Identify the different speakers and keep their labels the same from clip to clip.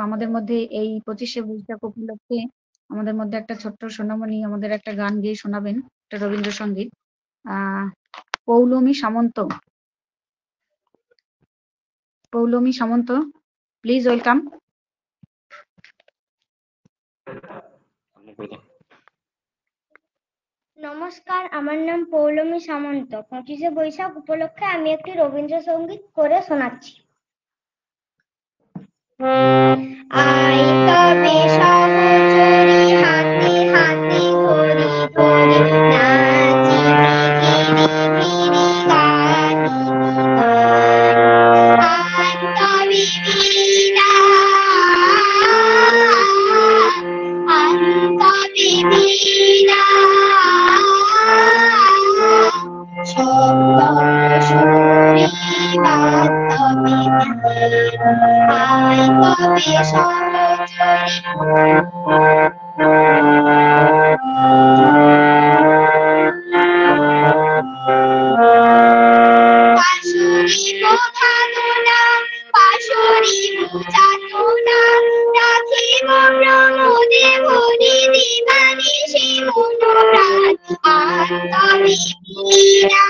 Speaker 1: আমাদের মধ্যে এই 25শে বৈশাখ উপলক্ষে আমাদের মধ্যে একটা ছোট্ট সোনামণি আমাদের একটা গান গেয়ে শোনাবেন, একটা রবীন্দ্রসঙ্গীত। পৌলমী সামন্ত, পৌলমী সামন্ত, প্লিজ ওয়েলকাম।
Speaker 2: নমস্কার, আমার নাম পৌলমী সামন্ত। 25শে বৈশাখ উপলক্ষে আমি একটি রবীন্দ্রসঙ্গীত করে শোনাচ্ছি। আই তবে সহচরী হাতে হাতে ধরি ধরি নাচি ভিড়ি ভিড়ি গানি গান তবে বিনা তবে বিনা শব্দ সুরি বাদ তবে আই তবে সহচরী পাশুরি বোঝানো না পাশুরি বোঝানো না রাখিব প্রমোদে ভরি দিবানিশি মনোপ্রাণ আর তবে বিনা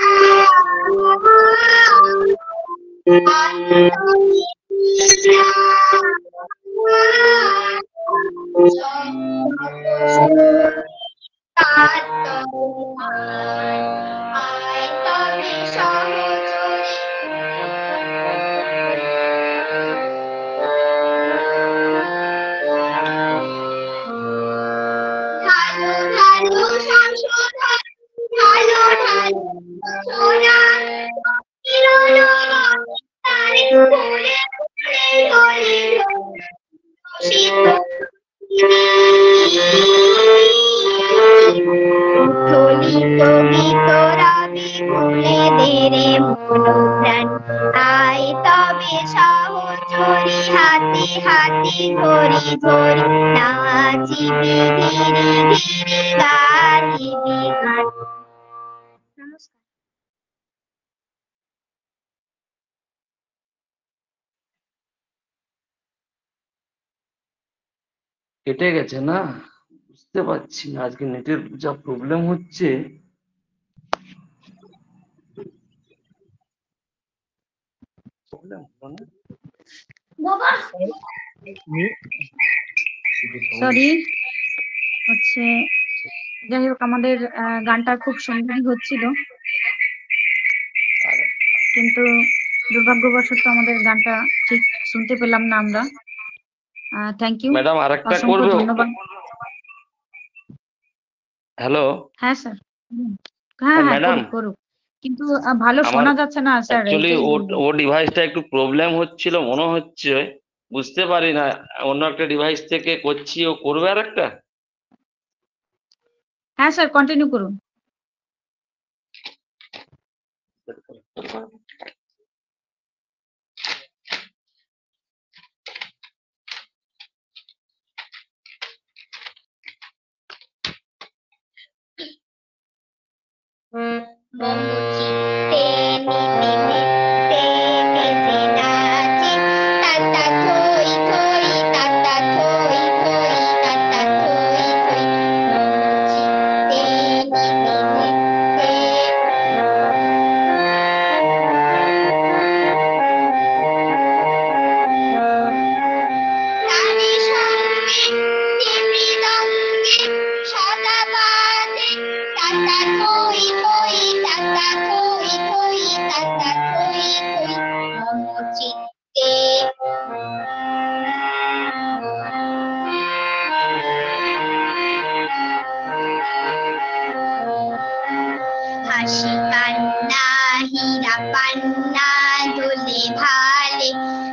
Speaker 2: আর তবে বিনা আই তবে সহচরী ঢালো ঢালো সংশোধন ঢালো ঢালো সোনা কিরণ তারে ফুলে ফুলে হলে শীত উথলিত গীত রবি কুলে দেরে মনোপ্রাণ আই তবে সহচরী হাতে হাতে ধরি ধরি নাচিবি ধীরে ধীরে গাহিবি গান। নমস্কার।
Speaker 3: কেটে গেছে না? বুঝতে পারছি না, আজকে নেটের যা প্রবলেম হচ্ছে।
Speaker 1: সরি, হচ্ছে যাই হোক আমাদের গানটা খুব সুন্দরই হচ্ছিল, কিন্তু দুর্ভাগ্যবশত আমাদের গানটা ঠিক শুনতে পেলাম না আমরা। থ্যাংক ইউ
Speaker 3: ম্যাডাম আরেকটা
Speaker 1: অসংখ্য
Speaker 3: করবে?
Speaker 1: ধন্যবাদ।
Speaker 3: হ্যালো,
Speaker 1: হ্যাঁ স্যার, হ্যাঁ হ্যাঁ
Speaker 3: ম্যাডাম
Speaker 1: করুক, কিন্তু ভালো
Speaker 3: আমার
Speaker 1: শোনা যাচ্ছে না স্যার,
Speaker 3: অ্যাকচুয়ালি
Speaker 1: এটাই বলবো।
Speaker 3: ও ডিভাইসটা একটু প্রবলেম হচ্ছিল মনে হচ্ছে, বুঝতে পারি না। অন্য একটা ডিভাইস থেকে করছি, ও করবে আর একটা।
Speaker 1: হ্যাঁ স্যার, কন্টিনিউ করুন।
Speaker 2: বঙ্গচিত্তে নিতে নিতে ভেসে নাচে তাতা থই থই তাতা থই থই তাতা থই থই বঙ্গচিত্তে নিতে নিতে তারে সঙ্গে মৃদঙ্গে সদা বাজে তাতা থই থই তাতা থই থই তাতা থই থই মম চিত্তে হাসি কান্না হীরা পান্না দোলে ভালে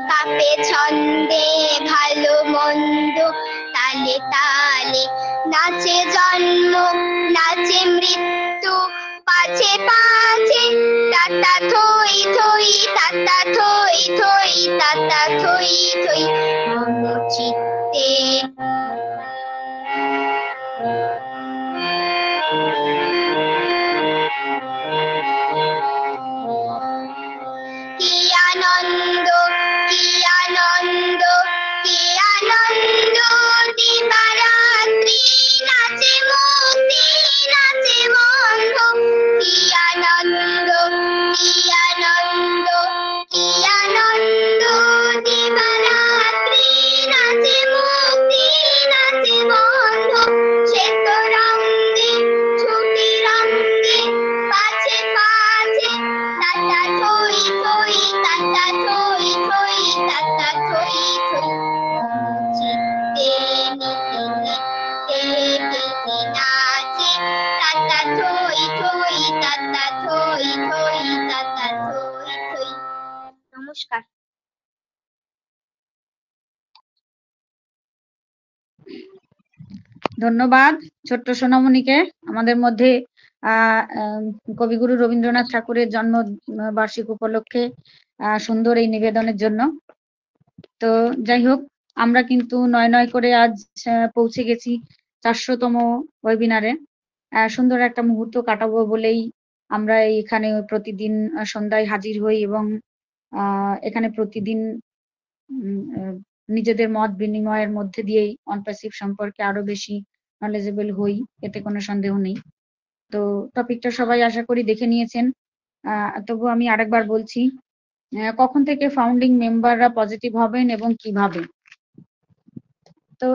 Speaker 2: কাপে ছন্দে ভালো মন্দ তালে তালে নাচে জন্ম নাচে মৃত্যু পাছে পাছে তাতা থই থই তাতা থই থই তাতা থই থই মম চিত্তে কি আনন্দ কি আনন্দ কি আনন্দ
Speaker 1: ধন্যবাদ ছোট্ট সোনামণিকে আমাদের মধ্যে কবিগুরু রবীন্দ্রনাথ ঠাকুরের জন্ম বার্ষিক উপলক্ষে সুন্দর এই নিবেদনের জন্য। তো যাই হোক, আমরা কিন্তু নয় করে আজ পৌঁছে গেছি 400তম ওয়েবিনারে। সুন্দর একটা মুহূর্ত কাটাবো বলেই আমরা এখানে প্রতিদিন সন্ধ্যায় হাজির হই এবং এখানে প্রতিদিন নিজেদের মত বিনিময়ের মধ্যে দিয়েই অনপ্যাসিভ সম্পর্কে আরো বেশি নলেজেবল হই, এতে কোনো সন্দেহ নেই। তো টপিকটা সবাই আশা করি দেখে নিয়েছেন। তবু আমি আরেকবার বলছি, কখন থেকে ফাউন্ডিং মেম্বাররা পজিটিভ হবেন এবং কিভাবে। তো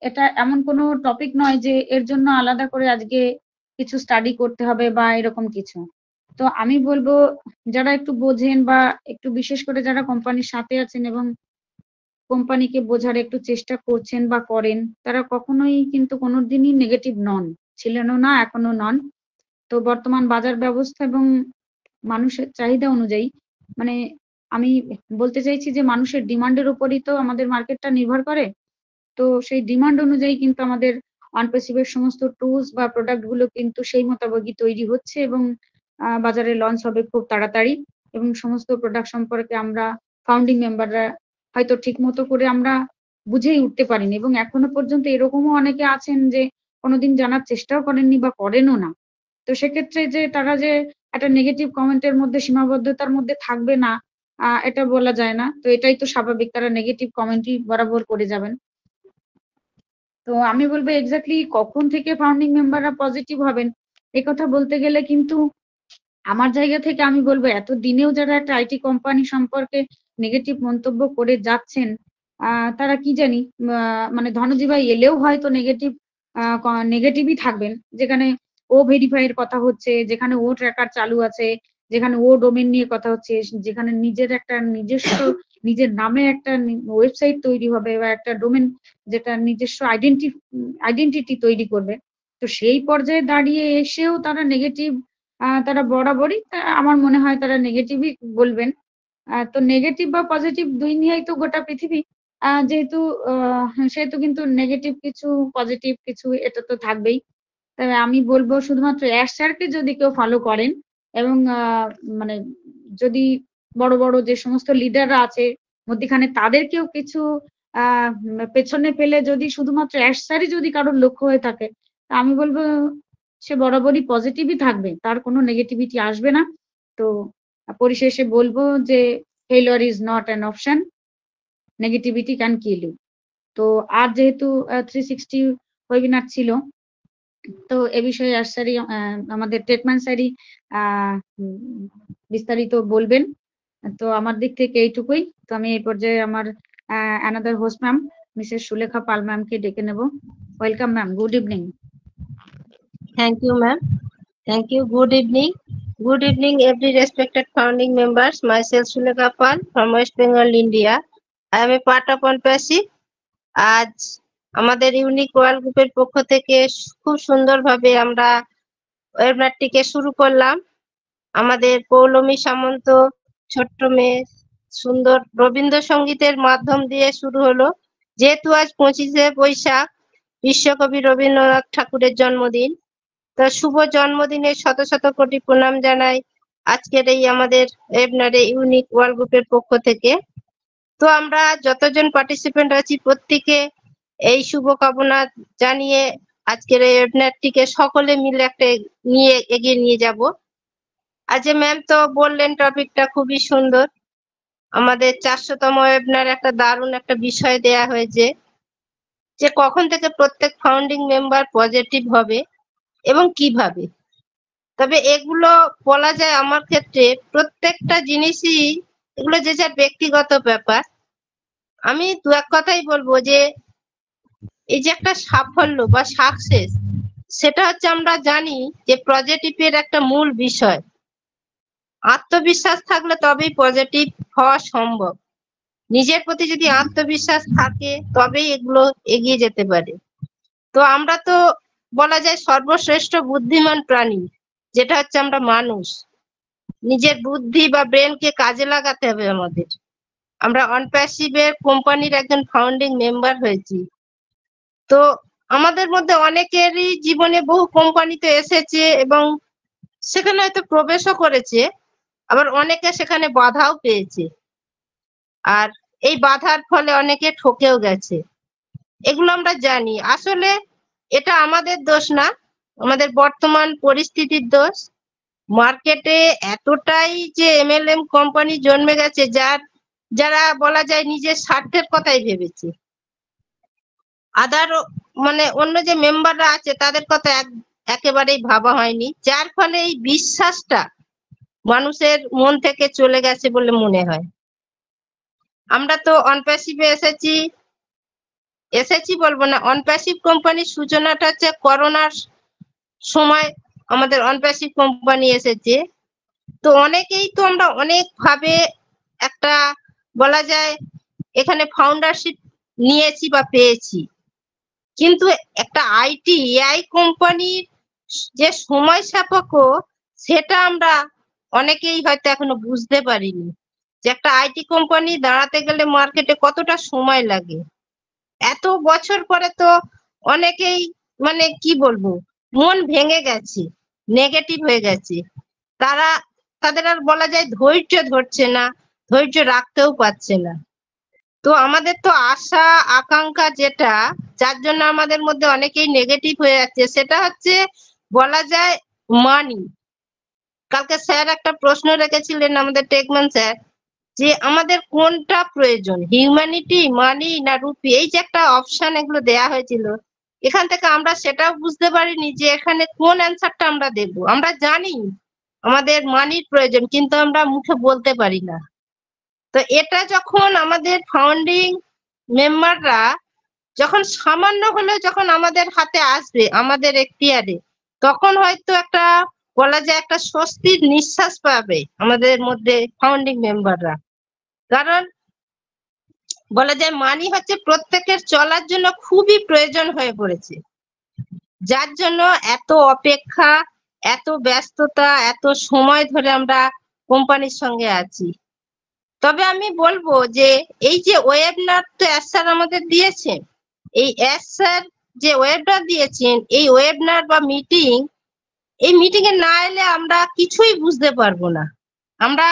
Speaker 1: এটা এমন কোনো টপিক নয় যে এর জন্য আলাদা করে আজকে কিছু স্টাডি করতে হবে বা এরকম কিছু। তো আমি বলবো যারা একটু বোঝেন বা একটু বিশেষ করে যারা কোম্পানির সাথে আছেন এবং কোম্পানিকে বোঝার একটু চেষ্টা করছেন বা করেন, তারা কখনোই কিন্তু কোনোদিনই নেগেটিভ নন, ছিলেনও না, এখনো নন। তো বর্তমান বাজার ব্যবস্থা এবং মানুষের চাহিদা অনুযায়ী, মানে আমি বলতে চাইছি যে মানুষের ডিমান্ডের উপরই তো আমাদের মার্কেটটা নির্ভর করে। তো সেই ডিমান্ড অনুযায়ী কিন্তু আমাদের অনপ্যাসিভের সমস্ত টুলস বা প্রোডাক্ট গুলো কিন্তু সেই মোতাবেকই তৈরি হচ্ছে এবং বাজারে লঞ্চ হবে খুব তাড়াতাড়ি। এবং সমস্ত প্রোডাক্ট সম্পর্কে আমরা ফাউন্ডিং মেম্বাররা হয়তো ঠিক মতো করে আমরা বুঝেই উঠতে পারিনি এবং এখনো পর্যন্ত এরকমও অনেকে আছেন যে কোনোদিন জানার চেষ্টাও করেননি বা করেনও না। তো সেক্ষেত্রে যে তারা যে একটা নেগেটিভ কমেন্টের মধ্যে সীমাবদ্ধতার মধ্যে থাকবে না, এটা বলা যায় না। তো এটাই তো স্বাভাবিক, তারা নেগেটিভ কমেন্টই বরাবর করে যাবেন। তো আমি বলবো এক্স্যাক্টলি কখন থেকে ফাউন্ডিং মেম্বাররা পজিটিভ হবেন, এই কথা বলতে গেলে কিন্তু আমার জায়গা থেকে আমি বলবো এত দিনেও যারা একটা আইটি কোম্পানি সম্পর্কে নেগেটিভ মন্তব্য করে যাচ্ছেন, তারা কি জানি মানে ধনজীবন এলেও হয়তো নেগেটিভই থাকবেন। যেখানে ও ভেরিফাইয়ের কথা হচ্ছে, যেখানে ও ট্র্যাকার চালু আছে, যেখানে ও ডোমেন নিয়ে কথা হচ্ছে, যেখানে নিজের একটা নিজস্ব নিজের নামে একটা ওয়েবসাইট তৈরি হবে বা একটা ডোমেন যেটা নিজস্ব আইডেন্টিটি তৈরি করবে। তো সেই পর্যায়ে দাঁড়িয়ে এসেও তারা নেগেটিভ, তারা বরাবরই আমার মনে হয় তারা নেগেটিভই বলবেন। তো নেগেটিভ বা পজিটিভ দুই নিয়েই তো গোটা পৃথিবী। যেহেতু সেহেতু কিন্তু নেগেটিভ কিছু পজিটিভ কিছু এটা তো থাকবেই। তবে আমি বলবো শুধুমাত্র অ্যাশ স্যারকে যদি কেউ ফলো করেন এবং মানে যদি বড় বড় যে সমস্ত লিডাররা আছে মধ্যিখানে তাদেরকেও কিছু পেছনে ফেলে যদি শুধুমাত্র অ্যাশ স্যারই যদি কারোর লক্ষ্য হয়ে থাকে, তা আমি বলবো সে বরাবরই পজিটিভই থাকবে, তার কোনো নেগেটিভিটি আসবে না। তো পরিশেষে বলবো যে failure is not an option, negativity can kill you. তো আর যেহেতু 360 ওয়েবিনার ছিল, তো এ বিষয়ে স্যারই আমাদের ট্রিটমেন্ট স্যারই বিস্তারিত বলবেন। তো আমার দিক থেকে এইটুকুই। তো আমি এই পর্যায়ে আমার another host ma'am Mrs Sulekha Pal ম্যামকে ডেকে নেব। Welcome ma'am, good evening.
Speaker 4: Thank you, ma'am. Thank you. Good evening. Good evening, every respected founding members. Myself, Sulekha Pal from West Bengal, India. I am a part of OnePassive. আজ আমাদের unique world গ্রুপের পক্ষ থেকে খুব সুন্দরভাবে আমরা ওয়েবিনারটিকে শুরু করলাম। আমাদের পৌলমী সামন্ত ছোট্ট মেয়ে সুন্দর রবীন্দ্রসঙ্গীতের মাধ্যম দিয়ে শুরু হলো। যেহেতু আজ 25শে বৈশাখ বিশ্বকবি রবীন্দ্রনাথ ঠাকুরের জন্মদিন, তো শুভ জন্মদিনে শত শত কোটি প্রণাম জানাই আজকের এই আমাদের ওয়েবিনারে ইউনিক ওয়ার্ল্ড গ্রুপের পক্ষ থেকে। তো আমরা যতজন পার্টিসিপেন্ট আছি প্রত্যেকে এই শুভকামনা জানিয়ে আজকের এই ওয়েবিনারটিকে সকলে মিলে একটা নিয়ে এগিয়ে নিয়ে যাব। আজ ম্যাম তো বললেন টপিকটা খুবই সুন্দর। আমাদের 400তম ওয়েবিনার একটা দারুণ একটা বিষয় দেয়া হয়েছে যে কখন থেকে প্রত্যেক ফাউন্ডিং মেম্বার পজিটিভ হবে এবং কিভাবে। তবে এগুলো বলা যায় আমার ক্ষেত্রে প্রত্যেকটা জিনিসই এগুলো যে যার ব্যক্তিগত ব্যাপার। আমি দু এক কথাই বলবো যে এই যে একটা সাফল্য বা সাকসেস, সেটা হচ্ছে আমরা জানি যে পজিটিভের একটা মূল বিষয় আত্মবিশ্বাস থাকলে তবেই পজিটিভ হওয়া সম্ভব। নিজের প্রতি যদি আত্মবিশ্বাস থাকে তবেই এগুলো এগিয়ে যেতে পারে। তো আমরা তো বলা যায় সর্বশ্রেষ্ঠ বুদ্ধিমান প্রাণী যেটা হচ্ছে আমরা মানুষ। নিজের বুদ্ধি বা ব্রেনকে কাজে লাগাতে হবে আমাদের। আমরা অনপ্যাসিভের কোম্পানির একজন ফাউন্ডিং মেম্বার হয়েছি। তো আমাদের মধ্যে অনেকেরই জীবনে বহু কোম্পানিতে এসেছে এবং সেখানে হয়তো প্রবেশও করেছে, আবার অনেকে সেখানে বাধাও পেয়েছে, আর এই বাধার ফলে অনেকে ঠকেও গেছে। এগুলো আমরা জানি। আসলে এটা আমাদের দোষ না, আমাদের বর্তমান পরিস্থিতির দোষ। মার্কেটে এতটাই যে এমএলএম কোম্পানি জন্মে গেছে যারা বলা যায় নিজের স্বার্থের কথাই ভেবেছে, আদার মানে অন্য যে মেম্বাররা আছে তাদের কথা একেবারেই ভাবা হয়নি, যার ফলে এই বিশ্বাসটা মানুষের মন থেকে চলে গেছে বলে মনে হয়। আমরা তো অনপ্যাসিভে এসেছি বলবো না, অনপ্যাসিভ কোম্পানির সূচনাটা হচ্ছে করোনার সময় আমাদের অনপ্যাসিভ কোম্পানি এসেছে। তো অনেকেই তো আমরা অনেক ভাবে একটা বলা যায় এখানে ফাউন্ডারশিপ নিয়েছি বা পেয়েছি, কিন্তু একটা এআই কোম্পানির যে সময় সাপেক্ষ সেটা আমরা অনেকেই হয়তো এখনো বুঝতে পারিনি, যে একটা আইটি কোম্পানি দাঁড়াতে গেলে মার্কেটে কতটা সময় লাগে। এত বছর পরে তো অনেকেই মানে কি বলবো মন ভেঙে গেছে, নেগেটিভ হয়ে গেছে, তাদের আর বলা যায় ধৈর্য ধরছে না, ধৈর্য রাখতেও পারছে না। তো আমাদের তো আশা আকাঙ্ক্ষা যেটা, যার জন্য আমাদের মধ্যে অনেকেই নেগেটিভ হয়ে যাচ্ছে, সেটা হচ্ছে বলা যায় মানি। কালকে স্যার একটা প্রশ্ন রেখেছিলেন আমাদের টেকম্যান স্যার, যে আমাদের কোনটা প্রয়োজন, হিউম্যানিটি, মানি না রুপি, এই যে একটা অপশন এগুলো দেয়া হয়েছিল, এখান থেকে আমরা সেটাও বুঝতে পারিনি যে এখানে কোন অ্যান্সারটা আমরা দেব। আমরা জানি আমাদের মানির প্রয়োজন, কিন্তু আমরা মুখে বলতে পারি না। তো এটা যখন আমাদের ফাউন্ডিং মেম্বাররা যখন সামান্য হলেও যখন আমাদের হাতে আসবে, আমাদের এখতিয়ারে, তখন হয়তো একটা বলা যায় একটা স্বস্তির নিঃশ্বাস পাবে আমাদের মধ্যে ফাউন্ডিং মেম্বাররা। কারণ বলা যায় মানি হচ্ছে প্রত্যেকের চলার জন্য খুবই প্রয়োজন হয়ে পড়েছে, যার জন্য এত অপেক্ষা, এত ব্যস্ততা, এত সময় ধরে আমরা কোম্পানির সঙ্গে আছি। তবে আমি বলবো যে এই যে ওয়েবিনার তো স্যার আমাদের দিয়েছেন, এই স্যার যে ওয়েবিনার দিয়েছেন, এই ওয়েবিনার বা মিটিং, এই মিটিং এ না এলে আমরা কিছুই বুঝতে পারবো না। আমরা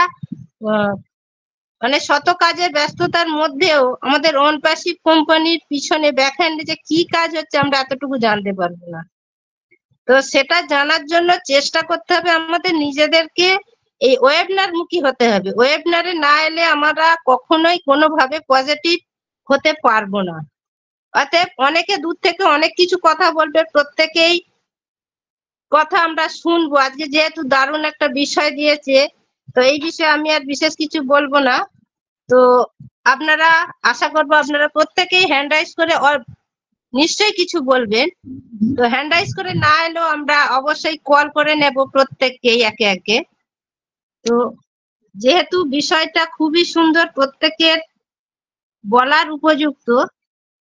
Speaker 4: মানে শত কাজের ব্যস্ততার মধ্যেও আমাদের অনপ্যাসিভ কোম্পানির পিছনে ব্যাকহ্যান্ডে যে কি কাজ হচ্ছে আমরা এতটুকু জানতে পারবো না। তো সেটা জানার জন্য চেষ্টা করতে হবে আমাদের নিজেদেরকে, এই ওয়েবিনার মুখী হতে হবে। ওয়েবিনারে না এলে আমরা কখনোই কোনোভাবে পজিটিভ হতে পারবো না। অতএব অনেকে দূর থেকে অনেক কিছু কথা বলবে, প্রত্যেকেই কথা আমরা শুনবো। আজকে যেহেতু দারুণ একটা বিষয় দিয়েছে, তো এই বিষয়ে আমি আর বিশেষ কিছু বলবো না। তো আপনারা আশা করবো আপনারা প্রত্যেকেই হ্যান্ড রাইজ করে নিশ্চয়ই কিছু বলবেন। তো হ্যান্ড রাইজ করে না এলেও আমরা অবশ্যই কল করে নেব প্রত্যেককেই একে একে। তো যেহেতু বিষয়টা খুবই সুন্দর, প্রত্যেকের বলার উপযুক্ত,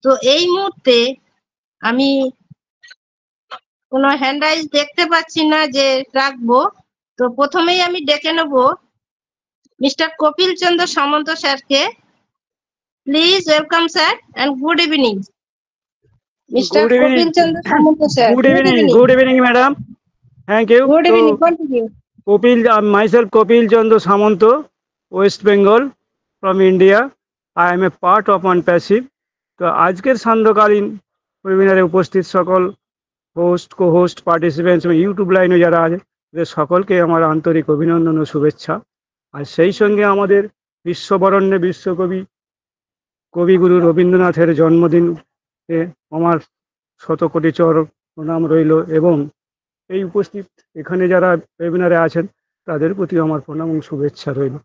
Speaker 4: তো এই মুহূর্তে আমি কোনো হ্যান্ড রাইজ দেখতে পাচ্ছি না যে রাখবো। তো প্রথমেই আমি ডেকে নেব মিস্টার কপিল চন্দ্র সামন্ত স্যারকে। Please welcome sir and good evening. Mister
Speaker 5: Good evening.
Speaker 4: Kapil Chandra Samanta sir,
Speaker 5: Good evening, madam. Thank you.
Speaker 4: Good evening, continue.
Speaker 5: Myself, Kopil Chandra Samanto, West Bengal, from India. I am a part of OnePassive. তো আজকের সান্ধ্যকালীন ওয়েবিনারে উপস্থিত সকল host, কো-হোস্ট, participants এবং YouTube লাইনে যারা আছে তাদের সকলকে আমার আন্তরিক অভিনন্দন ও শুভেচ্ছা। আর সেই সঙ্গে আমাদের বিশ্ববরণ্যে বিশ্বকবি কবিগুরু রবীন্দ্রনাথের জন্মদিনে আমার শতকোটি প্রণাম রইল, এবং এই উপস্থিত এখানে যারা ওয়েবিনারে আছেন তাদের প্রতি আমার প্রণাম এবং শুভেচ্ছা রইল।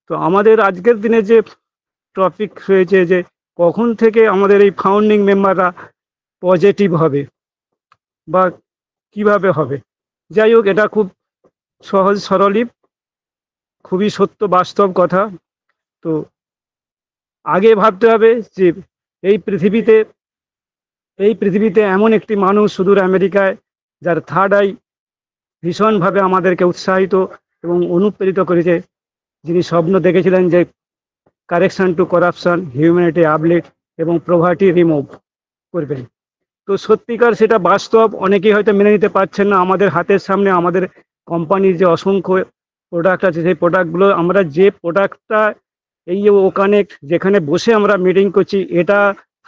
Speaker 5: তো আমাদের আজকের দিনে যে টপিক হয়েছে যে কখন থেকে আমাদের এই ফাউন্ডিং মেম্বাররা পজিটিভ হবে বা কিভাবে হবে, যাই হোক এটা খুব সহজ সরলই, খুবই সত্য বাস্তব কথা। তো আগে ভাবতে হবে যে এই পৃথিবীতে এমন একটি মানুষ সুদূর আমেরিকায়, যার থার্ড আই ভীষণভাবে আমাদেরকে উৎসাহিত এবং অনুপ্রেরিত করেছে, যিনি স্বপ্ন দেখেছিলেন যে correction to corruption, humanity uplift এবং প্রভার্টি রিমুভ করবেন। তো সত্যিকার সেটা বাস্তব, অনেকেই হয়তো মেনে নিতে পারছেন না। আমাদের হাতের সামনে আমাদের কোম্পানির যে অসংখ্য প্রোডাক্ট আছে, সেই প্রোডাক্টগুলো আমরা যে প্রোডাক্টটা এই যে ওখানে যেখানে বসে আমরা মিটিং করছি, এটা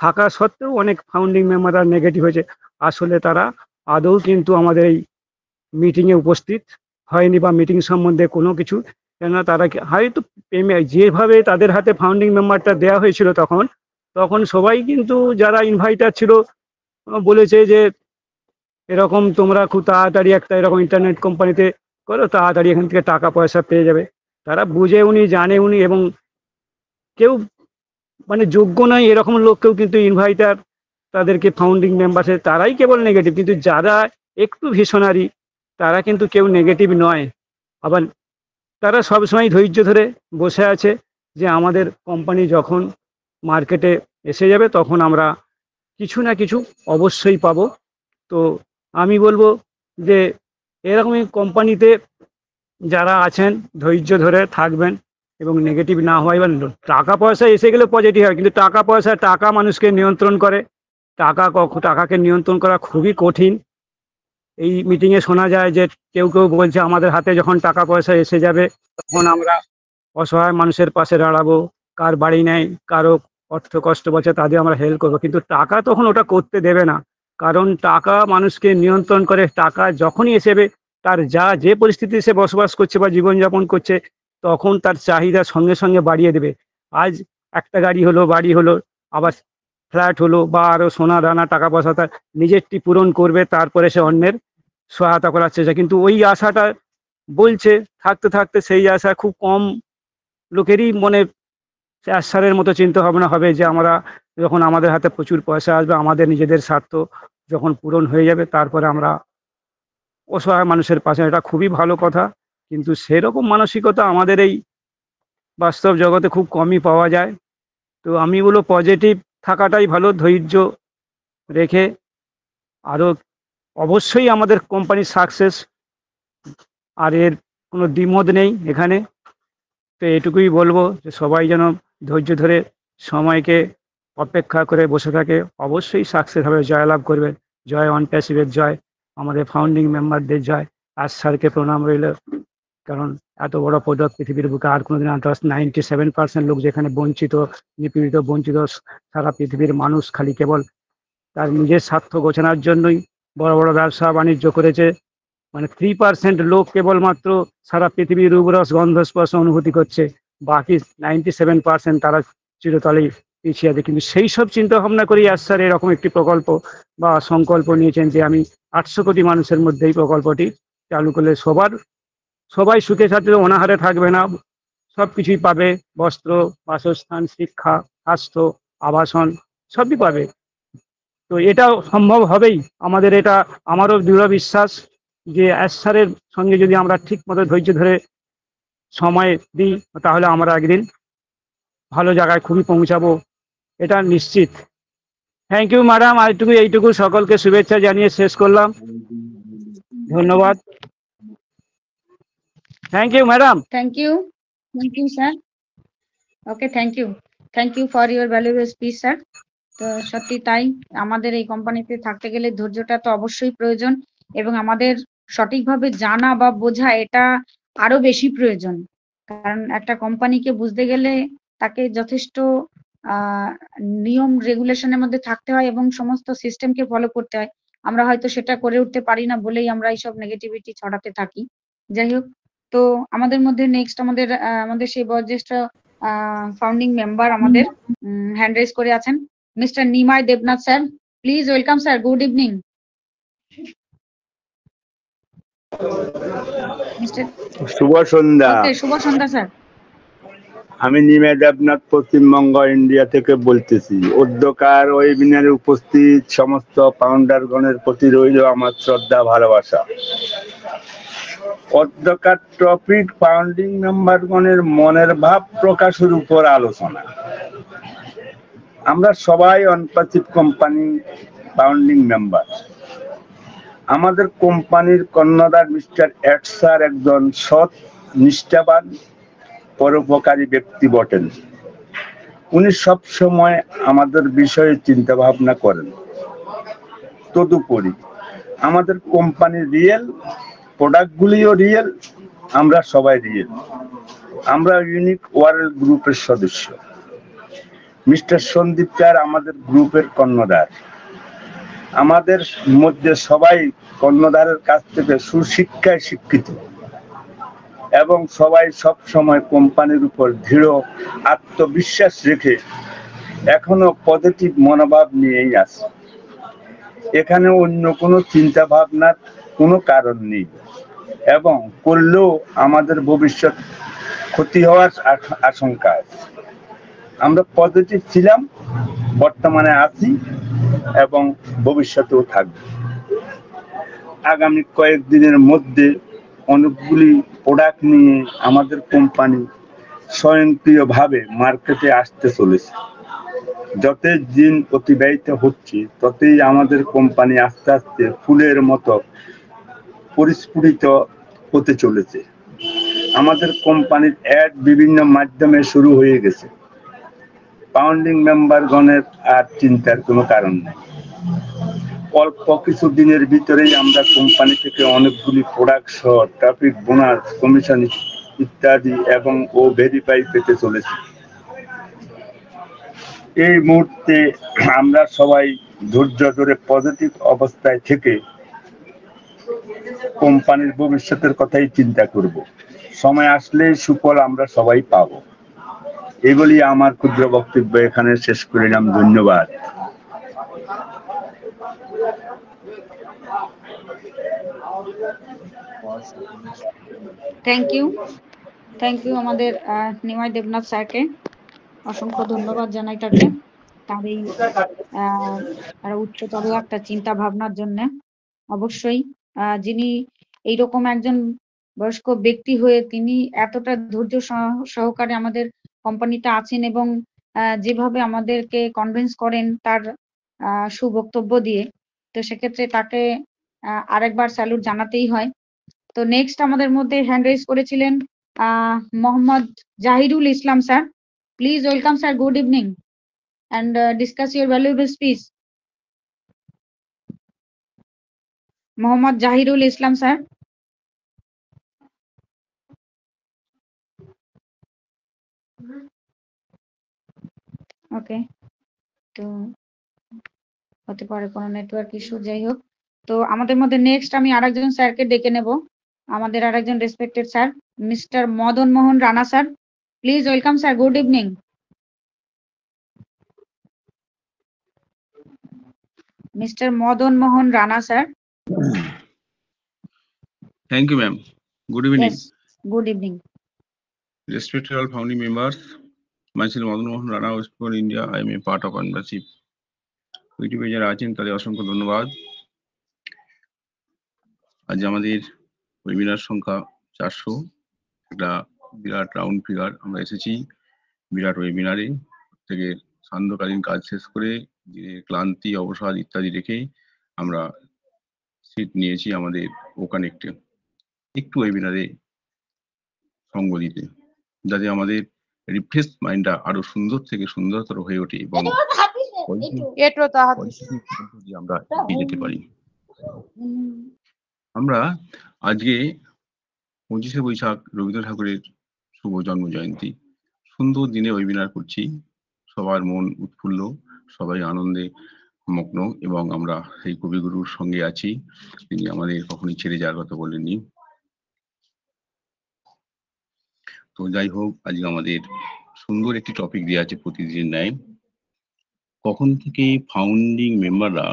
Speaker 5: থাকা সত্ত্বেও অনেক ফাউন্ডিং মেম্বাররা নেগেটিভ হয়েছে। আসলে তারা আদৌ কিন্তু আমাদের এই মিটিংয়ে উপস্থিত হয়নি বা মিটিং সম্বন্ধে কোনো কিছু, কেননা তারা হয়তো যেভাবে তাদের হাতে ফাউন্ডিং মেম্বারটা দেওয়া হয়েছিল তখন সবাই কিন্তু যারা ইনভাইটার ছিল বলেছে যে এরকম তোমরা খুব তাড়াতাড়ি একটা এরকম ইন্টারনেট কোম্পানিতে করো, তাড়াতাড়ি এখান থেকে টাকা পয়সা পেয়ে যাবে। তারা বুঝে উনি জানে উনি, এবং কেউ মানে যোগ্য নয় এরকম লোককেও কিন্তু ইনভাইটার তাদেরকে ফাউন্ডিং মেম্বার্সে তারাই কেবল নেগেটিভ, কিন্তু যারা একটু ভিশনারি তারা কিন্তু কেউ নেগেটিভ নয়। আবার তারা সবসময় ধৈর্য ধরে বসে আছে যে আমাদের কোম্পানি যখন মার্কেটে এসে যাবে তখন আমরা কিছু না কিছু অবশ্যই পাবো। তো আমি বলবো যে এরকমই কোম্পানিতে যারা আছেন ধৈর্য ধরে থাকবেন এবং নেগেটিভ না হয়। এবার টাকা পয়সা এসে গেলে পজিটিভ হয়, কিন্তু টাকা মানুষকে নিয়ন্ত্রণ করে। টাকাকে নিয়ন্ত্রণ করা খুবই কঠিন। এই মিটিংয়ে শোনা যায় যে কেউ বলছে আমাদের হাতে যখন টাকা পয়সা এসে যাবে তখন আমরা অসহায় মানুষের পাশে দাঁড়াবো, কার বাড়ি নেই, কারো অর্থ কষ্ট বলছে তাদের আমরা হেল্প করবো, কিন্তু টাকা তখন ওটা করতে দেবে না। কারণ টাকা মানুষকে নিয়ন্ত্রণ করে। টাকা যখনই এসেবে তার যে পরিস্থিতি সে বসবাস করছে বা জীবনযাপন করছে তখন তার চাহিদা সঙ্গে সঙ্গে বাড়িয়ে দেবে। আজ একটা বাড়ি হলো, আবার ফ্ল্যাট হলো, বা আরো সোনা দানা টাকা পয়সা তার নিজেরটি পূরণ করবে, তারপরে সে অন্যের সহায়তা করার চেষ্টা। কিন্তু ওই আশাটা বলছে থাকতে থাকতে সেই আশা খুব কম লোকেরই মনে আশ্বারের মতো চিন্তা ভাবনা হবে যে আমরা যখন আমাদের হাতে প্রচুর পয়সা আসবে, আমাদের নিজেদের স্বার্থ যখন পূরণ হয়ে যাবে তারপরে আমরা অসহায় মানুষের পাশে। এটা খুবই ভালো কথা, কিন্তু সেরকম মানসিকতা আমাদের এই বাস্তব জগতে খুব কমই পাওয়া যায়। তো আমি বলবো পজিটিভ থাকাটাই ভালো, ধৈর্য রেখে। আরও অবশ্যই আমাদের কোম্পানির সাকসেস, আর এর কোনো দ্বিমত নেই এখানে। তো এটুকুই বলবো যে সবাই যেন ধৈর্য ধরে সময়কে অপেক্ষা করে বসে থাকে, অবশ্যই সাকসেস হবে, জয়লাভ করবে। জয় ওয়ান প্যাসিভের জয়, আমাদের ফাউন্ডিং মেম্বারদের জয়। আর স্যারকে প্রণাম রইল, কারণ এত বড় পদক পৃথিবীর বুকে আর কোনোদিন 97% লোক যেখানে বঞ্চিত, নিপীড়িত, বঞ্চিত। সারা পৃথিবীর মানুষ খালি কেবল তার নিজের স্বার্থ গোছানোর জন্যই বড় বড় ব্যবসা বাণিজ্য করেছে। মানে 3% লোক কেবলমাত্র সারা পৃথিবীর রূপরস গন্ধস্পর্শ অনুভূতি করছে, বাকি 97% তারা চিরতলেই পিছিয়ে আছে। কিন্তু সেই সব চিন্তা ভাবনা করেই স্যার এরকম একটি প্রকল্প বা সংকল্প নিয়েছেন যে আমি 800 কোটি মানুষের মধ্যে এই প্রকল্পটি চালু করলে সবাই সুখে সাথে অনাহারে থাকবে না, সবকিছুই পাবে। বস্ত্র, বাসস্থান, শিক্ষা, স্বাস্থ্য, আবাসন সবই পাবে। তো এটাও সম্ভব হবেই, আমারও দৃঢ় বিশ্বাস যে স্যারের সঙ্গে যদি আমরা ঠিক মতো ধৈর্য ধরে সময় দিই তাহলে আমরা একদিন ভালো জায়গায় খুবই পৌঁছাবো, এটা নিশ্চিত। Thank you madam. আর এইটুকু সকলকে শুভেচ্ছা জানিয়ে শেষ করলাম। ধন্যবাদ। Thank you madam.
Speaker 1: Thank you sir. Okay, thank you for your valuable speech sir. তো সত্যি তাই, আমাদের এই কোম্পানিতে থাকতে গেলে ধৈর্যটা তো অবশ্যই প্রয়োজন, এবং আমাদের সঠিকভাবে জানা বা বোঝা এটা আরো বেশি প্রয়োজন। কারণ একটা কোম্পানিকে বুঝতে গেলে তাকে যথেষ্ট নিয়ম রেগুলেশনের মধ্যে থাকতে হয় এবং সমস্ত সিস্টেমকে ফলো করতে হয়। আমরা হয়তো সেটা করে উঠতে পারি না বলেই আমরা এইসব নেগেটিভিটি ছড়াতে থাকি। যাই হোক, তো আমাদের মধ্যে নেক্সট আমাদের সেই বয়োজ্যেষ্ঠ ফাউন্ডিং মেম্বার আমাদের হ্যান্ড রেজ করে আছেন, mister Nimai Debnath sir. Please welcome sir, good evening.
Speaker 6: শুভ সন্ধ্যা।
Speaker 1: ওকে, শুভ সন্ধ্যা স্যার।
Speaker 6: আমি নিমাই দেবনাথ পশ্চিমবঙ্গ ইন্ডিয়া থেকে বলতেছি। অধ্যকার ওয়েবিনারে উপস্থিত সমস্ত ফাউন্ডারগণের প্রতি রইল আমার শ্রদ্ধা ভালোবাসা। অধ্যকার টপিক ফাউন্ডিং মেম্বারগণের মনের ভাব প্রকাশের উপর আলোচনা। আমরা সবাই অনপ্যাসিভ কোম্পানি ফাউন্ডিং মেম্বার। আমাদের কোম্পানির কর্ণধার মিস্টার এড স্যার একজন সৎ, নিষ্ঠাবান, পরোপকারী ব্যক্তি বটেন। উনি সব সময় আমাদের বিষয়ে চিন্তা ভাবনা করেন। তদুপরি আমাদের কোম্পানি রিয়েল, প্রোডাক্টগুলিও রিয়েল, আমরা সবাই রিয়েল। আমরা ইউনিক ওয়ার্ল্ড গ্রুপের সদস্য। মিস্টার সন্দীপ স্যার আমাদের গ্রুপের কর্ণধার। আমাদের মধ্যে সবাই কর্ণধারের কাছ থেকে সুশিক্ষায় শিক্ষিত এবং সবাই সব সময় কোম্পানির উপর দৃঢ় আত্মবিশ্বাস রেখে এখনো পজিটিভ মনোভাব নিয়েই আছে। এখানে অন্য কোনো চিন্তা ভাবনার কোনো কারণ নেই এবং করলেও আমাদের ভবিষ্যৎ ক্ষতি হওয়ার আশঙ্কা আছে। আমরা পজিটিভ ছিলাম, বর্তমানে আছি এবং ভবিষ্যতেও থাকবে। আগামী কয়েকদিনের মধ্যে অনেকগুলি প্রোডাক্ট নিয়ে আমাদের কোম্পানি স্বয়ংক্রিয়ভাবে মার্কেটে আসতে চলেছে। যতই দিন অতিবাহিত হচ্ছে ততই আমাদের কোম্পানি আস্তে আস্তে ফুলের মতো পরিস্ফুটিত হতে চলেছে। আমাদের কোম্পানির অ্যাড বিভিন্ন মাধ্যমে শুরু হয়ে গেছে। ফাউন্ডিং মেম্বারগণের আর চিন্তার কোনো কারণ নেই। অল্প কিছু দিনের ভিতরেই আমরা কোম্পানি থেকে অনেকগুলি প্রোডাক্ট সহ ট্রাফিক বোনাস, কমিশন ইত্যাদি এবং ভেরিফাই পেতে চলেছি। এই মুহূর্তে আমরা সবাই ধৈর্য ধরে পজিটিভ অবস্থায় থেকে কোম্পানির ভবিষ্যতের কথাই চিন্তা করব। সময় আসলে সুফল আমরা সবাই পাব। এই বলি আমার ক্ষুদ্র বক্তব্য এখানে শেষ করলাম। ধন্যবাদ।
Speaker 1: থ্যাংক ইউ আমাদের নিমাই দেবনাথ স্যারকে অসংখ্য ধন্যবাদ জানাই তাকে, তার এই উচ্চতর একটা চিন্তা ভাবনার জন্য। অবশ্যই যিনি এইরকম একজন বয়স্ক ব্যক্তি হয়ে তিনি এতটা ধৈর্য সহকারে আমাদের কোম্পানিতে আছেন এবং যেভাবে আমাদেরকে কনভিন্স করেন তার সুবক্তব্য দিয়ে, তো সেক্ষেত্রে তাকে আরেকবার স্যালুট জানাতেই হয়। তো নেক্সট আমাদের মধ্যে হ্যান্ড রেজ করেছিলেন Mohammad Zahirul Islam sir. Please welcome sir, good evening and discuss your valuable speech. Mohammad Jahirul Islam sir. Okay, তো হতে পারে কোনো নেটওয়ার্ক ইস্যু, যাই হোক। তো আমাদের মধ্যে নেক্সট আমি আরেকজন স্যারকে ডেকে নেব, আমাদের আরেকজন respected sir mister Madan Mohan Rana sir. Please welcome sir, good evening. Mr. Madan Mohan Rana, sir.
Speaker 7: Thank you, ma'am. Good evening.
Speaker 1: Yes, good evening.
Speaker 7: Respected all founding members, myself Madan Mohan Rana, West Bengal, India. I am a part of membership. ইউটিউবে যারা আছেন তাদের অসংখ্য ধন্যবাদ। আজ আমাদের webinar সংখ্যা 400, একটা বিরাট রাউন্ড ফিগার। আমরা এসেছি বিরাট ওয়েবিনারে থেকে সান্ধ্যকালীন কাজ শেষ করে ক্লান্তি, অবসাদ ইত্যাদি রেখে আমরা সিট নিয়েছি আমাদের ওকানেক্টে একটু ওয়েবিনারে সঙ্গ দিতে, যাতে আমাদের রিফ্রেশ মাইন্ডটা আরো সুন্দর থেকে সুন্দরতর হয়ে ওঠে এবং আমরা এগিয়ে যেতে পারি। আমরা আজকে 25শে বৈশাখ রবীন্দ্র ঠাকুরের শুভ জন্ম জয়ন্তী, সুন্দর দিনে ওয়েবিনার করছি। সবার মন উৎফুল্ল, সবাই আনন্দে মগ্ন এবং আমরা সেই কবিগুরুর সঙ্গে আছি, তিনি আমাদের কখনই ছেড়ে যাওয়ার কথা বলেননি। তো যাই হোক, আজকে আমাদের সুন্দর একটি টপিক দেওয়া আছে প্রতিদিনের ন্যায়। কখন থেকে ফাউন্ডিং মেম্বাররা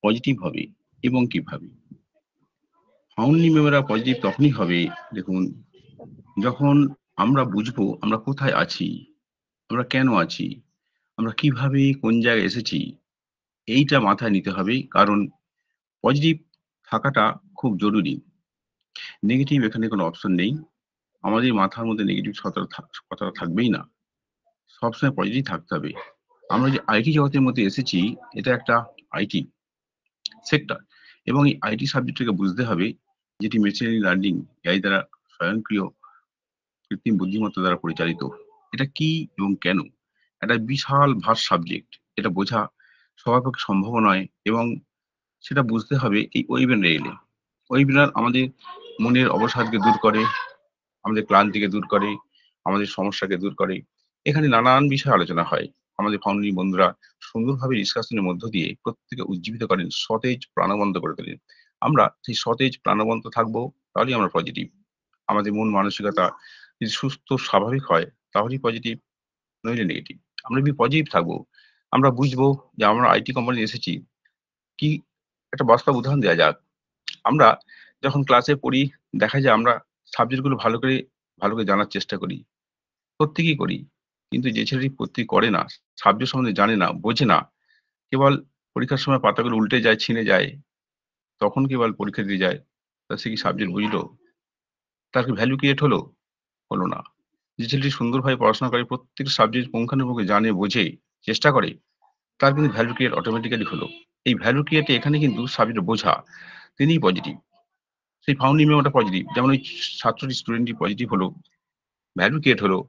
Speaker 7: পজিটিভ হবে এবং কিভাবে? ফাউন্ডিং মেম্বাররা পজিটিভ তখনই হবে, দেখুন, যখন আমরা বুঝবো আমরা কোথায় আছি, আমরা কেন আছি, আমরা কিভাবে কোন জায়গায় এসেছি, এইটা মাথায় নিতে হবে। কারণ পজিটিভ থাকাটা খুব জরুরি। নেগেটিভ এখানে কোনো অপশন নেই। আমাদের মাথার মধ্যে নেগেটিভ কথাটা থাকবেই না, সবসময় পজিটিভ থাকতে হবে। আমরা যে আইটি জগতের মধ্যে এসেছি, এটা একটা আইটি সেক্টর এবং এই আইটি সাবজেক্টটাকে বুঝতে হবে, যেটি মেশিন লার্নিং এআই দ্বারা স্বয়ংক্রিয় কৃত্রিম বুদ্ধিমত্তা দ্বারা পরিচালিত। এটা কি এবং কেন? একটা বিশাল ভাস্ট সাবজেক্ট, এটা বোঝা সবার পক্ষে সম্ভব নয় এবং সেটা বুঝতে হবে এই ওয়েবিনারে এলে। ওয়েবিনার আমাদের মনের অবসাদকে দূর করে, আমাদের ক্লান্তিকে দূর করে, আমাদের সমস্যাকে দূর করে। এখানে নানান বিষয়ে আলোচনা হয়। আমাদের ফাউন্ডিং বন্ধুরা সুন্দরভাবে ডিসকাশনের মধ্য দিয়ে প্রত্যেকে উজ্জীবিত করেন, সতেজ প্রাণবন্ত করে তোলেন। আমরা সেই সতেজ প্রাণবন্ত থাকবো, তাহলেই আমরা পজিটিভ। আমাদের মন মানসিকতা যদি সুস্থ স্বাভাবিক হয় তাহলেই পজিটিভ, নইলে নেগেটিভ। আমরা যদি পজিটিভ থাকবো, আমরা বুঝবো যে আমরা আইটি কোম্পানি এসেছি। কি একটা বাস্তব উদাহরণ দেওয়া যাক। আমরা যখন ক্লাসে পড়ি, দেখা যায় আমরা সাবজেক্টগুলো ভালো করে জানার চেষ্টা করি, প্রত্যেকেই করি। কিন্তু যে ছেলেটি প্রত্যেক করে না, সাবজেক্ট সম্বন্ধে জানে না, বোঝে না, কেবল পরীক্ষার সময় পাতাগুলো উল্টে যায়, ছিঁড়ে যায়, তখন কেবল পরীক্ষা দিয়ে যায়, তা সে কি সাবজেক্ট বুঝলো? তার কি ভ্যালু ক্রিয়েট হলো? হলো না। যে ছেলেটি সুন্দরভাবে পড়াশোনা করে, প্রত্যেক সাবজেক্ট পুঙ্খানুপুঙ্খে জানে, বোঝে, চেষ্টা করে, তার কিন্তু ভ্যালু ক্রিয়েট অটোমেটিক্যালি হলো। এই ভ্যালু ক্রিয়েটে এখানে কিন্তু সাবজেক্ট বোঝা, তিনিই পজিটিভ। সেই ফাউন্ডিং মেম্বারটা পজিটিভ। যেমন ওই ছাত্রটি, স্টুডেন্টটি পজিটিভ হলো, ভ্যালু ক্রিয়েট হলো,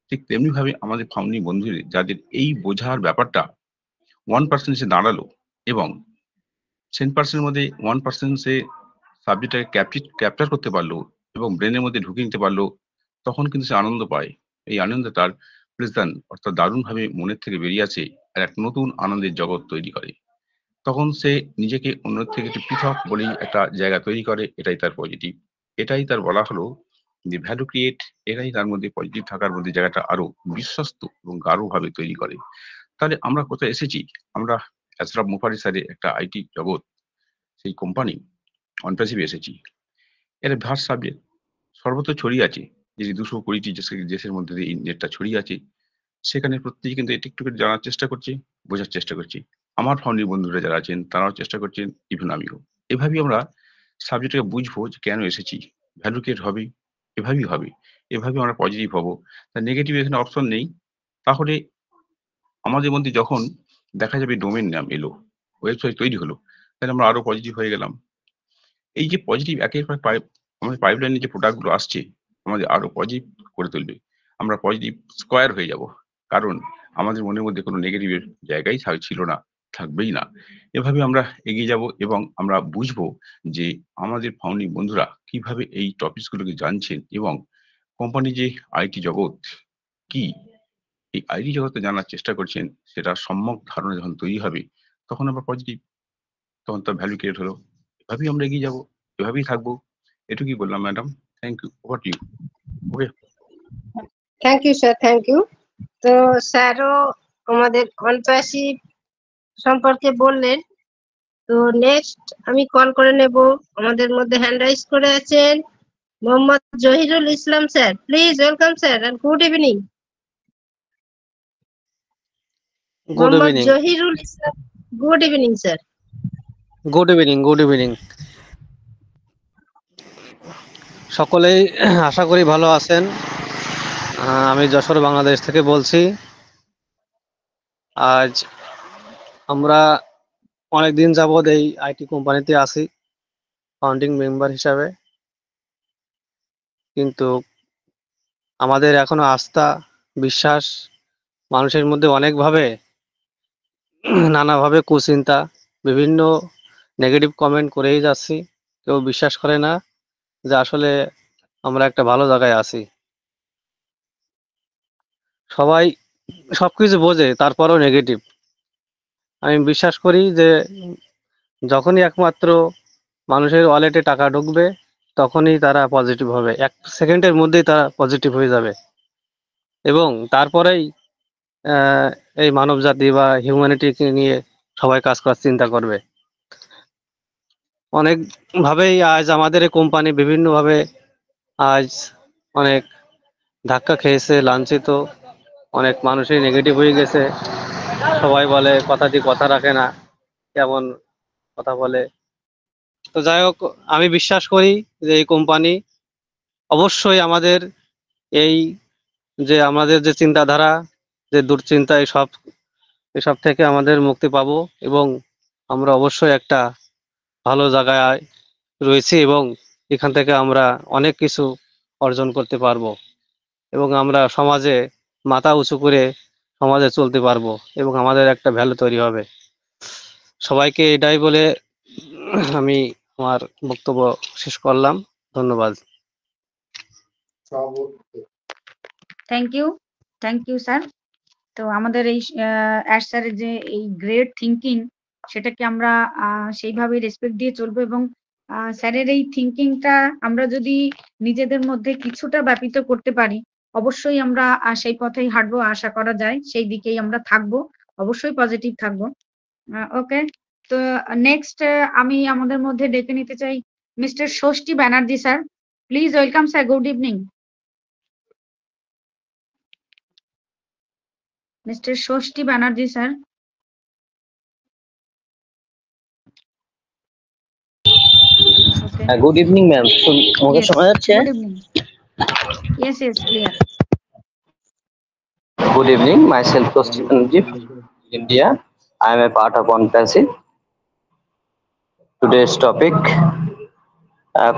Speaker 7: ঠিক তেমনি ভাবে আমাদের ফাউন্ডিং বন্ধুদের যাদের এই বোঝার ব্যাপারটা 1% সে দাঁড়ালো এবং 10% মধ্যে 1% সে সাবজেক্টটাকে ক্যাপচার করতে পারলো এবং ব্রেনের মধ্যে ঢুকে নিতে পারলো, তখন কিন্তু সে আনন্দ পায়। এই আনন্দে তার প্লেজেন্ট অর্থাৎ দারুণভাবে মনের থেকে বেরিয়ে আসে আর এক নতুন আনন্দের জগৎ তৈরি করে। তখন সে নিজেকে অন্য থেকে একটু পৃথক বলেই একটা জায়গা তৈরি করে। এটাই তার পজিটিভ, এটাই তার বলা হলো যে ভ্যালু ক্রিয়েট। এটাই তার মধ্যে পজিটিভ থাকার মধ্যে জায়গাটা আরো বিশ্বস্ত এবং গাঢ়ভাবে তৈরি করে। তাহলে আমরা কোথায় এসেছি? আমরা আশরাফ মুফারি স্যারের একটা আইটি জগৎ, সেই কোম্পানি অনপ্যাসিভে এসেছি। এর ভার্স সাবজেক্ট সর্বত্র ছড়িয়ে আছে। যে 220টি দেশের মধ্যে দিয়ে এই নেটটা ছড়িয়ে আছে, সেখানে প্রত্যেকে কিন্তু একটু একটু করে জানার চেষ্টা করছে, বোঝার চেষ্টা করছি। আমার ফাউন্ডিং বন্ধুরা যারা আছেন তারাও চেষ্টা করছেন, ইভেন আমিও। এভাবেই আমরা সাবজেক্টটাকে বুঝবো যে কেন এসেছি, ভ্যালু ক্রিয়েট হবে, এভাবেই হবে, এভাবে আমরা পজিটিভ হবো। তা নেগেটিভ এখানে অপশন নেই। তাহলে আমাদের মধ্যে যখন দেখা যাবে ডোমেন নাম এলো, ওয়েবসাইট তৈরি হলো, তাহলে আমরা আরো পজিটিভ হয়ে গেলাম। এই যে পজিটিভ একের পর আমাদের পাইপলাইনে যে প্রোডাক্টগুলো আসছে আমাদের আরো পজিটিভ করে তুলবে। আমরা পজিটিভ স্কোয়ার হয়ে যাব, কারণ আমাদের মনের মধ্যে কোনো নেগেটিভের জায়গাই ছিল না, থাকবেই না। এভাবে আমরা এগিয়ে যাব এবং আমরা বুঝবো যে আমাদের ফাউন্ডিং বন্ধুরা কিভাবে এই টপিকসগুলোকে জানছেন এবং কোম্পানি যে আইটি জগৎ কি, এই আইটি জগতে জানার চেষ্টা করছেন, সেটা সম্যক ধারণা যখন তৈরি হবে তখন আমরা পজিটিভ, তখন তার ভ্যালু ক্রিয়েট হলো। এভাবেই আমরা এগিয়ে যাবো, এভাবেই থাকবো। এটুকুই বললাম madam. Thank you, over to you. Okay,
Speaker 4: thank you sir, thank you. তো স্যারও আমাদের অনপ্যাসিভ সম্পর্কে বললেন। তো নেক্সট আমি কল করে নেব। আমাদের মধ্যে হ্যান্ড রাইজ করে আছেন Mohammad Zahirul Islam sir. Please welcome sir and good evening.
Speaker 8: Good
Speaker 4: Mohammad
Speaker 8: evening.
Speaker 4: Zahirul Islam, good evening sir.
Speaker 8: Good evening, good evening. সকলেই আশা করি ভালো আছেন। আমি যশোর, বাংলাদেশ থেকে বলছি। আজ আমরা অনেকদিন যাবৎ এই আইটি কোম্পানিতে আছি ফাউন্ডিং মেম্বার হিসাবে, কিন্তু আমাদের এখনো আস্থা, বিশ্বাস মানুষের মধ্যে অনেকভাবে নানাভাবে কুচিন্তা, বিভিন্ন নেগেটিভ কমেন্ট করেই যাচ্ছি। কেউ বিশ্বাস করে না যে আসলে আমরা একটা ভালো জায়গায় আছি। সবাই সবকিছু বোঝে, তারপরেও নেগেটিভ। আমি বিশ্বাস করি যে যখনই একমাত্র মানুষের ওয়ালেটে টাকা ঢুকবে তখনই তারা পজিটিভ হবে, 1 সেকেন্ডের মধ্যেই তারা পজিটিভ হয়ে যাবে এবং তারপরেই এই মানব জাতি বা হিউম্যানিটিকে নিয়ে সবাই কাজ করার চিন্তা করবে। অনেকভাবেই আজ আমাদের এই কোম্পানি বিভিন্নভাবে আজ অনেক ধাক্কা খেয়েছে, লাঞ্ছিত, অনেক মানুষই নেগেটিভ হয়ে গেছে। সবাই বলে কথা দিয়ে কথা রাখে না, কেমন কথা বলে। তো যাই হোক, আমি বিশ্বাস করি যে এই কোম্পানি অবশ্যই আমাদের এই যে আমাদের যে চিন্তাধারা, যে দুশ্চিন্তা, এসব থেকে আমাদের মুক্তি পাবো এবং আমরা অবশ্যই একটা ভালো জায়গায় রয়েছি এবং এখান থেকে আমরা অনেক কিছু অর্জন করতে পারবো এবং আমরা সমাজে মাথা উঁচু করে সমাজে চলতে পারবো এবং আমাদের একটা ভ্যালু তৈরি হবে। সবাইকে এটাই বলে আমি আমার বক্তব্য শেষ করলাম। ধন্যবাদ।
Speaker 1: Thank you sir. তো আমাদের এই অ্যাশ স্যারের যে এই গ্রেট থিঙ্কিং, সেটাকে আমরা সেইভাবে রেসপেক্ট দিয়ে চলবো, এবং স্যারের এই থিঙ্কিংটা আমরা যদি নিজেদের মধ্যে কিছুটা ব্যাপিত করতে পারি, অবশ্যই আমরা সেই পথেই হাঁটবো, আশা করা যায় সেই দিকেই আমরা থাকবো, অবশ্যই পজিটিভ থাকবো। ওকে, তো নেক্সট আমি আমাদের মধ্যে ডেকে নিতে চাই mister Shashthi Banerjee sir. Please welcome sir, good evening. Mister Shashthi Banerjee sir.
Speaker 9: Good evening ma'am, আমাকে শোনা যাচ্ছে?
Speaker 1: Good evening, yes clear.
Speaker 9: Good evening, myself Tosti Banerjee from India. I am a part of OnePassive. Today's topic,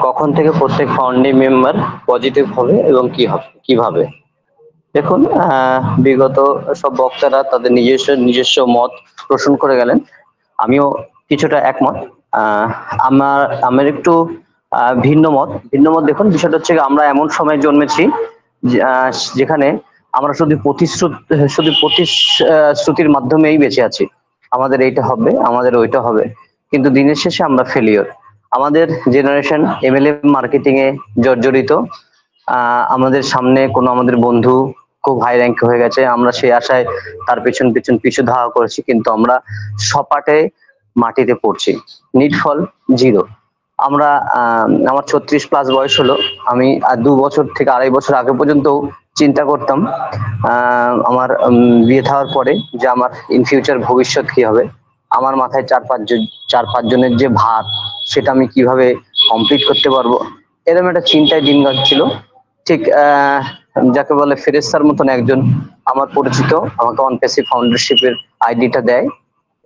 Speaker 9: কখন থেকে প্রত্যেক founding member positive হবে এবং কিভাবে। দেখুন, বিগত সব বক্তারা তাদের নিজস্ব মত পোষণ করে গেলেন, আমিও কিছুটা একমত। আমার একটু ভিন্ন মত। দেখুন, বিষয়টা হচ্ছে আমরা এমন সময় জন্মেছি যেখানে আমরা শুধু প্রতিশ্রুতির মাধ্যমেই বেঁচে আছি, আমাদের এইটা হবে, আমাদের ওইটা হবে, কিন্তু দিনের শেষে আমরা ফেলিওর। আমাদের জেনারেশন MLM মার্কেটিং এ জর্জরিত। আমাদের সামনে আমাদের বন্ধু খুব হাই র্যাঙ্ক হয়ে গেছে, আমরা সেই আশায় তার পিছু ধাওয়া করেছি, কিন্তু আমরা সপাটে মাটিতে পড়ছি, নিটফল জিরো। আমরা আমার 36+ বয়স হলো। আমি 2 বছর থেকে 2.5 বছর আগে পর্যন্ত চিন্তা করতাম আমার বিয়ে থাকার পরে যে আমার ইন ফিউচার ভবিষ্যৎ কি হবে, আমার মাথায় 4-5 জনের যে ভাত, সেটা আমি কিভাবে কমপ্লিট করতে পারবো, এরকম একটা চিন্তায় দিন কাটছিল। ঠিক যাকে বলে ফেরেশতার মতন একজন আমার পরিচিত আমাকে OnePassive ফাউন্ডারশিপের আইডিটা দেয়,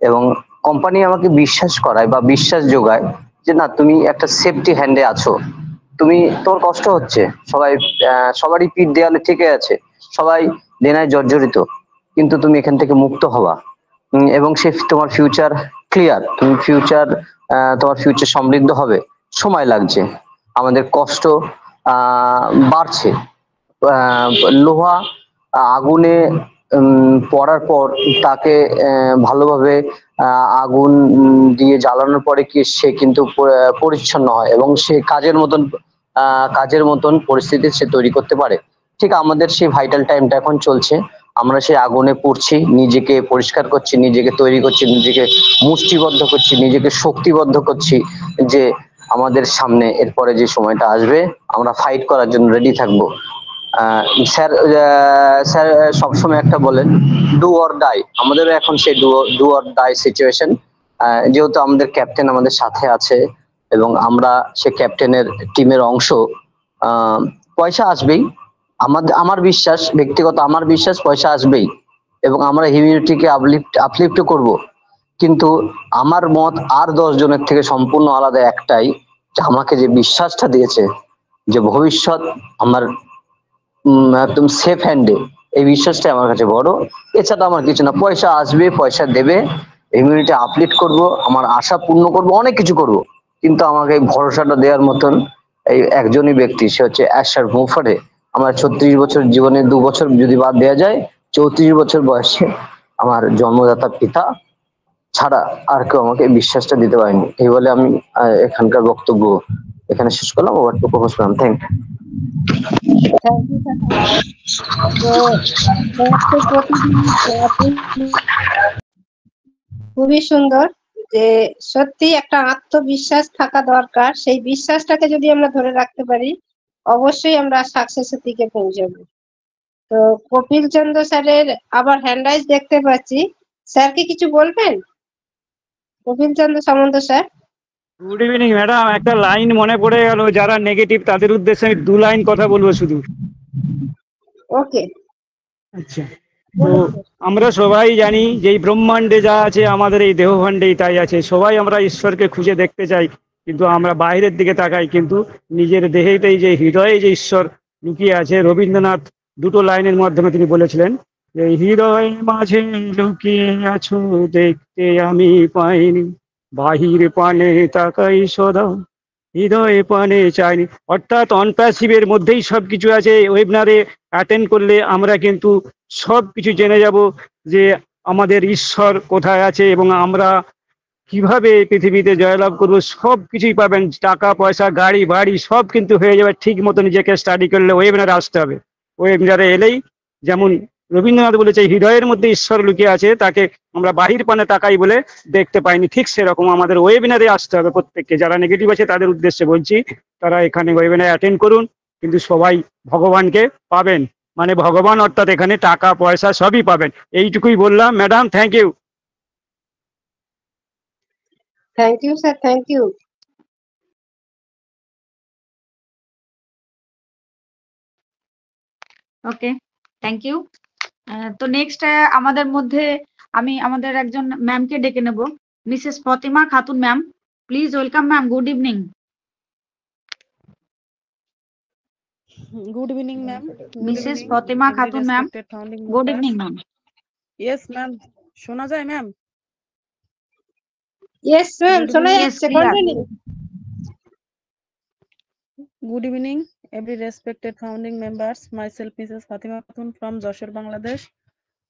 Speaker 9: এবং কোম্পানি আমাকে বিশ্বাস করায় বা বিশ্বাস যোগায় যে না, তুমি একটা সেফটি হ্যান্ডে আছো, তোর কষ্ট হচ্ছে, সবারই পিঠ দেয়ালে ঠিকই আছে, সবাই দেনায় জর্জরিত, কিন্তু তুমি এখান থেকে মুক্ত হবা, এবং সে তোমার ফিউচার ক্লিয়ার, তোমার ফিউচার সমৃদ্ধ হবে। সময় লাগছে, আমাদের কষ্ট বাড়ছে। লোহা আগুনে পড়ার পর তাকে ভালোভাবে আগুন দিয়ে জ্বালানোর পরে সে কিন্তু পরিচ্ছন্ন হয়, এবং সে কাজের মতন পরিস্থিতি সে তৈরি করতে পারে। ঠিক আমাদের সেই ভাইটাল টাইমটা এখন চলছে, আমরা সেই আগুনে পড়ছি, নিজেকে পরিষ্কার করছি, নিজেকে তৈরি করছি, নিজেকে মুষ্টিবদ্ধ করছি, নিজেকে শক্তিবদ্ধ করছি, যে আমাদের সামনে এরপরে যে সময়টা আসবে আমরা ফাইট করার জন্য রেডি থাকবো। স্যার সবসময় একটা বলেন, ডু অর ডাই। আমাদেরও এখন সেই ডু অর ডাই সিচুয়েশন, যেহেতু আমাদের ক্যাপ্টেন আমাদের সাথে আছে এবং আমরা সে ক্যাপ্টেনের টিমের অংশ। পয়সা আসবেই, আমার বিশ্বাস, ব্যক্তিগত আমার বিশ্বাস পয়সা আসবেই, এবং আমরা হিউম্যানিটিকে আপলিফ্ট করব। কিন্তু আমার মত আর 10 জনের থেকে সম্পূর্ণ আলাদা একটাই, যে আমাকে যে বিশ্বাসটা দিয়েছে যে ভবিষ্যৎ আমার একদম সেফ হ্যান্ডে, এই বিশ্বাসটাই আমার কাছে বড়। এছাড়া আমার কিছু না, পয়সা আসবে, পয়সা দেবে, ইমিউনিটি আপলিফ্ট করব, আমার আশা পূর্ণ করব, অনেক কিছু করব, কিন্তু আমাকে এই ভরসাটা দেওয়ার মতন এই একজনই ব্যক্তি, সে হচ্ছে অ্যাশার মুফারে। আমার 36 বছর জীবনে 2 বছর যদি বাদ দেওয়া যায়, 34 বছর বয়সে আমার জন্মদাতা পিতা ছাড়া আর কেউ আমাকে বিশ্বাসটা দিতে পারেনি। এই বলে আমি এখানকার বক্তব্য এখানে শেষ করলাম। Over to course ma'am, thank
Speaker 4: খুবই সুন্দর, যে সত্যি একটা আত্মবিশ্বাস থাকা দরকার। সেই বিশ্বাসটাকে যদি আমরা ধরে রাখতে পারি, অবশ্যই আমরা সাকসেসের দিকে পৌঁছাবো। তো কপিল চন্দ্র স্যারের আবার হ্যান্ড রাইজ দেখতে পাচ্ছি, স্যার কি কিছু বলবেন? Kapil Chandra Samanta sir.
Speaker 5: Good evening madam, একটা লাইন মনে পড়ে গেল, যারা নেগেটিভ তাদের উদ্দেশ্যে আমি 2 লাইন কথা বলবো শুধু।
Speaker 4: ওকে,
Speaker 5: আচ্ছা, তো আমরা সবাই জানি যে এই ব্রহ্মাণ্ডে যা আছে আমাদের এই দেহভাণ্ডেই তাই আছে। সবাই আমরা ঈশ্বরকে খুঁজে দেখতে চাই, কিন্তু আমরা বাইরের দিকে তাকাই, কিন্তু নিজের দেহেতেই যে হৃদয়ে যে ঈশ্বর লুকিয়ে আছে। রবীন্দ্রনাথ 2টো লাইনের মাধ্যমে তিনি বলেছিলেন যে হৃদয়ের মাঝে লুকিয়ে আছো দেখতে আমি পাইনি, বাহির পানে তাকাই সদা, হৃদয়ে পানে চাইনি। অর্থাৎ অনপ্যাসিভের মধ্যেই সবকিছু আছে। ওয়েবিনারে অ্যাটেন্ড করলে আমরা কিন্তু সবকিছু জেনে যাব যে আমাদের ঈশ্বর কোথায় আছে এবং আমরা কিভাবে এই পৃথিবীতে জয়লাভ করবো, সব কিছুই পাবেন। টাকা পয়সা গাড়ি বাড়ি সব কিন্তু হয়ে যাবে ঠিক মতো নিজেকে স্টাডি করলে। ওয়েবিনারে আসতে হবে। ওয়েবিনারে এলেই যেমন রবীন্দ্রনাথ বলেছে হৃদয়ের মধ্যে ঈশ্বর লুকিয়ে আছে, তাকে আমরা বাহির পানে তাকাই বলে দেখতে পাইনি, ঠিক সেরকম আমাদের ওয়েবিনারে আসতে হবে প্রত্যেককে। যারা নেগেটিভ আছে তাদের উদ্দেশ্যে বলছি, তারা এখানে ওয়েবিনারে অ্যাটেন্ড করুন, কিন্তু সবাই ভগবানকে পাবেন। মানে ভগবান অর্থাৎ এখানে টাকা পয়সা সবই পাবেন। এইটুকুই বললাম। Madam thank you.
Speaker 4: Thank you sir, thank you.
Speaker 1: Okay, thank you. তো নেক্সট আমাদের মধ্যে আমি আমাদের একজন ম্যামকে ডেকে নেব, Mrs Fatima Khatun ma'am. Please welcome ma'am, good evening.
Speaker 10: Good evening, ma'am.
Speaker 1: Mrs Fatima Khatun ma'am, good evening ma'am.
Speaker 10: Yes, ma'am. শোনা যায় ম্যাম?
Speaker 4: ইয়েস ম্যাম, শোনা
Speaker 1: Yes,
Speaker 4: যাচ্ছে,
Speaker 1: clear.
Speaker 4: Continue.
Speaker 10: Good evening, every respected founding members. Myself, Mrs. Fatima Khatun from Joshore, Bangladesh.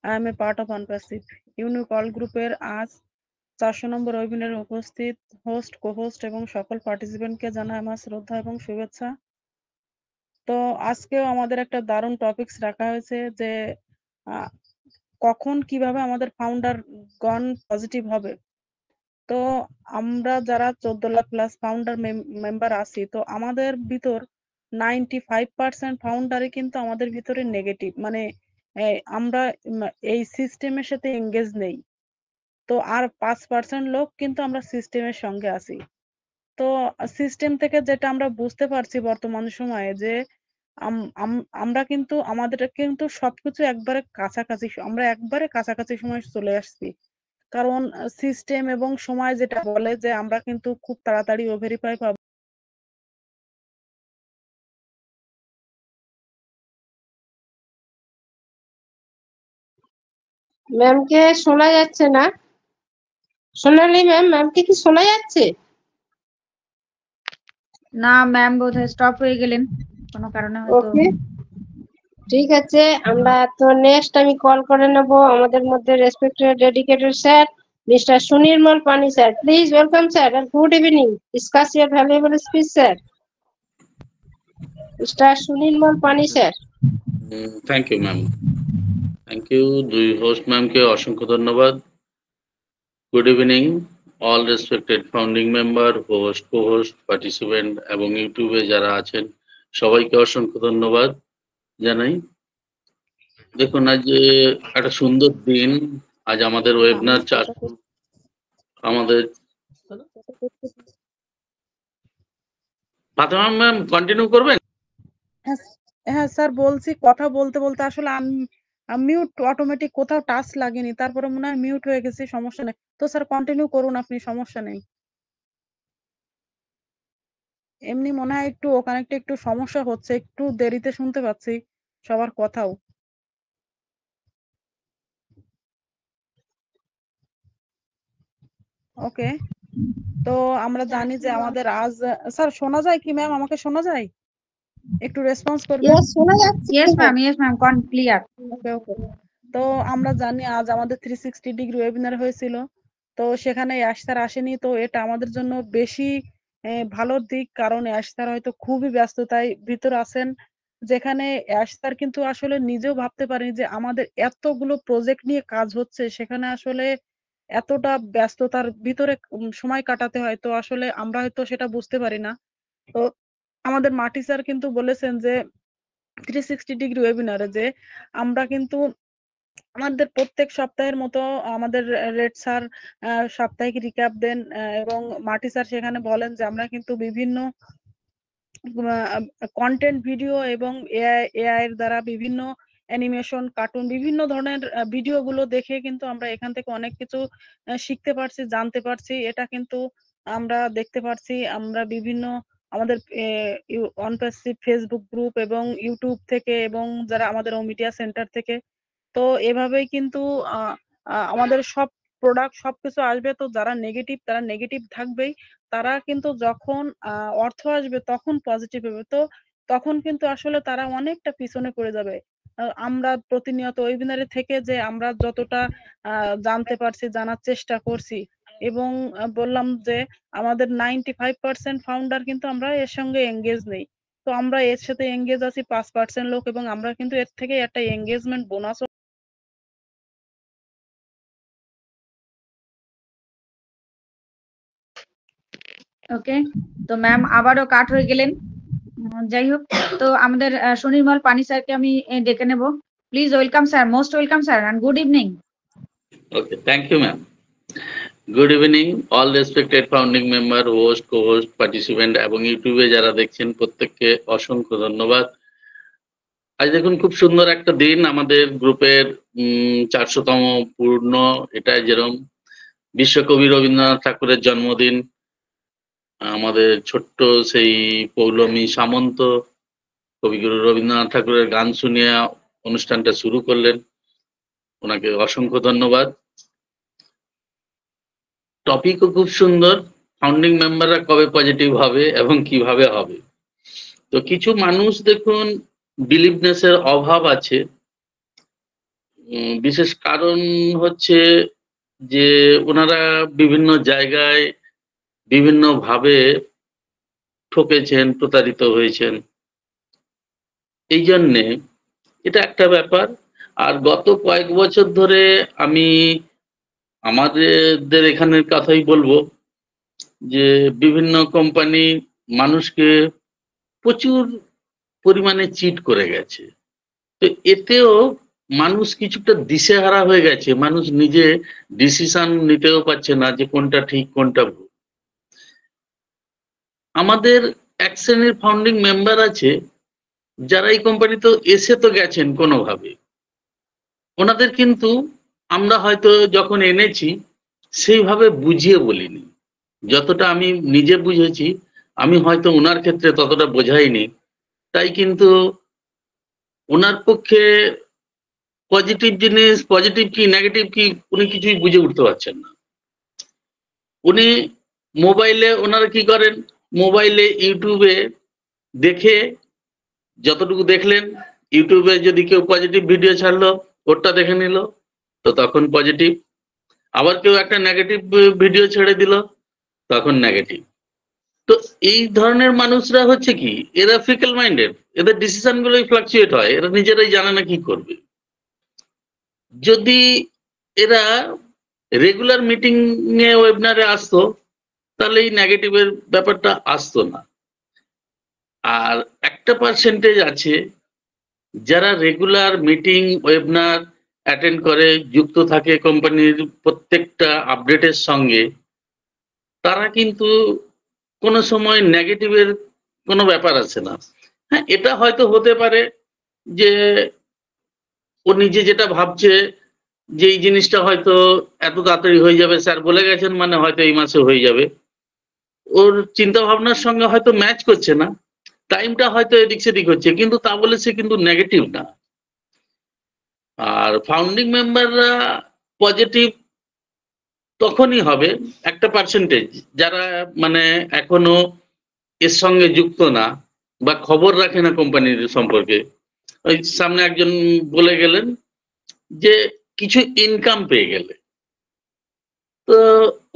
Speaker 10: I am a part of Unpassive unique all গ্রুপের আজ 400 নম্বর ওয়েবিনারে উপস্থিত host, কো-হোস্ট এবং সকল পার্টিসিপেন্টকে জানাই আমার শ্রদ্ধা এবং শুভেচ্ছা। তো আজকেও আমাদের একটা দারুণ টপিকস রাখা হয়েছে যে কখন কিভাবে আমাদের ফাউন্ডার গণ পজিটিভ হবে। তো আমরা যারা 14 লাখ প্লাস ফাউন্ডার মেম্বার আছি, তো আমাদের ভিতর 95% ফাউন্ডারই কিন্তু আমাদের ভিতরে নেগেটিভ, মানে আমরা এই সিস্টেমের সাথে এঙ্গেজ নেই। তো আর 5% লোক কিন্তু আমরা সিস্টেমের সঙ্গে আছি। তো সিস্টেম থেকে যেটা আমরা বুঝতে পারছি বর্তমান সময়ে যে আমরা কিন্তু আমাদের কিন্তু সবকিছু একবারে কাছাকাছি, আমরা একবারে কাছাকাছি সময় চলে আসছি। কারণ সিস্টেম এবং সময় যেটা বলে যে আমরা কিন্তু খুব তাড়াতাড়ি ভেরিফাই পাবো।
Speaker 4: ম্যামকে শোনা যাচ্ছে না। সোনালি ম্যাম, ম্যামকে কি শোনা যাচ্ছে?
Speaker 1: না ম্যাম, বোধহয় স্টপ হয়ে গেলেন কোনো কারণে হয়তো।
Speaker 4: ওকে, ঠিক আছে। আমরা তো নেক্সট আমি কল করে নেব আমাদের মধ্যে respected dedicated sir mister Sunirmal Pani sir. Please welcome sir and good evening. Discuss your valuable speech sir. Mister Sunirmal Pani sir.
Speaker 3: Thank you ma'am, thank you. দুই হোস্ট ম্যামকে অসংখ্য ধন্যবাদ। Good evening all respected founding member, host, co-host, participant এবং ইউটিউবে যারা আছেন সবাইকে অসংখ্য ধন্যবাদ জানাই। দেখুন আজ একটা সুন্দর দিন। আজ আমাদের ওয়েবিনার আমাদের ফাতেমা ম্যাম কন্টিনিউ করবেন?
Speaker 10: হ্যাঁ স্যার, বলছি কথা বলতে বলতে আসলে আমি মিউট অটোমেটিক কোথাও টাচ লাগেনি, তারপরে মনে হয় মিউট হয়ে গেছে, সমস্যা নেই। তো স্যার কন্টিনিউ করুন আপনি, সমস্যা নেই। এমনি মনে হয় একটু ওখানে একটু সমস্যা হচ্ছে, একটু দেরিতে শুনতে পাচ্ছি সবার কথাও। ওকে, তো আমরা জানি যে আমাদের আজ স্যার শোনা যায় কি ম্যাম? আমাকে শোনা যায়? একটু রেসপন্স করবেন।
Speaker 4: ইয়েস, শোনা যাচ্ছে।
Speaker 1: Yes ma'am, yes ma'am, clear.
Speaker 10: Okay okay. তো আমরা জানি আজ আমাদের 360 ডিগ্রি ওয়েবিনার হয়েছিল। তো সেখানে অ্যাশ স্যার আসেনি, তো এটা আমাদের জন্য বেশি ভালো দিক, কারণ অ্যাশ স্যার হয়তো খুবই ব্যস্ততায় ভিতর আছেন, যেখানে অ্যাশ স্যার কিন্তু আসলে নিজেও ভাবতে পারেনি যে আমাদের এতগুলো প্রজেক্ট নিয়ে কাজ হচ্ছে, সেখানে আসলে এতটা ব্যস্ততার ভিতরে সময় কাটাতে হয়। তো আসলে আমরা হয়তো সেটা বুঝতে পারি না। তো আমাদের মাটি স্যার কিন্তু বলেছেন যে 360 ডিগ্রি ওয়েবিনারে যে আমরা কিন্তু আমাদের প্রত্যেক সপ্তাহের মতো আমাদের রেড স্যার সাপ্তাহিক রিক্যাপ দেন, এবং মাটি স্যার সেখানে বলেন যে আমরা কিন্তু বিভিন্ন কন্টেন্ট ভিডিও এবং এআই এর দ্বারা বিভিন্ন অ্যানিমেশন, কার্টুন, বিভিন্ন ধরনের ভিডিও গুলো দেখে কিন্তু আমরা এখান থেকে অনেক কিছু শিখতে পারছি, জানতে পারছি। এটা কিন্তু আমরা দেখতে পারছি। আমরা বিভিন্ন আমাদের অনপ্যাসিভ ফেসবুক গ্রুপ এবং ইউটিউব থেকে এবং যারা আমাদের মিডিয়া সেন্টার থেকে, তো এভাবেই কিন্তু আমাদের সব প্রোডাক্ট সবকিছু আসবে, তো যারা নেগেটিভ তারা নেগেটিভ থাকবেই। তারা কিন্তু যখন অর্থ আসবে তখন পজিটিভ হবে, তো তখন কিন্তু আসলে তারা অনেকটা পিছনে পড়ে যাবে। আমরা প্রতিনিয়ত ওয়েবিনারে থেকে যে আমরা যতটা জানতে পারছি, জানার চেষ্টা করছি, এবং বললাম যে আমাদের 95% ফাউন্ডার কিন্তু আমরা এর সঙ্গে এঙ্গেজ নেই। তো আমরা এর সাথে এঙ্গেজ আছি 5% লোক, এবং আমরা কিন্তু এর থেকে একটা এঙ্গেজমেন্ট বোনাস
Speaker 1: ওকে, তো ম্যাম আবারও কাট হয়ে গেলেন। যাই হোক, তো আমাদের সুনির্মল পানি স্যারকে আমি ডেকে নেব। Please welcome sir, most welcome sir, and good evening.
Speaker 3: Okay, thank you, ma'am. Good evening, all respected founding member, host, co-host, participant এবং ইউটিউবে যারা দেখছেন প্রত্যেককে অসংখ্য ধন্যবাদ। আজ দেখুন খুব সুন্দর একটা দিন, আমাদের গ্রুপের 400তম পূর্ণ। এটা যেরকম বিশ্বকবি রবীন্দ্রনাথ ঠাকুরের জন্মদিন, আমাদের ছোট্ট সেই পৌলমী সামন্ত কবিগুরু রবীন্দ্রনাথ ঠাকুরের গান শুনিয়ে অনুষ্ঠানটা শুরু করলেন, ওনাকে অসংখ্য ধন্যবাদ। টপিকও খুব সুন্দর, ফাউন্ডিং মেম্বাররা কবে পজিটিভ হবে এবং কিভাবে হবে। তো কিছু মানুষ দেখুন বিলিভনেসের অভাব আছে, বিশেষ কারণ হচ্ছে যে ওনারা বিভিন্ন জায়গায় বিভিন্নভাবে ঠকেছেন, প্রতারিত হয়েছেন, এই জন্যে এটা একটা ব্যাপার। আর গত কয়েক বছর ধরে আমি আমাদের এখানের কথাই বলবো যে বিভিন্ন কোম্পানি মানুষকে প্রচুর পরিমাণে চিট করে গেছে। তো এতেও মানুষ কিছুটা দিশেহারা হয়ে গেছে, মানুষ নিজে ডিসিশন নিতেও পারছে না যে কোনটা ঠিক কোনটা ভুল। আমাদের এক শ্রেণীর ফাউন্ডিং মেম্বার আছে যারা এই কোম্পানিতে এসে তো গেছেন কোনোভাবে, ওনাদের কিন্তু আমরা হয়তো যখন এনেছি সেইভাবে বুঝিয়ে বলিনি, যতটা আমি নিজে বুঝেছি আমি হয়তো ওনার ক্ষেত্রে ততটা বোঝাইনি, তাই কিন্তু ওনার পক্ষে পজিটিভ জিনিস, পজিটিভ কি নেগেটিভ কি উনি কিছুই বুঝে উঠতে পারছেন না। উনি মোবাইলে ওনারা কি করেন, মোবাইলে ইউটিউবে দেখে যতটুকু দেখলেন, ইউটিউবে যদি কেউ পজিটিভ ভিডিও ছাড়লো ওটা দেখে নিল তো তখন পজিটিভ, আবার কেউ একটা নেগেটিভ ভিডিও ছেড়ে দিল তখন নেগেটিভ। তো এই ধরনের মানুষরা হচ্ছে কি, এরা ফিকেল মাইন্ডেড, এদের ডিসিশন গুলোই ফ্লাকচুয়েট হয়, এরা নিজেরাই জানে না কি করবে। যদি এরা রেগুলার মিটিং এ ওয়েবিনারে আসতো তাহলে এই নেগেটিভের ব্যাপারটা আসতো না। আর একটা পার্সেন্টেজ আছে যারা রেগুলার মিটিং ওয়েবিনার অ্যাটেন্ড করে, যুক্ত থাকে কোম্পানির প্রত্যেকটা আপডেটের সঙ্গে, তারা কিন্তু কোনো সময় নেগেটিভের কোনো ব্যাপার আসে না। হ্যাঁ, এটা হয়তো হতে পারে যে ও নিজে যেটা ভাবছে যে এই জিনিসটা হয়তো এত তাড়াতাড়ি হয়ে যাবে, স্যার বলে গেছেন মানে হয়তো এই মাসে হয়ে যাবে, ওর চিন্তা ভাবনার সঙ্গে হয়তো ম্যাচ করছে না, টাইমটা হয়তো এদিক সেদিক হচ্ছে, কিন্তু তা বলে সে কিন্তু নেগেটিভ না। আর ফাউন্ডিং মেম্বাররা পজিটিভ তখনই হবে একটা পার্সেন্টেজ যারা মানে এখনো এর সঙ্গে যুক্ত না বা খবর রাখে না কোম্পানির সম্পর্কে। ওই সামনে একজন বলে গেলেন যে কিছু ইনকাম পেয়ে গেলে, তো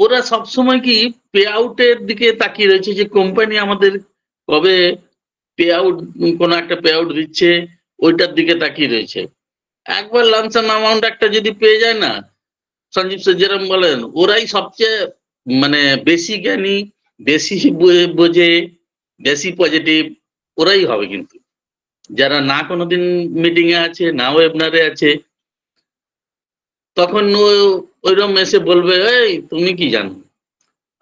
Speaker 3: ওরা সবসময় কি পে আউটের দিকে তাকিয়ে রয়েছে যে কোম্পানি আমাদের কবে পে আউট, কোনো একটা পে আউট দিচ্ছে ওইটার দিকে তাকিয়ে রয়েছে। একবার লামসাম অ্যামাউন্ট একটা যদি পেয়ে যায় না, সঞ্জীব স্যার যেরকম বলেন, ওরাই সবচেয়ে মানে বেশি জ্ঞানী, বেশি বোঝে, বেশি পজিটিভ ওরাই হবে। কিন্তু যারা না কোনোদিন মিটিং এ আছে, না ওয়েবিনারে আছে, তখন ওইরকম এসে বলবে এই তুমি কি জানো,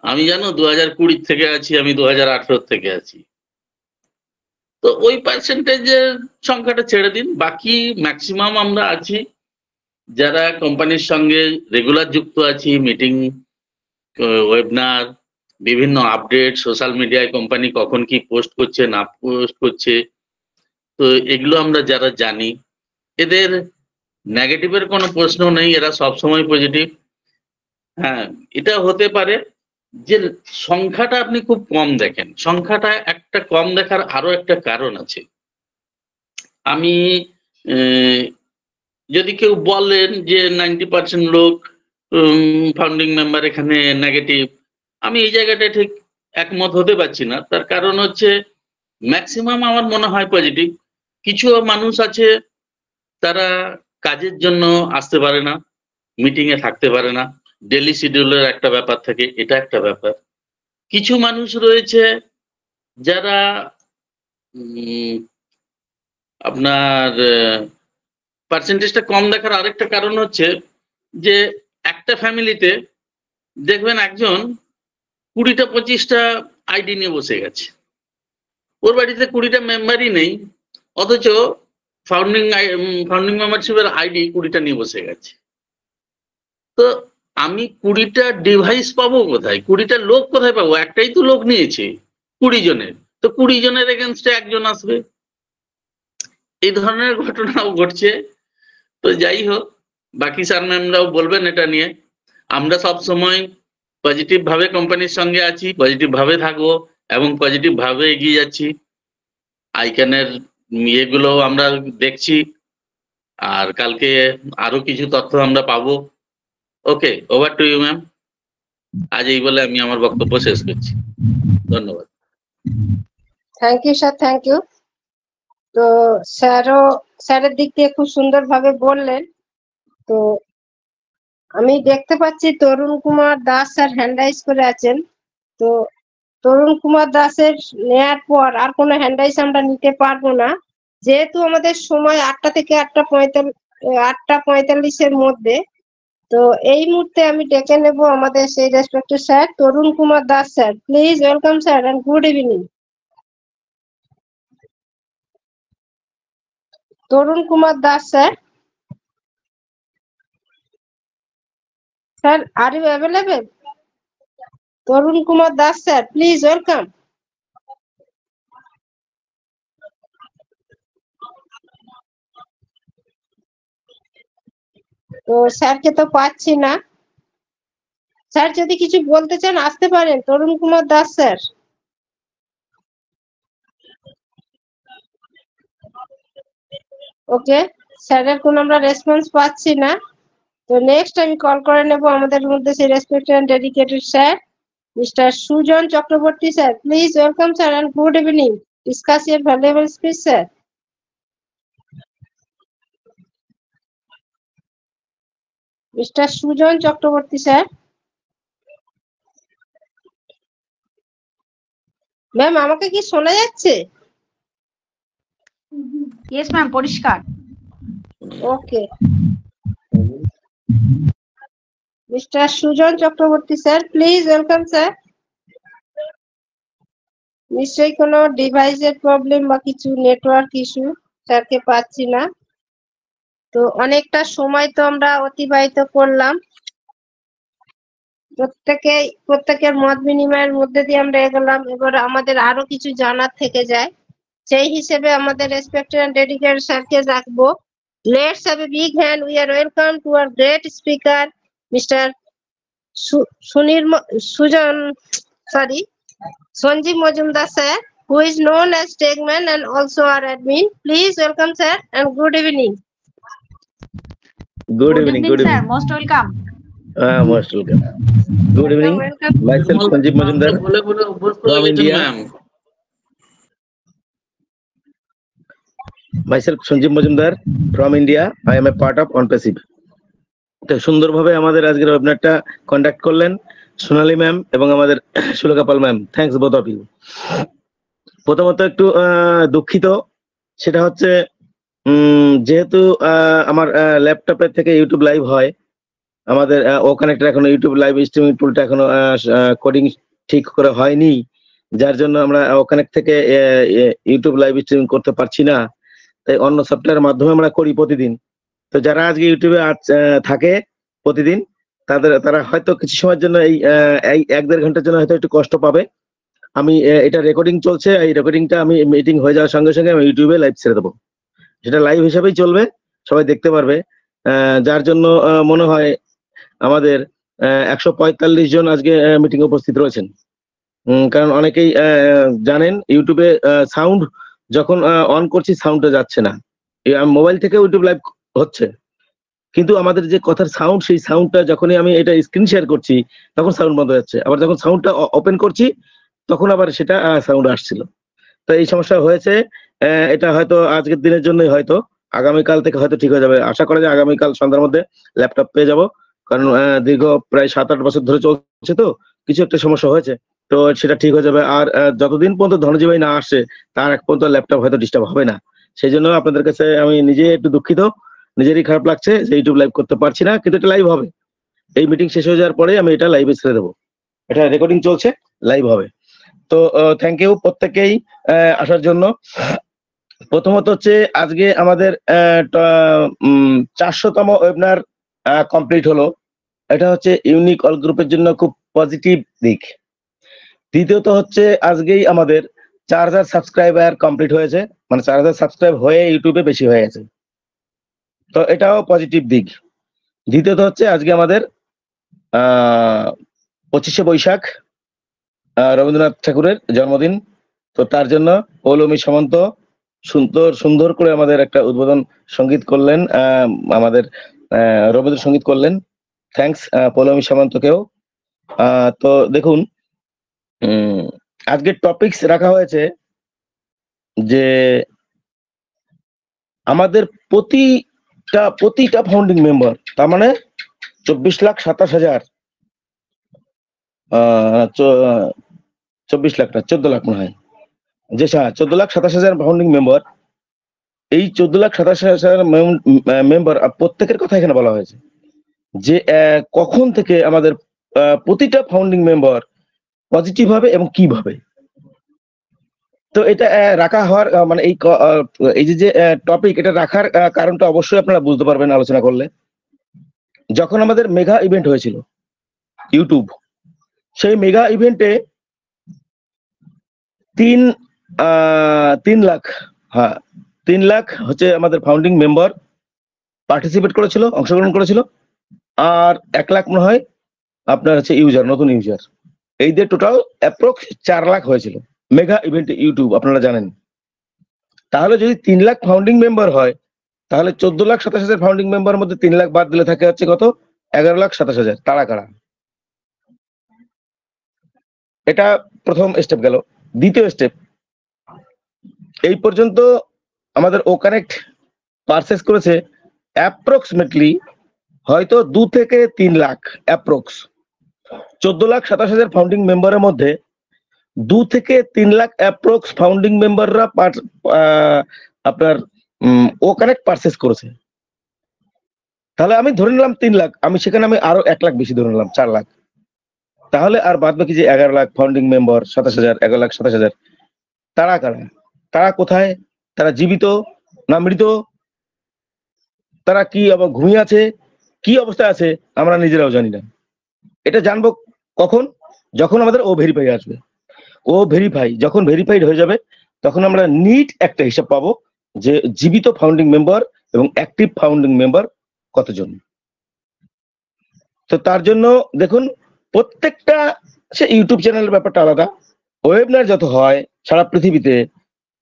Speaker 3: আমি জানো 2020 থেকে আছি, আমি 2018 থেকে আছি। তো ওই পার্সেন্টেজের সংখ্যাটা ছেড়ে দিন, বাকি ম্যাক্সিমাম আমরা আছি যারা কোম্পানির সঙ্গে রেগুলার যুক্ত আছি, মিটিং, ওয়েবিনার, বিভিন্ন আপডেট, সোশ্যাল মিডিয়ায় কোম্পানি কখন কি পোস্ট করছে না পোস্ট করছে, তো এগুলো আমরা যারা জানি, এদের নেগেটিভের কোনো প্রশ্ন নেই, এরা সবসময় পজিটিভ। হ্যাঁ, এটা হতে পারে যে সংখ্যাটা আপনি খুব কম দেখেন। সংখ্যাটা একটা কম দেখার আরো একটা কারণ আছে। আমি যদি কেউ বলেন যে 90% লোক ফাউন্ডিং মেম্বার এখানে নেগেটিভ, আমি এই জায়গাটা ঠিক একমত হতে পারছি না। তার কারণ হচ্ছে ম্যাক্সিমাম আমার মনে হয় পজিটিভ। কিছু মানুষ আছে তারা কাজের জন্য আসতে পারে না, মিটিং এ থাকতে পারে না, ডেলি শিডিউলের একটা ব্যাপার থাকে, এটা একটা ব্যাপার। কিছু মানুষ রয়েছে যারা আপনার পার্সেন্টেজটা কম দেখার আরেকটা কারণ হচ্ছে যে একটা ফ্যামিলিতে দেখবেন একজন 20টা 25টা আইডি নিয়ে বসে গেছে, ওর বাড়িতে 20টা মেম্বারই নেই, অথচ ফাউন্ডিং মেম্বারশিপের আইডি 20টা নিয়ে বসে গেছে। তো আমি 20টা ডিভাইস পাবো কোথায়, 20টা লোক কোথায় পাবো? একটাই তো লোক নিয়েছে 20 জনের, তো 20 জনের এগেনস্টে একজন আসবে। এই ধরনের ঘটনাও ঘটছে। তো যাই হোক, বাকি স্যার ম্যামরাও বলবেন এটা নিয়ে। আমরা সব সময় পজিটিভ ভাবে কোম্পানির সঙ্গে আছি, পজিটিভ ভাবে থাকবো এবং পজিটিভ ভাবে এগিয়ে যাচ্ছি। আইক্যানের ইয়েগুলো আমরা দেখছি, আর কালকে আরো কিছু তথ্য আমরা পাবো। Okay, over to you ma'am. আজ এই বলে আমি আমার বক্তব্য শেষ করছি। ধন্যবাদ।
Speaker 4: Thank you sir, thank you. তো স্যারের দিক দিয়ে খুব সুন্দরভাবে বললেন। তো আমি দেখতে পাচ্ছি Tarun Kumar Das sir hand raise করে আছেন। তো তরুণ কুমার দাসের নেয়ার পর আর কোনো হ্যান্ড রাইজ আমরা নিতে পারবো না, যেহেতু আমাদের সময় 8টা থেকে 8:45 মধ্যে। তো এই মুহূর্তে আমি ডেকে নেব আমাদের সেই respected sir Tarun Kumar Das sir. Please welcome sir and good evening. Tarun Kumar Das sir, sir are you available? Tarun Kumar Das sir, please welcome. তো স্যারকে তো পাচ্ছি না। স্যার যদি কিছু বলতে চান আসতে পারেন, তরুণ কুমার দাস স্যার। ওকে, স্যারের কোনো আমরা রেসপন্স পাচ্ছি না। তো নেক্সট আমি কল করে নেব আমাদের মধ্যে সেই respected and dedicated sir mister Sujan Chakraborty sir. Please welcome sir and good evening. Discuss your valuable speech sir. Mister Sujan Chakraborty sir. Ma'am আমাকে কি শোনা যাচ্ছে?
Speaker 1: ইয়েস ম্যাম, পরিষ্কার।
Speaker 4: Okay, mister Sujan Chakraborty sir, please welcome sir. নিশ্চয়ই কোনো ডিভাইসের প্রবলেম বা কিছু নেটওয়ার্ক ইস্যু, স্যারকে পাচ্ছি না। তো অনেকটা সময় তো আমরা অতিবাহিত করলাম, প্রত্যেকের মত বিনিময়ের মধ্যে দিয়ে আমরা এগোলাম। এবার আমাদের আরো কিছু জানার থেকে যায়, সেই হিসেবে আমাদের রেসপেক্টেড এন্ড ডেডিকেটেড স্যারকে রাখবো। Let's have a big hand. We are welcome to our great speaker mister Sanjeev Majumdar sir, who is known as Stegman and also our admin. Please welcome sir and good evening.
Speaker 11: Good evening,
Speaker 1: sir. Most welcome.
Speaker 11: Most welcome. Good evening.
Speaker 4: Welcome.
Speaker 11: Myself Sanjeev Majumdar from India. Myself Sanjeev Majumdar from India. I am a part of OnPassive. তো সুন্দরভাবে আমাদের আজকের ওয়েবিনারটা conduct করলেন সোনালী ma'am এবং আমাদের Sulekha Pal ma'am. Thanks both of you. প্রথমত একটু দুঃখিত, সেটা হচ্ছে যেহেতু আমার ল্যাপটপের থেকে ইউটিউব লাইভ হয়, আমাদের ও কানেক্টর এখনো ইউটিউব লাইভ স্ট্রিমিং টুলটা এখনো কোডিং ঠিক করে হয়নি, যার জন্য আমরা ও কানেক্ট থেকে ইউটিউব লাইভ স্ট্রিমিং করতে পারছি না। তাই অন্য সফটওয়্যারের মাধ্যমে আমরা করি প্রতিদিন। তো যারা আজকে ইউটিউবে থাকে প্রতিদিন, তারা হয়তো কিছু সময়ের জন্য এই 1-1.5 ঘন্টার জন্য হয়তো একটু কষ্ট পাবে। আমি এটা রেকর্ডিং চলছে, এই রেকর্ডিংটা আমি মিটিং হয়ে যাওয়ার সঙ্গে সঙ্গে আমি ইউটিউবে লাইভ ছেড়ে দেবো। সেটা লাইভ হিসাবেই চলবে, সবাই দেখতে পারবে। যার জন্য মনে হয় আমাদের 145 জন আজকে মিটিং এ উপস্থিত রয়েছেন। কারণ অনেকেই জানেন ইউটিউবে সাউন্ড যখন অন করছি সাউন্ডটা যাচ্ছে না, মোবাইল থেকে ইউটিউব লাইভ হচ্ছে, কিন্তু আমাদের যে কথার সাউন্ড সেই সাউন্ডটা যখনই আমি এটা স্ক্রিন শেয়ার করছি তখন সাউন্ড বন্ধ যাচ্ছে, আবার যখন সাউন্ডটা ওপেন করছি তখন আবার সেটা সাউন্ড আসছিল। তো এই সমস্যা হয়েছে, এটা হয়তো আজকের দিনের জন্যই, হয়তো আগামীকাল থেকে হয়তো ঠিক হয়ে যাবে। আশা করা যায় আগামীকাল সন্ধ্যার মধ্যে ল্যাপটপ পেয়ে যাব, কারণ দীর্ঘ প্রায় 7-8 বছর ধরে চলছে, তো কিছু একটা সমস্যা হয়েছে, তো সেটা ঠিক হয়ে যাবে। আর যতদিন পর্যন্ত ধনজি ভাই না আসছে তার এক পর্যন্ত ল্যাপটপ হয়তো ডিস্টার্ব হবে না। সেই জন্য আপনাদের কাছে আমি নিজে একটু দুঃখিত, নিজেরই খারাপ লাগছে যে ইউটিউব লাইভ করতে পারছি না, কিন্তু এটা লাইভ হবে। এই মিটিং শেষ হয়ে যাওয়ার পরে আমি এটা লাইভে ছেড়ে দেবো, এটা রেকর্ডিং চলছে, লাইভ হবে। তো থ্যাংক ইউ প্রত্যেকেই আসার জন্য। প্রথমত হচ্ছে আজকে আমাদের 400তম ওয়েবিনার কমপ্লিট হলো, এটা হচ্ছে ইউনিক অল গ্রুপের জন্য খুব পজিটিভ দিক। দ্বিতীয়ত হচ্ছে আজকেই আমাদের 4000 সাবস্ক্রাইবার কমপ্লিট হয়েছে, মানে 4000 সাবস্ক্রাইব হয়ে ইউটিউবে বেশি হয়ে গেছে, তো এটাও পজিটিভ দিক। দ্বিতীয়ত হচ্ছে আজকে আমাদের 25শে বৈশাখ রবীন্দ্রনাথ ঠাকুরের জন্মদিন, তো তার জন্য পৌলমী সামন্ত সুন্দর করে আমাদের একটা উদ্বোধন সঙ্গীত করলেন, আমাদের রবীন্দ্রসঙ্গীত করলেন। থ্যাঙ্কস পৌলমী সামন্তকেও। তো দেখুন আজকের টপিকস রাখা হয়েছে যে আমাদের প্রতিটা ফাউন্ডিং মেম্বার, তার মানে 24,27,000, 24 লাখ না 14 লাখ মনে হয়, যে 14,27,000 ফাউন্ডিং মেম্বার। এই 14,27,000 মেম্বার প্রত্যেকের কথা এখানে বলা হয়েছে যে কখন থেকে আমাদের প্রতিটা ফাউন্ডিং মেম্বার পজিটিভ হবে এবং কিভাবে। তো এটা রাখা হওয়ার মানে এই যে টপিক এটা রাখার কারণটা অবশ্যই আপনারা বুঝতে পারবেন আলোচনা করলে। যখন আমাদের মেগা ইভেন্ট হয়েছিল ইউটিউব, সেই মেগা ইভেন্টে 3 লাখ, হ্যাঁ 3 লাখ হচ্ছে আমাদের ফাউন্ডিং মেম্বার পার্টিসিপেট করেছিল, অংশগ্রহণ করেছিল, আর 1 লাখ মনে হয় আপনার হচ্ছে ইউজার, নতুন ইউজার। এই যে টোটাল অ্যাপ্রক্স 4 লাখ হয়েছিল মেগা ইভেন্ট ইউটিউব, আপনারা জানেন। তাহলে যদি 3 লাখ ফাউন্ডিং মেম্বার হয়, তাহলে 14,27,000 ফাউন্ডিং মেম্বার মধ্যে 3 লাখ বাদ দিলে থাকে হচ্ছে কত, 11,27,000। তারা কারা? এটা প্রথম স্টেপ গেল। দ্বিতীয় স্টেপ, এই পর্যন্ত আমাদের ও কানেক্ট পারচেস করেছে অ্যাপ্রক্সিমেটলি হয়তো 2 থেকে 3 লাখ অ্যাপ্রক্স। 14,27,000 ফাউন্ডিং মেম্বারের মধ্যে 2 থেকে 3 লাখ অ্যাপ্রক্স ফাউন্ডিং মেম্বাররা আপনার ও কানেক্ট পারচেস করেছে। তাহলে আমি ধরে নিলাম 3 লাখ, আমি সেখানে আমি আরো 1 লাখ বেশি ধরে নিলাম, 4 লাখ। তাহলে আর বাদ বাকি যে 11 লাখ ফাউন্ডিং মেম্বার, 27,000, 11,27,000, তারা কারা? তারা কোথায়? তারা জীবিত না মৃত? তারা কি আবার ঘুমিয়ে আছে? কি অবস্থায় আছে আমরা নিজেরাও জানি না। এটা জানবো কখন? যখন আমাদের ও ভেরিফাই আসবে। ও ভেরিফাই যখন ভেরিফাইড হয়ে যাবে, তখন আমরা নিট একটা হিসাব পাবো যে জীবিত ফাউন্ডিং মেম্বার এবং অ্যাক্টিভ ফাউন্ডিং মেম্বার কতজন। তো তার জন্য দেখুন প্রত্যেকটা সে ইউটিউব চ্যানেলের ব্যাপারটা আলাদা। ওয়েবিনার যত হয় সারা পৃথিবীতে,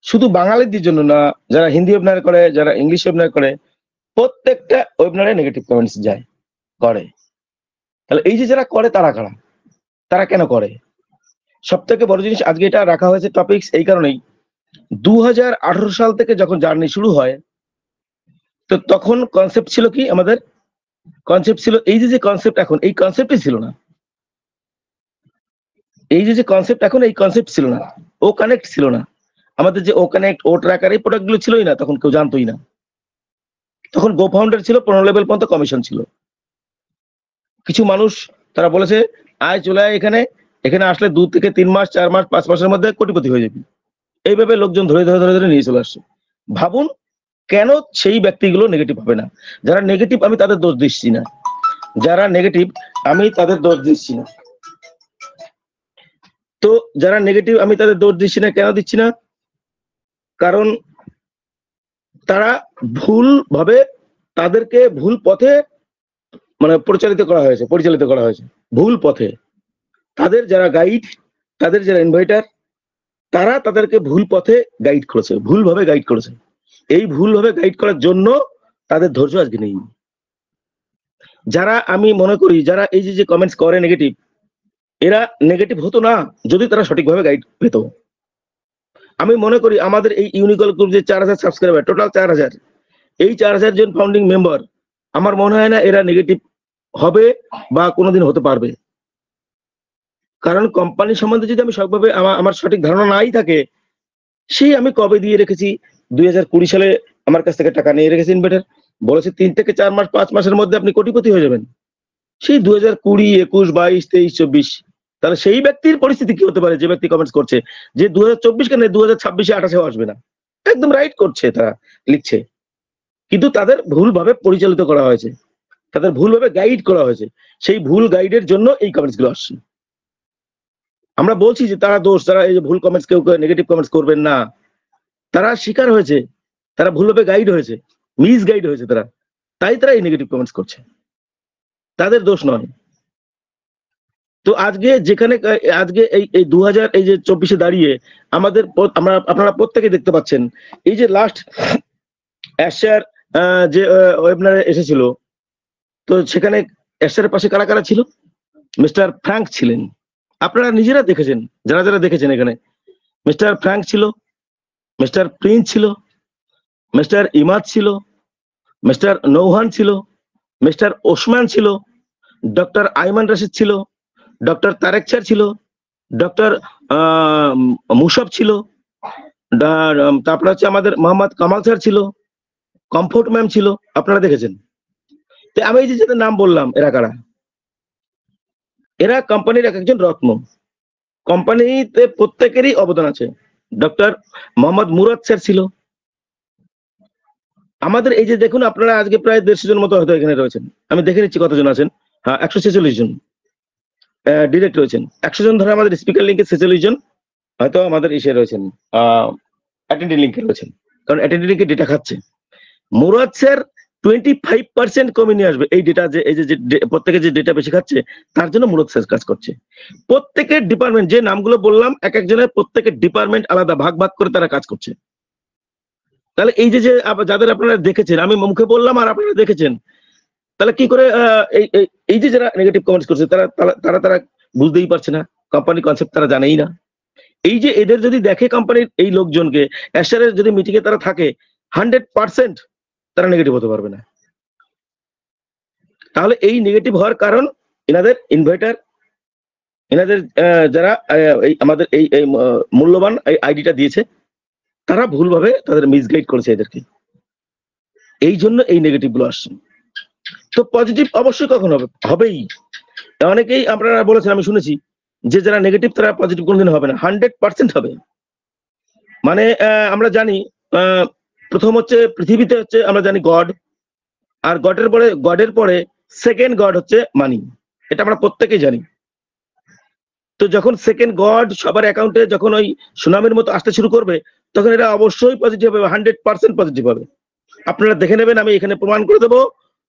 Speaker 11: শুধু বাঙালিদের জন্য না, যারা হিন্দি ওয়েবিনার করে, যারা ইংলিশ ওয়েবিনার করে, প্রত্যেকটা ওয়েবিনারে নেগেটিভ কমেন্টস যায় করে। তাহলে এই যে যারা করে তারা কারা? তারা কেন করে? সব থেকে বড় জিনিস আজকে এটা রাখা হয়েছে টপিকস এই কারণেই, 2018 সাল থেকে যখন জার্নি শুরু হয়, তো তখন কনসেপ্ট ছিল কি, আমাদের কনসেপ্ট ছিল এই যে কনসেপ্ট এখন, এই কনসেপ্টই ছিল না। এই যে কনসেপ্ট এখন, এই কনসেপ্ট ছিল না। ও কানেক্ট ছিল না, আমাদের যে ও কানেক্ট, ও ট্র্যাকার, এই প্রোডাক্ট গুলো ছিলই না, তখন কেউ জানতোই না। তখন গো ফাউন্ডার ছিল, 15 লেভেল পর্যন্ত কমিশন ছিল। কিছু মানুষ তারা বলেছে আয় চলে আয় এখানে আসলে 2 থেকে 3 মাস, 4 মাস, 5 মাসের মধ্যে কোটিপতি হয়ে যাবে। এইভাবে লোকজন ধরে ধরে ধরে ধরে নিয়ে চলে আসছে। ভাবুন কেন সেই ব্যক্তিগুলো নেগেটিভ হবে না? যারা নেগেটিভ আমি তাদের দোষ দিচ্ছি না, যারা নেগেটিভ আমি তাদের দোষ দিচ্ছি না। তো যারা নেগেটিভ আমি তাদের দোষ দিচ্ছি না, কেন দিচ্ছি না? কারণ তারা ভুল ভাবে, তাদেরকে ভুল পথে মানে পরিচালিত করা হয়েছে ভুল পথে। তাদের যারা গাইড, তাদের যারা ইনভাইটার, তারা তাদেরকে ভুল পথে গাইড করেছে, ভুলভাবে গাইড করেছে। এই ভুলভাবে গাইড করার জন্য তাদের ধৈর্য আজকে নেই। যারা আমি মনে করি যারা এই যে কমেন্টস করে নেগেটিভ, এরা নেগেটিভ হতো না যদি তারা সঠিকভাবে গাইড পেত। আমি মনে করি আমাদের এই ইউনিকল গ্রুপ যে 4000 সাবস্ক্রাইবার, টোটাল 4000, এই 4000 জন ফাউন্ডিং মেম্বার, আমার মনে হয় না এরা নেগেটিভ হবে বা কোনোদিন হতে পারবে। কারণ কোম্পানি সম্বন্ধে যদি আমি সবভাবে আমার সঠিক ধারণা নাই থাকে, সেই আমি কবে দিয়ে রেখেছি 2020 সালে আমার কাছ থেকে টাকা নিয়ে রেখেছি ইনভার্টার, বলেছে 3 থেকে 4 মাস 5 মাসের মধ্যে আপনি কোটিপতি হয়ে যাবেন। সেই 2020, 21, 22, 23, 24, তাহলে সেই ব্যক্তির পরিস্থিতি কি হতে পারে যে ব্যক্তি কমেন্টস করছে যে 2024 কেন 2026, 28 আসবে না? একদম রাইট করছে, তারা লিখছে, কিন্তু তাদের ভুলভাবে পরিচালিত করা হয়েছে, তাদের ভুলভাবে গাইড করা হয়েছে। সেই ভুল গাইডের জন্য এই কমেন্টস গুলো আসছে। আমরা বলছি যে তারা দোষ, তারা এই যে ভুল কমেন্টস, কেউ নেগেটিভ কমেন্টস করবেন না, তারা শিকার হয়েছে, তারা ভুলভাবে গাইড হয়েছে, মিস গাইড হয়েছে তারা, তাই তারা এই নেগেটিভ কমেন্টস করছে, তাদের দোষ নয়। তো আজকে যেখানে আজকে এই 2024 দাঁড়িয়ে আমাদের আপনারা প্রত্যেকে দেখতে পাচ্ছেন, এই যে লাস্ট অ্যাশার যে ওয়েবিনারে এসেছিল, তো সেখানে অ্যাশারের পাশে কারা কারা ছিল? মিস্টার ফ্র্যাঙ্ক ছিলেন, আপনারা নিজেরা দেখেছেন, যারা যারা দেখেছেন, এখানে মিস্টার ফ্র্যাঙ্ক ছিল, মিস্টার প্রিন্স ছিল, মিস্টার ইমাদ ছিল, মিস্টার নৌহান ছিল, মিস্টার ওসমান ছিল, ডক্টর আইমান রশিদ ছিল, ডক্টর তারেক স্যার ছিল, ডক্টর মুশাব ছিল, তারপরে হচ্ছে আমাদের মোহাম্মদ কামাল স্যার ছিল, কমফোর্ট ম্যাম ছিল, আপনারা দেখেছেন। তো আমি এই যে যাদের নাম বললাম, এরা কারা? এরা কোম্পানির এক একজন রত্ন, কোম্পানিতে প্রত্যেকেরই অবদান আছে। ডক্টর মোহাম্মদ মুরাদ স্যার ছিল। আমাদের এই যে দেখুন, আপনারা আজকে প্রায় 150 জন মতো হয়তো এখানে রয়েছেন, আমি দেখে নিচ্ছি কতজন আছেন। হ্যাঁ, 146 জন ডিরেক্ট রয়েছেন। 100 জন ধরে আমাদের স্পিকার লিঙ্কে 46 জন হয়তো আমাদের ইসে রয়েছেন, অ্যাটেন্ডিং লিঙ্কে রয়েছেন, কারণ অ্যাটেন্ডিং লিঙ্কে ডেটা খাচ্ছে। মুরাদ স্যার 25% কমে নিয়ে আসবে এই ডেটা, যে এই যে প্রত্যেকে যে ডেটা বেশি খাচ্ছে, তার জন্য মুরাদ স্যার কাজ করছে। প্রত্যেকের ডিপার্টমেন্ট, যে নামগুলো বললাম, এক একজনের প্রত্যেকের ডিপার্টমেন্ট আলাদা, ভাগ ভাগ করে তারা কাজ করছে। তাহলে এই যে যাদের আপনারা দেখেছেন, আমি মুখে বললাম আর আপনারা দেখেছেন, তাহলে কি করে এই যে যারা নেগেটিভ কমেন্টস করছে, তারা বুঝতেই পারছে না, কোম্পানি কনসেপ্ট তারা জানেই না। এই যে এদের যদি দেখে কোম্পানির এই লোকজনকে, অ্যাশারের যদি মিটিং এ তারা থাকে, 100% তারা নেগেটিভ হতে পারবে না। তাহলে এই নেগেটিভ হওয়ার কারণ এনাদের ইনভার্টার, এনাদের যারা আমাদের এই মূল্যবান আইডিটা দিয়েছে, তারা ভুলভাবে তাদের মিসগাইড করেছে এদেরকে, এই জন্য এই নেগেটিভ গুলো আসছে। তো পজিটিভ অবশ্যই কখন হবেই। অনেকেই আপনারা বলেছেন, আমি শুনেছি যে যারা নেগেটিভ তারা পজিটিভ কোনোদিন হবে না, 100% হবে। মানে আমরা জানি প্রথম হচ্ছে পৃথিবীতে হচ্ছে আমরা জানি গড, আর গডের পরে সেকেন্ড গড হচ্ছে মানি, এটা আমরা প্রত্যেকেই জানি। তো যখন সেকেন্ড গড সবার অ্যাকাউন্টে যখন ওই সুনামের মতো আসতে শুরু করবে, তখন এটা অবশ্যই পজিটিভ হবে, 100% পজিটিভ হবে। আপনারা দেখে নেবেন, আমি এখানে প্রমাণ করে দেবো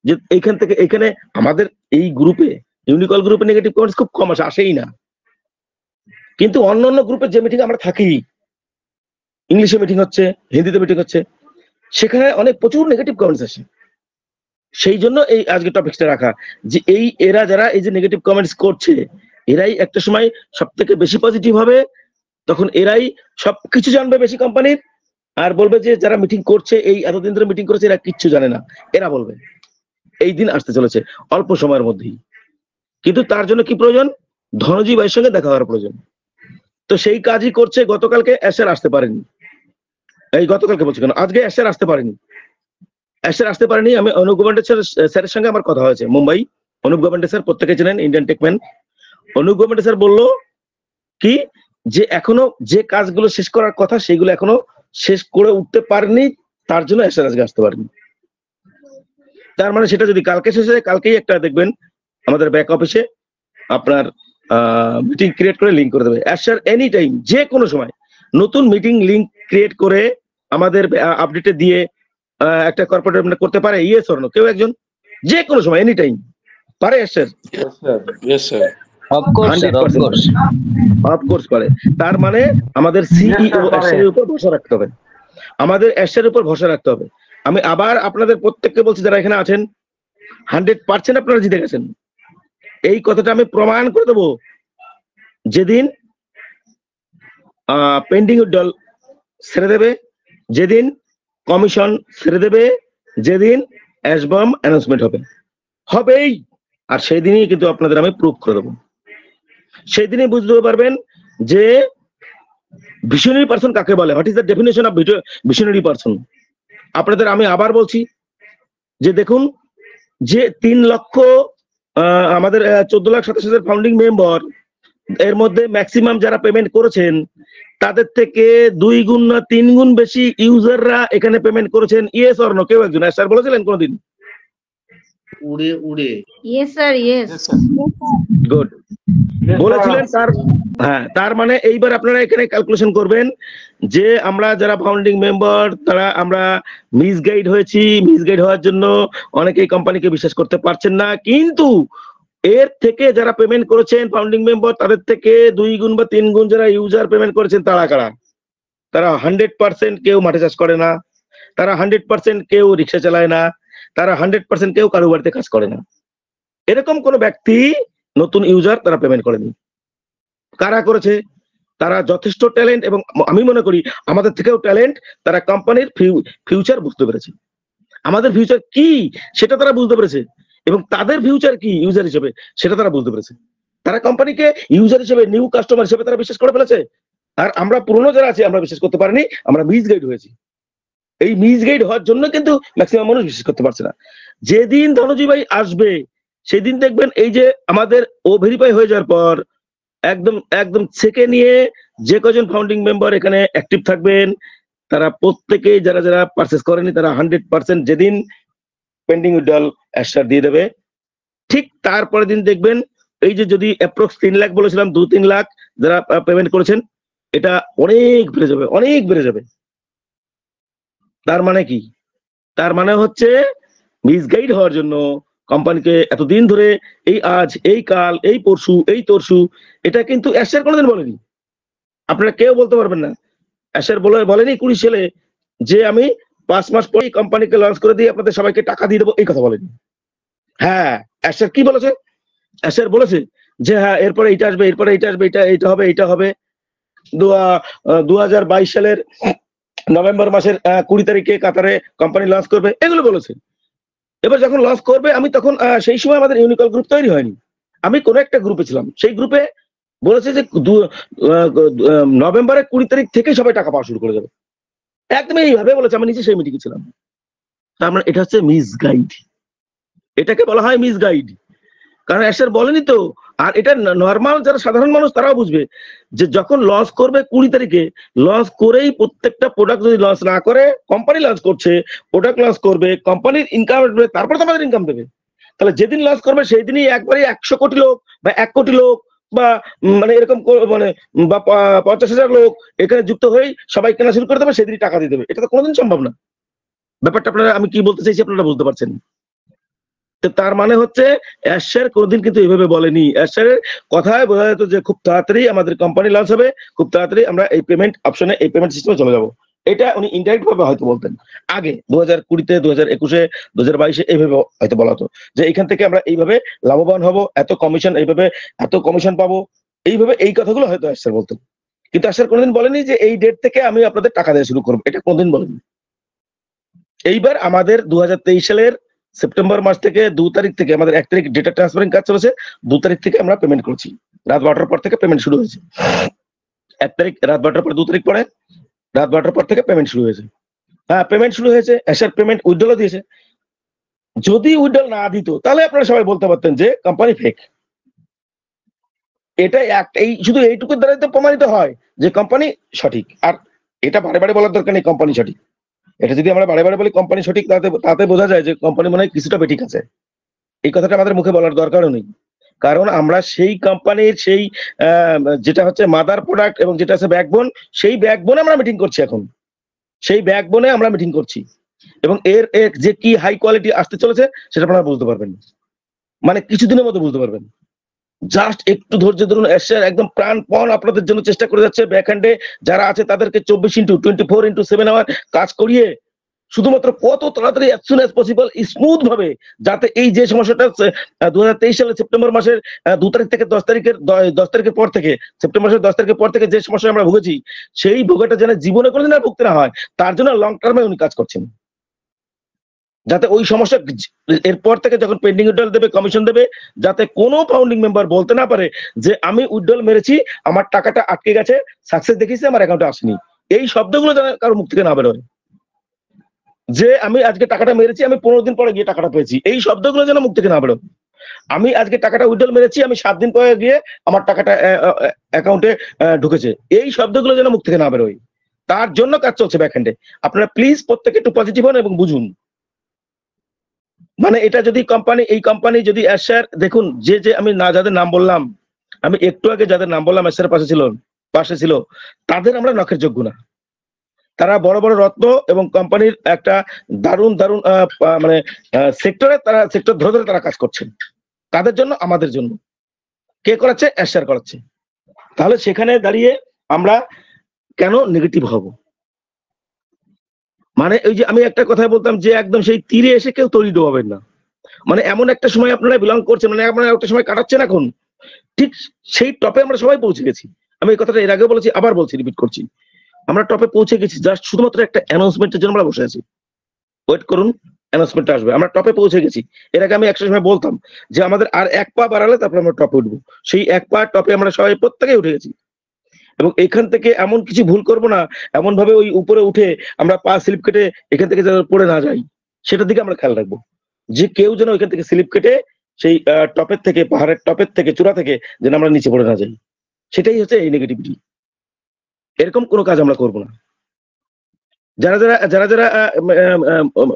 Speaker 11: যে এইখান থেকে এখানে আমাদের এই গ্রুপে, ইউনিকল গ্রুপে নেগেটিভ কমেন্টস খুব কম আসেই না, কিন্তু অন্যান্য গ্রুপের যে মিটিং আমরা থাকি, ইংলিশে মিটিং হচ্ছে, হিন্দিতে মিটিং হচ্ছে, সেখানে অনেক প্রচুর নেগেটিভ কমেন্টস আসে। সেই জন্য এই আজকে টপিকটা রাখা, যে এরা যারা এই যে নেগেটিভ কমেন্টস করছে, এরাই একটা সময় সব থেকে বেশি পজিটিভ হবে, তখন এরাই সবকিছু জানবে বেশি কোম্পানির, আর বলবে যে যারা মিটিং করছে, এই এতদিন ধরে মিটিং করেছে, এরা কিচ্ছু জানে না, এরা বলবে। এই দিন আসতে চলেছে অল্প সময়ের মধ্যেই, কিন্তু তার জন্য কি প্রয়োজন? ধনজি ভাইয়ের সঙ্গে দেখা হওয়ার প্রয়োজন। তো সেই কাজই করছে। গতকালকে অ্যাশার আসতে পারেনি, এই গতকালকে বলছি কেন, আজকে অ্যাশার আসতে পারেনি। আমি অনুপ গভর্নমেন্ট স্যারের সঙ্গে আমার কথা হয়েছে মুম্বাই। অনুপ গভর্নমেন্ট স্যার প্রত্যেকে চেনেন, ইন্ডিয়ান টেকম্যান। অনুপ গভর্নমেন্ট স্যার বললো কি, যে এখনো যে কাজগুলো শেষ করার কথা সেগুলো এখনো শেষ করে উঠতে পারেনি, তার জন্য অ্যাশার আজকে আসতে পারেনি। তার মানে সেটা যদি কালকে শেষ হয়, কালকেই একটা দেখবেন আমাদের ব্যাক অফিসে আপনার মিটিং ক্রিয়েট করে লিঙ্ক করে দেবে। অ্যাশার এনি টাইম, যে কোনো সময় নতুন মিটিং লিঙ্ক ক্রিয়েট করে আমাদের আপডেটে দিয়ে একটা কর্পোরেট করতে পারে, ইয়েস অর নো, কেউ একজন, যে কোনো সময় এনি টাইম। পারে sir?
Speaker 3: Yes, sir.
Speaker 12: Of course, sir. Of
Speaker 11: 100%
Speaker 12: course.
Speaker 11: Of course পারে। তার মানে আমাদের সিইও অ্যাশের উপর ভরসা রাখতে হবে, আমাদের অ্যাশের উপর ভরসা রাখতে হবে। আমি আবার আপনাদের প্রত্যেককে বলছি যারা এখানে আছেন, 100% আপনারা জিতে গেছেন। এই কথাটা আমি প্রমাণ করে দেবো যেদিন পেন্ডিং উইথড্রল ছেড়ে দেবে, যেদিন কমিশন ছেড়ে দেবে, যেদিন অ্যাশবম অ্যানাউন্সমেন্ট হবেই, আর সেই দিনই কিন্তু আপনাদের আমি প্রুফ করে দেবো। সেই দিনই বুঝতে পারবেন যে ভিশনারি পারসন কাকে বলে, what is the definition of visionary person. আপনাদের আমি আবার বলছি যে দেখুন, যে 3 লক্ষ আমাদের 14,27,000 ফাউন্ডিং মেম্বার, এর মধ্যে ম্যাক্সিমাম যারা পেমেন্ট করেছেন তাদের থেকে 2 গুণ না 3 গুণ বেশি ইউজাররা এখানে পেমেন্ট করেছেন। Yes or no? কেউ একজন স্যার বলেছিলেন কোনদিন?
Speaker 3: উড়ে
Speaker 1: ইয়েস স্যার, ইয়েস।
Speaker 11: গুড বলেছিলেন। তার মানে এইবার আপনারা এখানে ক্যালকুলেশন করবেন যে আমরা যারা ফাউন্ডিং মেম্বার তারা আমরা মিসগাইড হয়েছি। মিসগাইড হওয়ার জন্য অনেকেই কোম্পানিকে বিশ্বাস করতে পারছেন না, কিন্তু এর থেকে যারা পেমেন্ট করেছেন ফাউন্ডিং মেম্বার তাদের থেকে 2 গুণ বা 3 গুণ যারা ইউজার পেমেন্ট করেছেন তারা কারা? তারা 100% কেউ মাঠে চাষ করে না, তারা 100% কেউ রিক্সা চালায় না, তারা 100% কেউ কারো বাড়িতে কাজ করে না। এরকম কোন ব্যক্তি নতুন ইউজার তারা পেমেন্ট করেনি। কারা করেছে? তারা যথেষ্ট ট্যালেন্ট, এবং আমি মনে করি আমাদের থেকেও ট্যালেন্ট। তারা কোম্পানির ফিউচার বুঝতে পেরেছে, আমাদের ফিউচার কি সেটা তারা বুঝতে পেরেছে, এবং তাদের ফিউচার কি ইউজার হিসেবে সেটা তারা বুঝতে পেরেছে। তারা কোম্পানিকে ইউজার হিসেবে, নিউ কাস্টমার হিসেবে তারা বিশ্বাস করে ফেলেছে। আর আমরা পুরনো যারা আছি আমরা বিশ্বাস করতে পারিনি, আমরা মিসগাইড হয়েছি। এই মিসগাইড হওয়ার জন্য কিন্তু ম্যাক্সিমাম মানুষ বিশ্বাস করতে পারছে না। যেদিন ধনজি ভাই আসবে সেদিন দেখবেন এই যে আমাদের ও ভেরিফাই হয়ে যাওয়ার পর একদম ছেকে নিয়ে যে কজন ফাউন্ডিং মেম্বার এখানে অ্যাক্টিভ থাকবেন তারা প্রত্যেকেই যারা যারা পারচেস করেনি তারা 100% যেদিন পেন্ডিং উইথড্রল অ্যাশার দিয়ে দেবে, ঠিক তারপরের দিন দেখবেন এই যে যদি অ্যাপ্রক্স 3 লাখ বলেছিলাম, 2-3 লাখ যারা পেমেন্ট করেছেন, এটা অনেক বেড়ে যাবে, অনেক বেড়ে যাবে। তার মানে কি? তার মানে হচ্ছে মিসগাইড হওয়ার জন্য কোম্পানিকে এতদিন ধরে এই আজ, এই কাল, এই পরশু, এই তরশু, এটা কিন্তু অ্যাশার কোনোদিন বলেনি। আপনারা কেউ বলতে পারবেন না অ্যাশার বলেনি 20 সালে যে আমি 5 মাস পরেই কোম্পানিকে লঞ্চ করে দিয়ে আপনাদের সবাইকে টাকা দিয়ে দেবো, এই কথা বলেনি। হ্যাঁ, অ্যাশার কি বলেছে? অ্যাশার বলেছে যে হ্যাঁ এরপরে এইটা আসবে, এরপরে এইটা আসবে, এইটা হবে, এইটা হবে। 2022 সালের নভেম্বর মাসের 20 তারিখে কাতারে কোম্পানি লঞ্চ করবে, এগুলো বলেছে। এবার যখন লঞ্চ করবে আমি তখন সেই সময় আমাদের ইউনিকল গ্রুপ তৈরি হয়নি, আমি কোন একটা গ্রুপে ছিলাম। সেই গ্রুপে বলেছে যে নভেম্বরের 20 তারিখ থেকে সবাই টাকা পাওয়া শুরু করে যাবে, একদম এইভাবে বলেছে। আমি নিজে সেই মিটিংয়ে ছিলাম। তার মানে এটা হচ্ছে মিসগাইড, এটাকে বলা হয় মিসগাইড, কারণ অ্যাশার বলেনি তো। আর এটা নর্মাল যারা সাধারণ মানুষ তারাও বুঝবে যে যখন লঞ্চ করবে 20 তারিখে, লঞ্চ করেই প্রত্যেকটা প্রোডাক্ট যদি লঞ্চ না করে, কোম্পানি লঞ্চ করছে, প্রোডাক্ট লঞ্চ করবে, কোম্পানির ইনকাম আসবে, তারপরে তো আমাদের ইনকাম দেবে। তাহলে যেদিন লঞ্চ করবে সেই দিনই একবারে 100 কোটি লোক বা 1 কোটি লোক বা মানে এরকম মানে বা 50,000 লোক এখানে যুক্ত হয়ে সবাই কেনা শুরু করে দেবে, সেদিনই টাকা দিয়ে দেবে। এটা তো কোনোদিন সম্ভব না। ব্যাপারটা আপনারা, আমি কি বলতে চাইছি আপনারা বুঝতে পারছেন? তার মানে হচ্ছে অ্যাশার কোনোদিন কিন্তু এইভাবে বলেনি। অ্যাশারের কথায় বোঝা যেত যে খুব তাড়াতাড়ি আমাদের কোম্পানি লঞ্চ হবে, খুব তাড়াতাড়ি আমরা এই পেমেন্ট অপশনে, এই পেমেন্ট সিস্টেমে চলে যাব। এটা উনি ইনডাইরেক্ট ভাবে হয়তো বলতেন আগে 2020-তে, 2021-এ, 2022-এ এইভাবে হয়তো বলা হতো যে এখান থেকে আমরা এইভাবে লাভবান হব, এত কমিশন, এইভাবে এত কমিশন পাবো, এইভাবে এই কথাগুলো হয়তো অ্যাশার বলতেন। কিন্তু অ্যাশার কোনোদিন বলেনি যে এই ডেট থেকে আমি আপনাদের টাকা দেওয়া শুরু করবো, এটা কোনোদিন বলেনি। এইবার আমাদের 2023 সালের সেপ্টেম্বর মাস থেকে 2 তারিখ থেকে আমাদের 1 তারিখ ডেটা ট্রান্সফারিং কাজ চলেছে, 2 তারিখ থেকে আমরা পেমেন্ট করেছি। রাত 12টার পর থেকে পেমেন্ট শুরু হয়েছে। 1 তারিখ রাত 12টার পর 2 তারিখ পরে রাত 12টার পর থেকে পেমেন্ট শুরু হয়েছে। হ্যাঁ, পেমেন্ট শুরু হয়েছে। অ্যাশার পেমেন্ট উইথড্রলও দিয়েছে। যদি উইথড্রল না দিত তাহলে আপনারা সবাই বলতে পারতেন যে কোম্পানি ফেক। এটা এই শুধু এইটুকুর দ্বারাই তো প্রমাণিত হয় যে কোম্পানি সঠিক। আর এটা বারে বারে বলার দরকার নেই কোম্পানি সঠিক। এটা যদি আমরা বারে বারে বলি কোম্পানি সঠিক, তাতে বোঝা যায় যে কোম্পানি মনে হয় কিছুটা বেঠিক আছে। এই কথাটা আমাদের মুখে বলার দরকারও নেই, কারণ আমরা সেই কোম্পানির সেই যেটা হচ্ছে মাদার প্রোডাক্ট এবং যেটা হচ্ছে ব্যাকবোন, সেই ব্যাকবোনে আমরা মিটিং করছি। এখন সেই ব্যাকবোনে আমরা মিটিং করছি এবং এর যে কি হাই কোয়ালিটি আসতে চলেছে সেটা আপনারা বুঝতে পারবেন। মানে কিছুদিনের মধ্যে বুঝতে পারবেন। জাস্ট একটু ধৈর্য ধরুন। এশিয়ার একদম প্রাণপণ আপনাদের জন্য চেষ্টা করে যাচ্ছে। ব্যাকহ্যান্ডে যারা আছে তাদেরকে 24/7 আওয়ার কাজ করিয়ে শুধুমাত্র কত তাড়াতাড়ি as soon as possible smooth ভাবে, যাতে এই যে সমস্যাটা 2023 সালের সেপ্টেম্বর মাসের 2 তারিখ থেকে 10 তারিখের পর থেকে, সেপ্টেম্বর মাসের 10 তারিখের পর থেকে যে সমস্যা আমরা ভুগেছি, সেই ভোগাটা যেন জীবনে কোনোদিন আর ভুগতে না হয়, তার জন্য লং টার্মে উনি কাজ করছেন, যাতে ওই সমস্যা এরপর থেকে যখন পেন্ডিং উইথড্রল দেবে, কমিশন দেবে, যাতে কোনো ফাউন্ডিং মেম্বার বলতে না পারে যে আমি উইথড্রল মেরেছি, আমার টাকাটা আটকে গেছে, সাকসেস দেখিয়েছি, আমার অ্যাকাউন্টে আসেনি। এই শব্দগুলো যেন কারো মুখ থেকে না বেরোয়, যে আমি আজকে টাকাটা মেরেছি, আমি 15 দিন পরে গিয়ে টাকাটা পেয়েছি, এই শব্দগুলো যেন মুখ থেকে না বেরোয়। আমি আজকে টাকাটা উইথড্রল মেরেছি, আমি 7 দিন পরে গিয়ে আমার টাকাটা অ্যাকাউন্টে ঢুকেছে, এই শব্দগুলো যেন মুখ থেকে না বেরোয়। তার জন্য কাজ চলছে ব্যাকহ্যান্ডে। আপনারা প্লিজ প্রত্যেকে একটু পজিটিভ হন এবং বুঝুন। মানে এটা যদি এই কোম্পানি যদি এশিয়ার, দেখুন যে আমি যাদের নাম বললাম, আমি একটু আগে যাদের নাম বললাম এশিয়ার পাশে ছিল, তাদের আমরা নখের যোগ্য না। তারা বড় বড় রত্ন এবং কোম্পানির একটা দারুণ মানে সেক্টরে, তারা সেক্টর ধরে ধরে তারা কাজ করছেন। তাদের জন্য, আমাদের জন্য কে করাচ্ছে? এশিয়ার করাচ্ছে। তাহলে সেখানে দাঁড়িয়ে আমরা কেন নেগেটিভ হব? মানে ওই যে আমি একটা কথা বলতাম যে একদম সেই তীরে এসে কেউ তৈরি ডোবাবেন না। মানে এমন একটা সময় আপনারা বিলং করছেন, মানে আপনারা একটা সময় কাটাচ্ছেন এখন, ঠিক সেই টপে আমরা সবাই পৌঁছে গেছি। আমি এই কথাটা এর আগে বলেছি, আবার বলছি, রিপিট করছি, আমরা টপে পৌঁছে গেছি। জাস্ট শুধুমাত্র একটা অ্যানাউন্সমেন্টের জন্য আমরা বসে আছি। ওয়েট করুন, অ্যানাউন্সমেন্ট আসবে। আমরা টপে পৌঁছে গেছি। এর আগে আমি একটা সময় বলতাম যে আমাদের আর 1 পা বাড়ালে তারপরে আমরা টপে উঠবো। সেই 1 পা টপে আমরা সবাই প্রত্যেকেই উঠে গেছি। এবং এখান থেকে এমন কিছু ভুল করব না, এমন ভাবে ওই উপরে উঠে আমরা পা স্লিপ কেটে এখান থেকে যেন পড়ে না যাই, সেটার দিকে আমরা খেয়াল রাখবো। যে কেউ যেন ওইখান থেকে স্লিপ কেটে সেই টপের থেকে, পাহাড়ের টপের থেকে, চূড়া থেকে যেন আমরা নিচে পড়ে না যাই। সেটাই হচ্ছে এই নেগেটিভিটি। এরকম কোনো কাজ আমরা করব না। যারা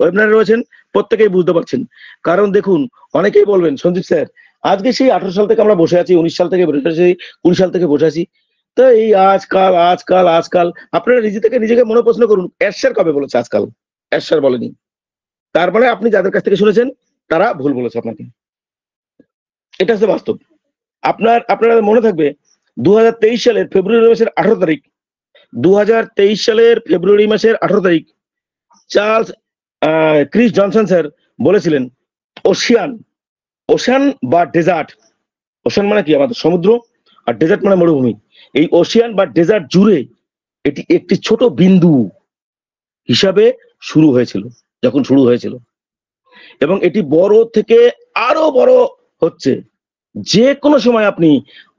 Speaker 11: ওয়েবিনারে রয়েছেন প্রত্যেকেই বুঝতে পারছেন। কারণ দেখুন, অনেকেই বলবেন সঞ্জীব স্যার আজকে সেই 18 সাল থেকে আমরা বসে আছি, 19 সাল থেকে বসে আছি, 20 সাল থেকে বসে আছি, তো এই আজকাল আপনারা নিজেকে মনে প্রশ্ন করুন, এরশাদ কবে বলেছে আজকাল? এরশাদ বলেনি। তার মানে আপনি যাদের কাছ থেকে শুনেছেন তারা ভুল বলেছে আপনাকে। এটা হচ্ছে বাস্তব। আপনারা মনে থাকবে 2023 সালের ফেব্রুয়ারি মাসের 18 তারিখ, 2023 সালের ফেব্রুয়ারি মাসের 18 তারিখ চার্লস ক্রিস জনসন স্যার বলেছিলেন, ওশান বা ডেজার্ট, ওশান মানে কি আমাদের সমুদ্র, আর ডেজার্ট মানে মরুভূমি, এই ওশিয়ান বা ডেজার্ট জুড়ে এটি একটি ছোট বিন্দু হিসাবে শুরু হয়েছিল, এবং এটি বড় থেকে আরো বড় হচ্ছে। যে কোনো সময় আপনি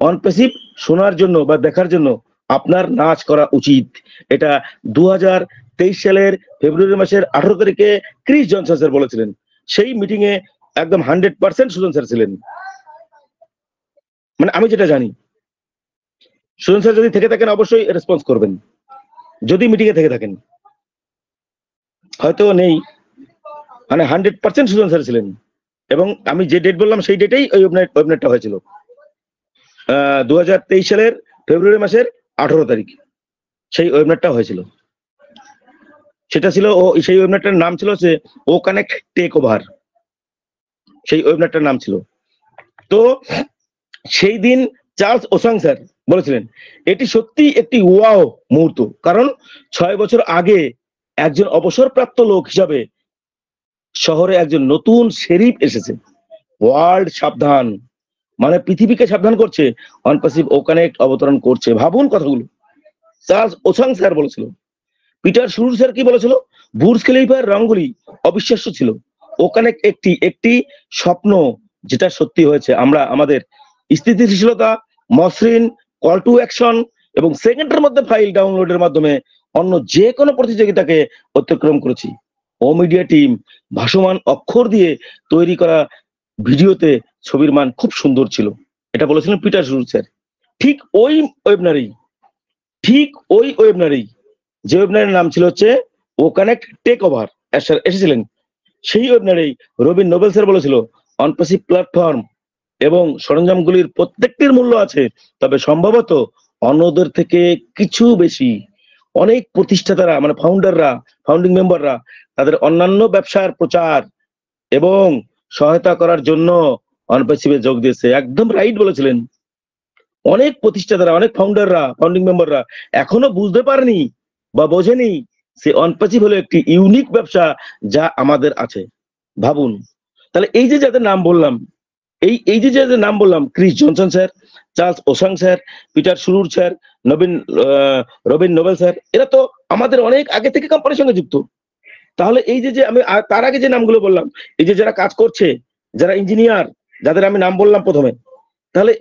Speaker 11: অনপ্যাসিভ শোনার জন্য বা দেখার জন্য আপনার নাচ করা উচিত। এটা 2023 সালের ফেব্রুয়ারি মাসের 18 তারিখে ক্রিস জনসন স্যার বলেছিলেন। সেই মিটিং এ একদম 100% সুজন স্যার ছিলেন। মানে আমি যেটা জানি, সুজন স্যার যদি থেকে থাকেন অবশ্যই রেসপন্স করবেন, যদি মিটিং এ থেকে থাকেন। হয়তো নেই, মানে 100% সুজন স্যার ছিলেন। এবং আমি যে ডেট বললাম সেই ডেটেই ওই ওয়েবিনারটা হয়েছিল, 2023 সালের ফেব্রুয়ারি মাসের 18 তারিখ সেই ওয়েবিনারটা হয়েছিল। সেটা ছিল, সেই ওয়েবিনারটার নাম ছিল হচ্ছে ও কানেক্ট টেক ওভার, সেই ওয়েবিনারটার নাম ছিল। তো সেই দিন চার্লস ওসাং স্যার বলেছিলেন এটি সত্যি একটি ওয়াও মুহূর্ত, কারণ 6 বছর আগে একজন অবসরপ্রাপ্ত লোক হিসাবে শহরে একজন নতুন শেরিফ এসেছে। ওয়ার্ল্ড সাবধান, মানে পৃথিবীকে সাবধান করছে, অনপ্যাসিভ ও কানেক্ট অবতরণ করছে। ভাবুন কথাগুলো চার্লস ওসাং স্যার বলেছিল। পিটার শুরুর স্যার কি বলেছিল? বুর্জ খলিফার রংগুলি অবিশ্বাস্য ছিল, ও কানেক্ট একটি স্বপ্ন যেটা সত্যি হয়েছে। আমরা আমাদের স্থিতিশীলতা, মসৃণ কল টু অ্যাকশন এবং সেকেন্ডের মধ্যে ফাইল ডাউনলোডের মাধ্যমে অন্য যে কোনো প্রতিযোগিতাকে অতিক্রম করেছি। ও মিডিয়া টিম ভাসমান অক্ষর দিয়ে তৈরি করা ভিডিওতে ছবির মান খুব সুন্দর ছিল, এটা বলেছিলেন পিটার শুরু স্যার। ঠিক ওই ওয়েবিনারেই যে ওয়েবিনারের নাম ছিল হচ্ছে ও কানেক্ট টেক ওভার এসেছিলেন, সেই ওয়েবিনারেই রবিন নোবেল স্যার বলেছিল অনপ্যাসিভ প্ল্যাটফর্ম এবং সরঞ্জামগুলির প্রত্যেকটির মূল্য আছে, তবে সম্ভবত অন্যদের থেকে কিছু বেশি। অনেক প্রতিষ্ঠাতারা, মানে ফাউন্ডিং মেম্বাররা তাদের অন্যান্য ব্যবসার প্রচার এবং সহায়তা করার জন্য অন প্যাসিভে যোগ দিয়েছে, একদম রাইট বলেছিলেন। অনেক প্রতিষ্ঠাতারা, অনেক ফাউন্ডাররা, ফাউন্ডিং মেম্বাররা এখনো বুঝতে পারেনি বা বোঝেনি সে অন প্যাসিভ হলো একটি ইউনিক ব্যবসা যা আমাদের আছে। ভাবুন তাহলে এই যে যাদের নাম বললাম, এই যে যাদের নাম বললাম, Chris Johnson sir, Charles Osang sir, Peter শুরুর স্যার, রবিন নোবেল স্যার, এরা তো আমাদের অনেক আগে থেকে কোম্পানির সঙ্গে যুক্ত। তাহলে এই যে আমি তার আগে যে নামগুলো বললাম, এই যে যারা কাজ করছে, যারা ইঞ্জিনিয়ার, যাদের আমি নাম বললাম প্রথমে, তাহলে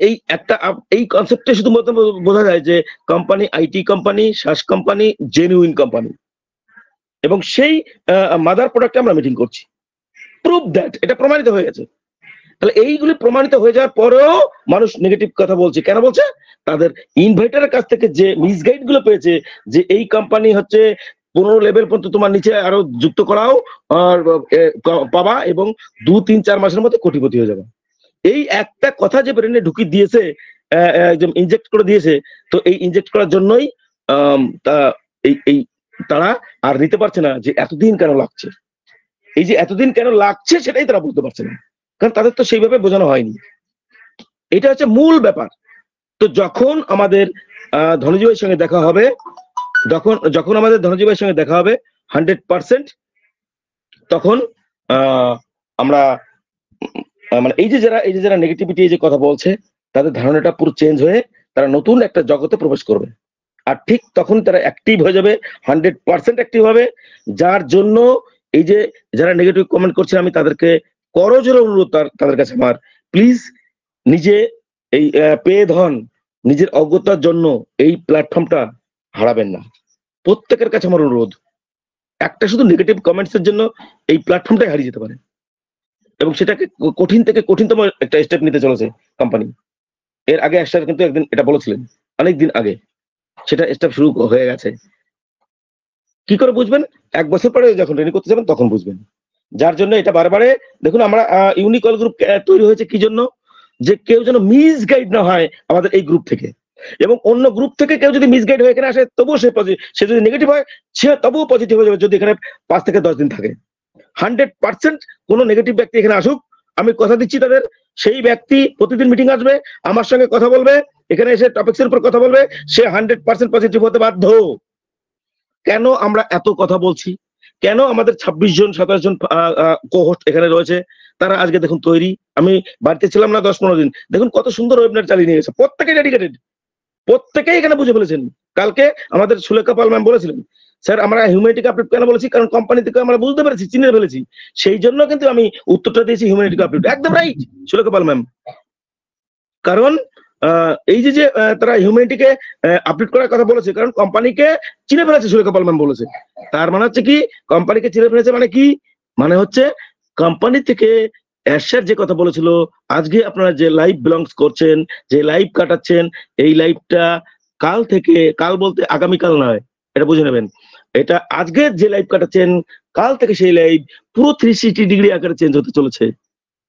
Speaker 11: এই কনসেপ্টে শুধুমাত্র বোঝা যায় যে company IT company, SaaS company, genuine company, এবং সেই মাদার প্রোডাক্টে আমরা মিটিং করছি। প্রুভ দ্যাট, এটা প্রমাণিত হয়ে গেছে। তাহলে এইগুলি প্রমাণিত হয়ে যাওয়ার পরেও মানুষ নেগেটিভ কথা বলছে। কেন বলছে? তাদের ইনভাইটারের কাছ থেকে যে মিসগাইড গুলো পেয়েছে, যে এই কোম্পানি হচ্ছে 15 লেভেল পর্যন্ত তোমার নিচে আরো যুক্ত করাও পাবা এবং 2-3-4 মাসের মধ্যে কোটিপতি হয়ে যাবে। এই একটা কথা যে ব্রেনে ঢুকিয়ে দিয়েছে, একদম ইনজেক্ট করে দিয়েছে। তো এই ইনজেক্ট করার জন্যই তারা আর নিতে পারছে না যে এতদিন কেন লাগছে। এই যে এতদিন কেন লাগছে সেটাই তারা বুঝতে পারছে না, কারণ তাদের তো সেইভাবে বোঝানো হয়নি। এটা হচ্ছে মূল ব্যাপার। তো যখন আমাদের ধনঞ্জয় ভাইয়ের সঙ্গে দেখা হবে, যখন আমাদের ধনঞ্জয় ভাইয়ের সঙ্গে দেখা হবে 100%, তখন আমরা মানে এই যে যারা নেগেটিভিটি এই যে কথা বলছে, তাদের ধারণাটা পুরো চেঞ্জ হয়ে তারা নতুন একটা জগতে প্রবেশ করবে। আর ঠিক তখন তারা অ্যাক্টিভ হয়ে যাবে, 100% অ্যাক্টিভ হবে। যার জন্য এই যে যারা নেগেটিভ কমেন্ট করছে, আমি তাদেরকে করজোরে অনুরোধ তাদের কাছে আমার, প্লিজ নিজে এই পেয়ে ধন, নিজের অজ্ঞতার জন্য এই প্ল্যাটফর্মটা হারাবেন না। প্রত্যেকের কাছে আমার অনুরোধ, একটা শুধু নেগেটিভ কমেন্টসের জন্য এই প্ল্যাটফর্মটাই হারিয়ে যেতে পারে, এবং সেটাকে কঠিন থেকে কঠিনতম একটা স্টেপ নিতে চলেছে কোম্পানি। এর আগে কিন্তু একদিন এটা বলেছিলেন, অনেকদিন আগে, সেটা স্টেপ শুরু হয়ে গেছে। কি করে বুঝবেন? 1 বছর পরে যখন ট্রেনিং করতে যাবেন তখন বুঝবেন। যার জন্য এটা বারবারে দেখুন, আমরা ইউনিকল গ্রুপ তৈরি হয়েছে কি জন্য? যে কেউ যেন মিসগাইড না হয় আমাদের এই গ্রুপ থেকে, এবং অন্য গ্রুপ থেকে কেউ যদি মিসগাইড হয়ে এখানে আসে তবুও সে যদি নেগেটিভ হয় সে তবুও পজিটিভ হয়ে যাবে যদি এখানে 5 থেকে 10 দিন থাকে। 100% কোনো নেগেটিভ ব্যক্তি এখানে আসুক, আমি কথা দিচ্ছি তাদের, সেই ব্যক্তি প্রতিদিন মিটিং আসবে, আমার সঙ্গে কথা বলবে, এখানে এসে টপিক্সের উপর কথা বলবে, সে 100% পজিটিভ হতে বাধ্য। কেন আমরা এত কথা বলছি? কেন আমাদের 26 জন 27 জন কোহোস্ট এখানে রয়েছে? তারা আজকে দেখুন তৈরি। আমি বাড়িতে ছিলাম না 10-15 দিন, দেখুন কত সুন্দর ওয়েবিনার চালিয়ে নিয়ে গেছে, প্রত্যেকেই ডেডিকেটেড, প্রত্যেকেই এখানে বুঝে ফেলেছেন। কালকে আমাদের সুলেখা পাল ম্যাম বলেছিলেন, স্যার আমরা হিউম্যানিটিকে আপডেট কেন বলেছি? কারণ কোম্পানি থেকে আমরা বুঝতে পেরেছি, চিনে ফেলেছি, সেই জন্য কিন্তু আমি উত্তরটা দিয়েছি হিউম্যানিটিকে আপডেট। একদম রাইট সুলেখা পাল ম্যাম। কারণ এই যে তারা হিউম্যানিটিকে আপডেট করার কথা বলেছে, কারণ কোম্পানিকে চিনে ফেলেছে, সুলেখা পাল ম্যাম বলেছে। তার মানে হচ্ছে কি, কোম্পানিকে চিনে ফেলেছে মানে কি? মানে হচ্ছে কোম্পানি থেকে অ্যাশার যে কথা বলেছিল, আজকে আপনারা যে লাইভ বিলংস করছেন, যে লাইভ কাটাচ্ছেন, এই লাইভটা কাল বলতে আগামীকাল নয়, এটা বুঝে নেবেন। এটা আজকে যে লাইভ কাটাচ্ছেন, কাল থেকে সেই লাইভ পুরো 360 ডিগ্রি আকারে চেঞ্জ হতে চলেছে।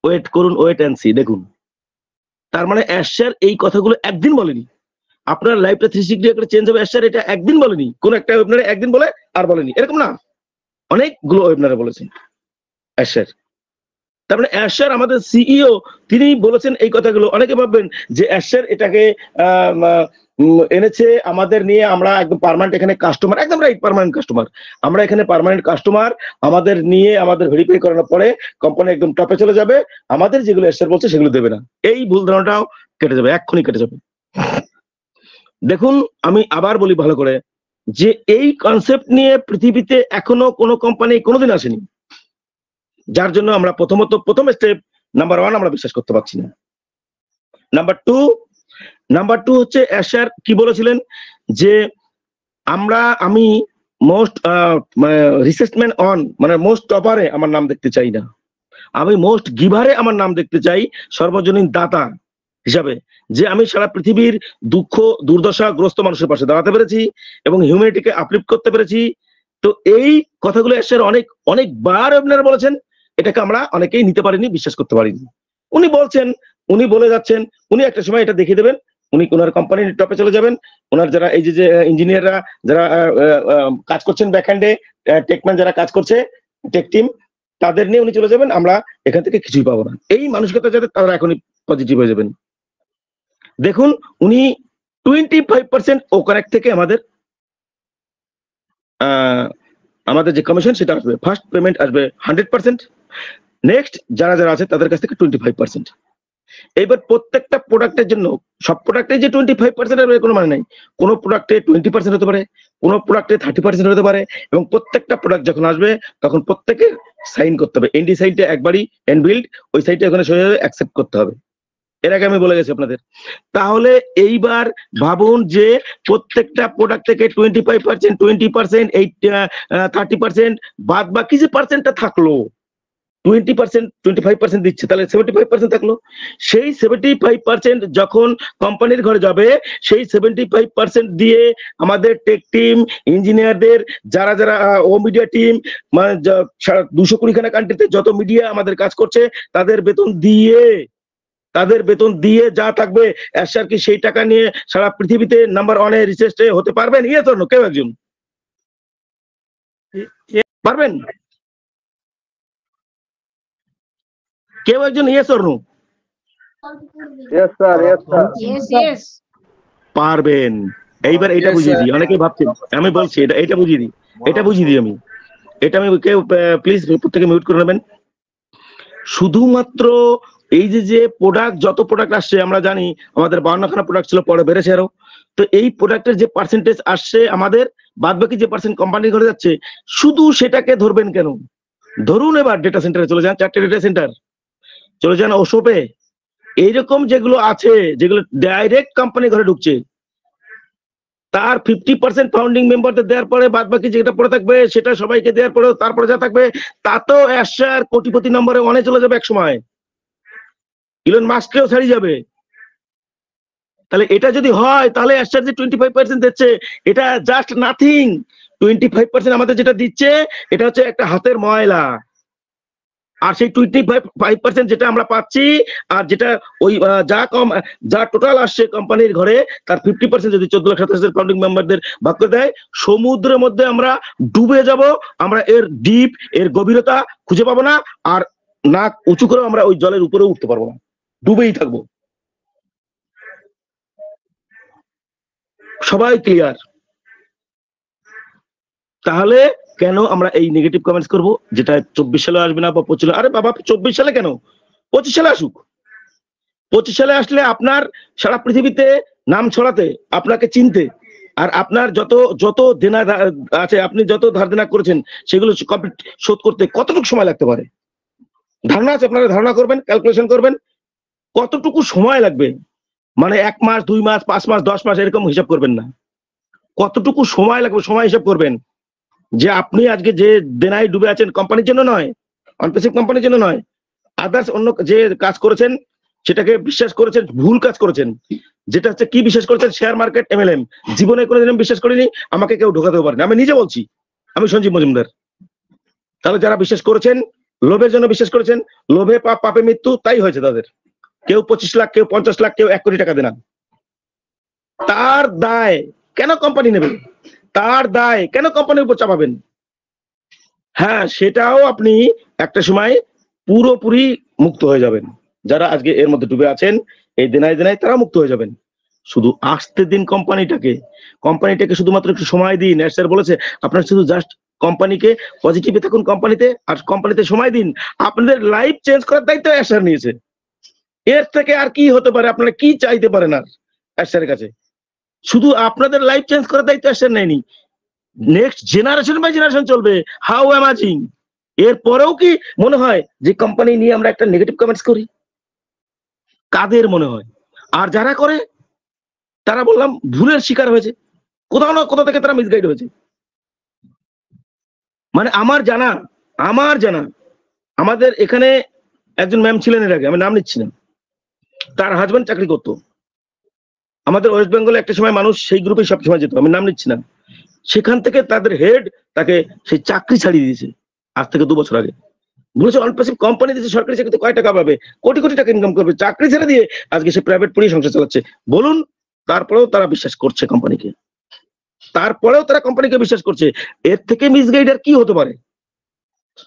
Speaker 11: ওয়েট করুন, ওয়েট অ্যান্ড সি, দেখুন। তার মানে অ্যাশার এই কথাগুলো একদিন বলেনি, আপনার লাইফটা 360 ডিগ্রি আকারে চেঞ্জ হবে, অ্যাশার এটা একদিন বলেনি। কোন একটা ওয়েবিনারে একদিন বলে আর বলেনি, এরকম না, অনেকগুলো ওয়েবিনারে বলেছেন অ্যাশার। তার মানে অ্যাশার আমাদের সিইও, তিনি বলেছেন এই কথাগুলো। অনেকে ভাববেন যে অ্যাশার এটাকে এনেছে আমাদের নিয়ে, আমরা একদম পার্মানেন্ট এখানে কাস্টমার। একদম রাইট, পার্মানেন্ট কাস্টমার আমরা এখানে, পার্মানেন্ট কাস্টমার। আমাদের নিয়ে আমাদের ভেরিফাই করানোর পরে কোম্পানি একদম টপে চলে যাবে, আমাদের যেগুলো অ্যাশার বলছে সেগুলো দেবে না। এই ভুল ধারণাটাও কেটে যাবে, এক্ষুনি কেটে যাবে। দেখুন আমি আবার বলি ভালো করে, যে এই কনসেপ্ট নিয়ে পৃথিবীতে এখনো কোনো কোম্পানি কোনোদিন আসেনি। যার জন্য আমরা প্রথম স্টেপ নাম্বার 1 আমরা বিশ্বাস করতে পারছি না। নাম্বার টু হচ্ছে অ্যাশার কি বলেছিলেন, যে আমি মোস্ট রিসার্চম্যান অন, মানে মোস্ট টপারে আমার নাম দেখতে চাই না, আমি মোস্ট গিভারে আমার নাম দেখতে চাই, সর্বজনীন দাতা হিসাবে, যে আমি সারা পৃথিবীর দুঃখ দুর্দশাগ্রস্ত মানুষের পাশে দাঁড়াতে পেরেছি এবং হিউম্যানিটিকে আপলিফট করতে পেরেছি। তো এই কথাগুলো অ্যাশার অনেকবার আপনারা বলেছেন, এটাকে আমরা অনেকেই নিতে পারিনি, বিশ্বাস করতে পারিনি। উনি বলছেন, উনি বলে যাচ্ছেন, উনি একটা সময় এটা দেখিয়ে দেবেন, উনি ওনার কোম্পানির টপে চলে যাবেন। ওনার যারা এই যে ইঞ্জিনিয়াররা যারা কাজ করছেন ব্যাকহ্যান্ডে, টেকম্যান যারা কাজ করছে, টেক টিম, তাদের নিয়ে উনি চলে যাবেন, আমরা এখান থেকে কিছুই পাবো না। এই মানসিকতা যাতে তারা এখনই পজিটিভ হয়ে যাবেন। দেখুন উনি 25% ও কানেক্ট থেকে আমাদের যে কমিশন সেটা আসবে, ফার্স্ট পেমেন্ট আসবে 100%, নেক্সট যারা যারা আছে তাদের কাছ থেকে 25%। এইবার প্রত্যেকটা প্রোডাক্টের জন্য সব প্রোডাক্টে যে 25% এর কোনো মানে নাই, কোনো প্রোডাক্টে 20% হতে পারে, কোনো প্রোডাক্টে 30% হতে পারে, এবং প্রত্যেকটা প্রোডাক্ট যখন আসবে তখন প্রত্যেকের সাইন করতে হবে। এনডি সাইনটা একবারই এনবিল্ড, ওই সাইনটা ওখানে সোজা অ্যাকসেপ্ট করতে হবে। এর আগে আমি বলে গেছি আপনাদের। তাহলে এইবার ভাবুন যে প্রত্যেকটা প্রোডাক্ট থেকে 25%, 20%, 30% বাদ বাকি যে পার্সেন্টটা থাকলো, 20%, 25% দিচ্ছে, তাহলে 75% থাকলো। সেই 75% যখন কোম্পানির ঘরে যাবে, সেই 75% দিয়ে আমাদের টেক টিম, ইঞ্জিনিয়ারদের, যারা যারা ও মিডিয়া টিম, মানে 220খানা কান্ট্রিতে যত মিডিয়া আমাদের কাজ করছে তাদের বেতন দিয়ে যা থাকবে, অ্যাশার কি সেই টাকা নিয়ে সারা পৃথিবীতে নাম্বার 1 এ রিসার্চে হতে পারবেন? ইয়ে তো কেউ একজন পারবেন? কেউ একজন yes or no?
Speaker 1: Yes, yes.
Speaker 11: পারবেন। এইবার এটা বুঝিয়ে দিই, অনেকেই ভাবছেন, আমি বলছি এটা বুঝিয়ে দিই, আমি কেউ প্লিজ প্রত্যেকে মিউট করে নেবেন। শুধুমাত্র এই যে প্রোডাক্ট, যত প্রোডাক্ট আসছে আমরা জানি আমাদের 52খানা প্রোডাক্ট ছিল, পরে বেড়েছে আরো। তো এই প্রোডাক্টের যে পার্সেন্টেজ আসছে আমাদের, বাদ বাকি যে পার্সেন্ট কোম্পানির ঘরে যাচ্ছে, শুধু সেটাকে ধরবেন কেন? ধরুন এবার ডেটা সেন্টারে চলে যান, 4টে ডেটা সেন্টার, চলে যান ওশোপে, এইরকম যেগুলো আছে যেগুলো ডাইরেক্ট কোম্পানি ঘরে ঢুকছে, তার 50% ফাউন্ডিং মেম্বারদের দেওয়ার পরে বাদ বাকি যেটা পড়ে থাকবে সেটা সবাইকে দেওয়ার পরে তারপরে যা থাকবে তা তো অ্যাশার কোটিপতি নম্বরে অনেক চলে যাবে এক সময়, ইলন মাস্ককেও ছাড়িয়ে যাবে। তাহলে এটা যদি হয় তাহলে অ্যাশার যে 25% দিচ্ছে এটা জাস্ট নাথিং। 25% আমাদের যেটা দিচ্ছে এটা হচ্ছে একটা হাতের ময়লা, আর সেই 25% যেটা আমরা পাচ্ছি, আর যেটা ওই যা টোটাল আসছে কোম্পানির ঘরে তার 50% যদি 14,27,000 ফাউন্ডিং মেম্বারদের ভাগ করে দেয়, সমুদ্রের মধ্যে আমরা ডুবে যাব। আমরা এর ডিপ, এর গভীরতা খুঁজে পাবো না, আর নাক উঁচু করে আমরা ওই জলের উপরে উঠতে পারবো না, ডুবেই থাকবো। সবাই ক্লিয়ার? তাহলে কেন আমরা এই নেগেটিভ কমেন্টস করব, যেটা 24 সালে আসবে না বা 25 সালে? আরে বাবা 24 সালে কেন, 25 সালে আসুক। 25 সালে আসলে আপনার সারা পৃথিবীতে নাম ছড়াতে, আপনাকে চিনতে, আর আপনার যত দেনা আছে, আপনি যত ধার দেনা করেছেন সেগুলো কমপ্লিট শোধ করতে কতটুকু সময় লাগতে পারে? ধারণা আছে? আপনারা ধারণা করবেন, ক্যালকুলেশন করবেন কতটুকু সময় লাগবে। মানে 1 মাস, 2 মাস, 5 মাস, 10 মাস এরকম হিসাব করবেন না, কতটুকু সময় লাগবে সময় হিসাব করবেন। যে আপনি আজকে যে দেনায় ডুবে আছেন, কোম্পানির জন্য নয়, অনপেসিভ কোম্পানির জন্য নয়, আদার্স অন্য যে কাজ করেছেন সেটাকে বিশ্বাস করেছেন, ভুল কাজ করেছেন। যেটা হচ্ছে কি বিশ্বাস করেছেন? Share market, MLM। জীবনে কোনোদিন বিশ্বাস করিনি, আমাকে কেউ ঢোকাতেও পারেনি, আমি নিজে বলছি, আমি সঞ্জীব মজুমদার। তাহলে যারা বিশ্বাস করেছেন, লোভের জন্য বিশ্বাস করেছেন, লোভে পাপ, পাপে মৃত্যু, তাই হয়েছে তাদের। কেউ 25 লাখ, কেউ 50 লাখ, কেউ 1 কোটি টাকা দেনা। তার দায় কেন কোম্পানি নেবে? তার দায় কেন কোম্পানির উপর চাপাবেন? হ্যাঁ, সেটাও আপনি একটা সময় পুরোপুরি মুক্ত হয়ে যাবেন। যারা আজকে এর মধ্যে ডুবে আছেন, এই দেনায় তারা মুক্ত হয়ে যাবেন। শুধু আসতে দিন কোম্পানিটাকে শুধুমাত্র একটু সময় দিন। স্যার বলেছে আপনার শুধু জাস্ট কোম্পানিকে পজিটিভে থাকুন, কোম্পানিতে, আর কোম্পানিতে সময় দিন। আপনাদের লাইফ চেঞ্জ করার দায়িত্ব স্যার নিয়েছে। এর থেকে আর কি হতে পারে? আপনারা কি চাইতে পারেন আর স্যারের কাছে? শুধু আপনাদের লাইফ চেঞ্জ করার দায়িত্ব স্যার নেয়নি, নেক্সট জেনারেশন বাই জেনারেশন চলবে। How amazing! এরপরেও কি মনে হয় যে কোম্পানি নিয়ে আমরা একটা নেগেটিভ কমেন্টস করি? কাদের মনে হয়? আর যারা করে তারা বললাম ভুলের শিকার হয়েছে, কোথাও না কোথাও থেকে তারা মিসগাইড হয়েছে। মানে আমার জানা আমাদের এখানে একজন ম্যাম ছিলেন এর আগে, আমি নাম নিচ্ছি না, তার হাজবেন্ড চাকরি করতো আমাদের ওয়েস্ট বেঙ্গলে। একটা সময় মানুষ সেই গ্রুপে সবসময় যেত, আমি নাম নিচ্ছি না। সেখান থেকে তাদের হেড তাকে সেই চাকরি ছাড়িয়ে দিয়েছে আজ থেকে 2 বছর আগে। বলেছে অনপেসিভ কোম্পানি দিয়েছে, সরকারি চাকরিতে কয় টাকা পাবে, কোটি কোটি টাকা ইনকাম করবে, চাকরি ছেড়ে দিয়ে আজকে সে প্রাইভেট পড়িয়ে সংসার চালাচ্ছে। বলুন, তারপরেও তারা বিশ্বাস করছে কোম্পানিকে, বিশ্বাস করছে। এর থেকে মিসগাইড আর কি হতে পারে?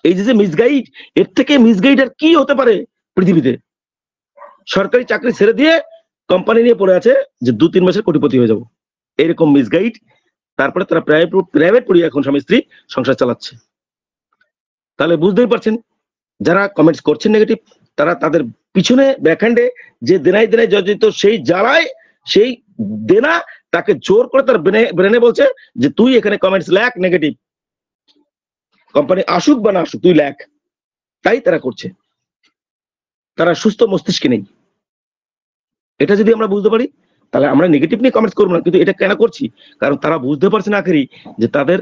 Speaker 11: এই যে মিসগাইড, এর থেকে মিসগাইড আর কি হতে পারে পৃথিবীতে? সরকারি চাকরি ছেড়ে দিয়ে কোম্পানি নিয়ে পড়ে আছে যে 2-3 মাসের কোটিপতি হয়ে যাব, এরকম মিসগাইড। তারপরে তারা প্রাইভেট পড়িয়ে এখন স্বামী স্ত্রী সংসার চালাচ্ছে। তাহলে বুঝতেই পারছেন যারা কমেন্টস করছেন নেগেটিভ, তারা তাদের পিছনে ব্যাকহ্যান্ডে যে দেনায় জর্জরিত, সেই জ্বালায় সেই দেনা তাকে জোর করে তার ব্রেনে বলছে যে তুই এখানে কমেন্টস লেখ নেগেটিভ, কোম্পানি আসুক বা না আসুক তুই লেখ। তাই তারা করছে, তারা সুস্থ মস্তিষ্কে নেই। এটা যদি আমরা বুঝতে পারি তাহলে আমরা নেগেটিভ নিয়ে কমেন্টস করবো না। কিন্তু এটা কেন করছি? কারণ তারা বুঝতে পারছে না আখেরি যে তাদের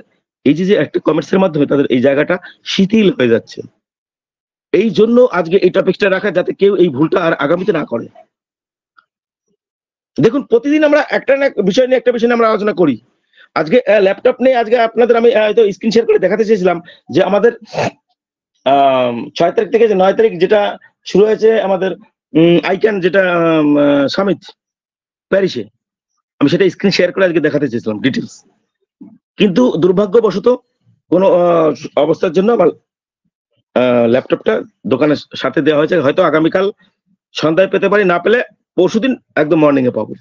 Speaker 11: এই যে একটা কমেন্টস এর মাধ্যমে তাদের এই জায়গাটা শিথিল হয়ে যাচ্ছে। এই জন্য আজকে এই টপিকটা রাখা, যাতে কেউ এই ভুলটা আর আগামীতে না করে। দেখুন প্রতিদিন আমরা একটা না বিষয় নিয়ে একটা বিষয় নিয়ে আমরা আলোচনা করি। আজকে ল্যাপটপ নিয়ে আজকে আপনাদের আমি হয়তো স্ক্রিন শেয়ার করে দেখাতে চেয়েছিলাম যে আমাদের 6 তারিখ থেকে 9 তারিখ যেটা শুরু হয়েছে আমাদের আইক্যান, যেটা সামিট প্যারিসে, আমি সেটা স্ক্রিন শেয়ার করে আজকে দেখাতে চেয়েছিলাম ডিটেলস। কিন্তু দুর্ভাগ্যবশত কোনো অবস্থার জন্য আমার ল্যাপটপটা দোকানের সাথে দেওয়া হয়েছে। হয়তো আগামীকাল সন্ধ্যায় পেতে পারি, না পেলে পরশুদিন একদম মর্নিং এ পাবো।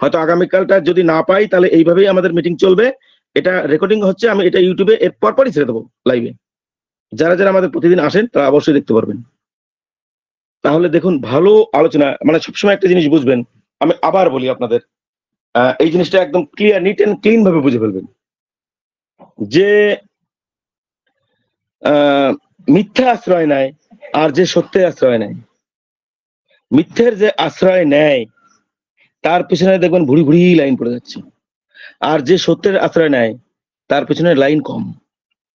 Speaker 11: হয়তো আগামীকালটা যদি না পাই তাহলে এইভাবেই আমাদের মিটিং চলবে। এটা রেকর্ডিং হচ্ছে, আমি এটা ইউটিউবে এর পরপরই ছেড়ে দেবো লাইভে। যারা যারা আমাদের প্রতিদিন আসেন তারা অবশ্যই দেখতে পারবেন। তাহলে দেখুন ভালো আলোচনা, মানে সবসময় একটা জিনিস বুঝবেন, আমি আবার বলি আপনাদের, এই জিনিসটা একদম ক্লিয়ার, নিট এন্ড ক্লিন ভাবে বুঝে ফেলবেন যে মিথ্যা আশ্রয় নেয় আর যে সত্যের আশ্রয় নেয়, মিথ্যের যে আশ্রয় নেয় তার পিছনে দেখবেন ভুড়ি ভুড়ি লাইন পড়ে যাচ্ছে, আর যে সত্যের আশ্রয় নেয় তার পিছনে লাইন কম।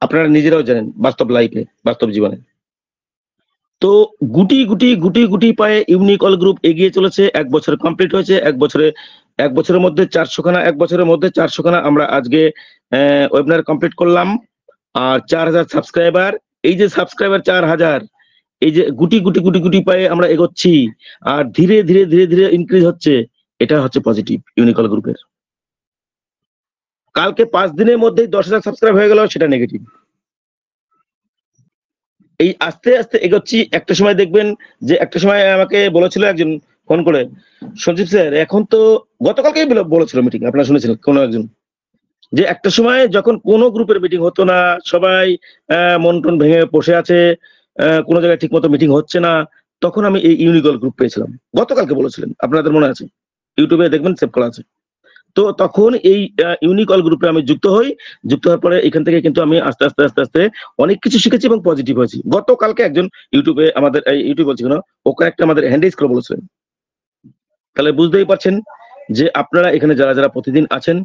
Speaker 11: আপনারা নিজেরাও জানেন বাস্তব লাইফে, বাস্তব জীবনে। তো গুটি গুটি গুটি গুটি পায়ে ইউনিক অল গ্রুপ এগিয়ে চলেছে। 1 বছর কমপ্লিট হয়েছে। 1 বছরের মধ্যে 400 খানা, 1 বছরের মধ্যে 400 খানা আমরা আজকে ওয়েবিনার কমপ্লিট করলাম। আর 4000 সাবস্ক্রাইবার, এই যে সাবস্ক্রাইবার 4000, এই যে গুটি গুটি গুটি গুটি পায়ে আমরা এগোচ্ছি, আর ধীরে ধীরে ধীরে ধীরে ইনক্রিজ হচ্ছে। এটা হচ্ছে পজিটিভ ইউনিক অল গ্রুপের। কালকে 5 দিনের মধ্যেই 10,000 সাবস্ক্রাইব হয়ে গেল, সেটা নেগেটিভ। এই আস্তে আস্তে এগোচ্ছি। একটা সময় দেখবেন যে একটা সময় আমাকে বলেছিল একজন ফোন করে, সঞ্জীব স্যার এখন তো, গতকালকেই বলেছিল মিটিং, আপনারা শুনেছিলেন কোনো একজন, যে একটা সময় যখন কোনো গ্রুপের মিটিং হতো না, সবাই মন টন ভেঙে বসে আছে, কোনো জায়গায় ঠিক মতো মিটিং হচ্ছে না, তখন আমি এই ইউনিক অল গ্রুপ পেয়েছিলাম। গতকালকে বলেছিলেন, আপনাদের মনে আছে, ইউটিউবে দেখবেন সেভ করা আছে। তো তখন এই ইউনিক অল গ্রুপে আমি যুক্ত হই। যুক্ত হওয়ার পরে এখান থেকে কিন্তু আমি আস্তে আস্তে আস্তে আস্তে অনেক কিছু শিখেছি এবং পজিটিভ হয়েছি। গতকালকে একজন ইউটিউবে আমাদের ইউটিউব বলছি কেন, ওকে একটা আমাদের হ্যান্ডেজ করে বলেছিলেন। তাহলে বুঝতেই পারছেন যে আপনারা এখানে যারা যারা প্রতিদিন আছেন,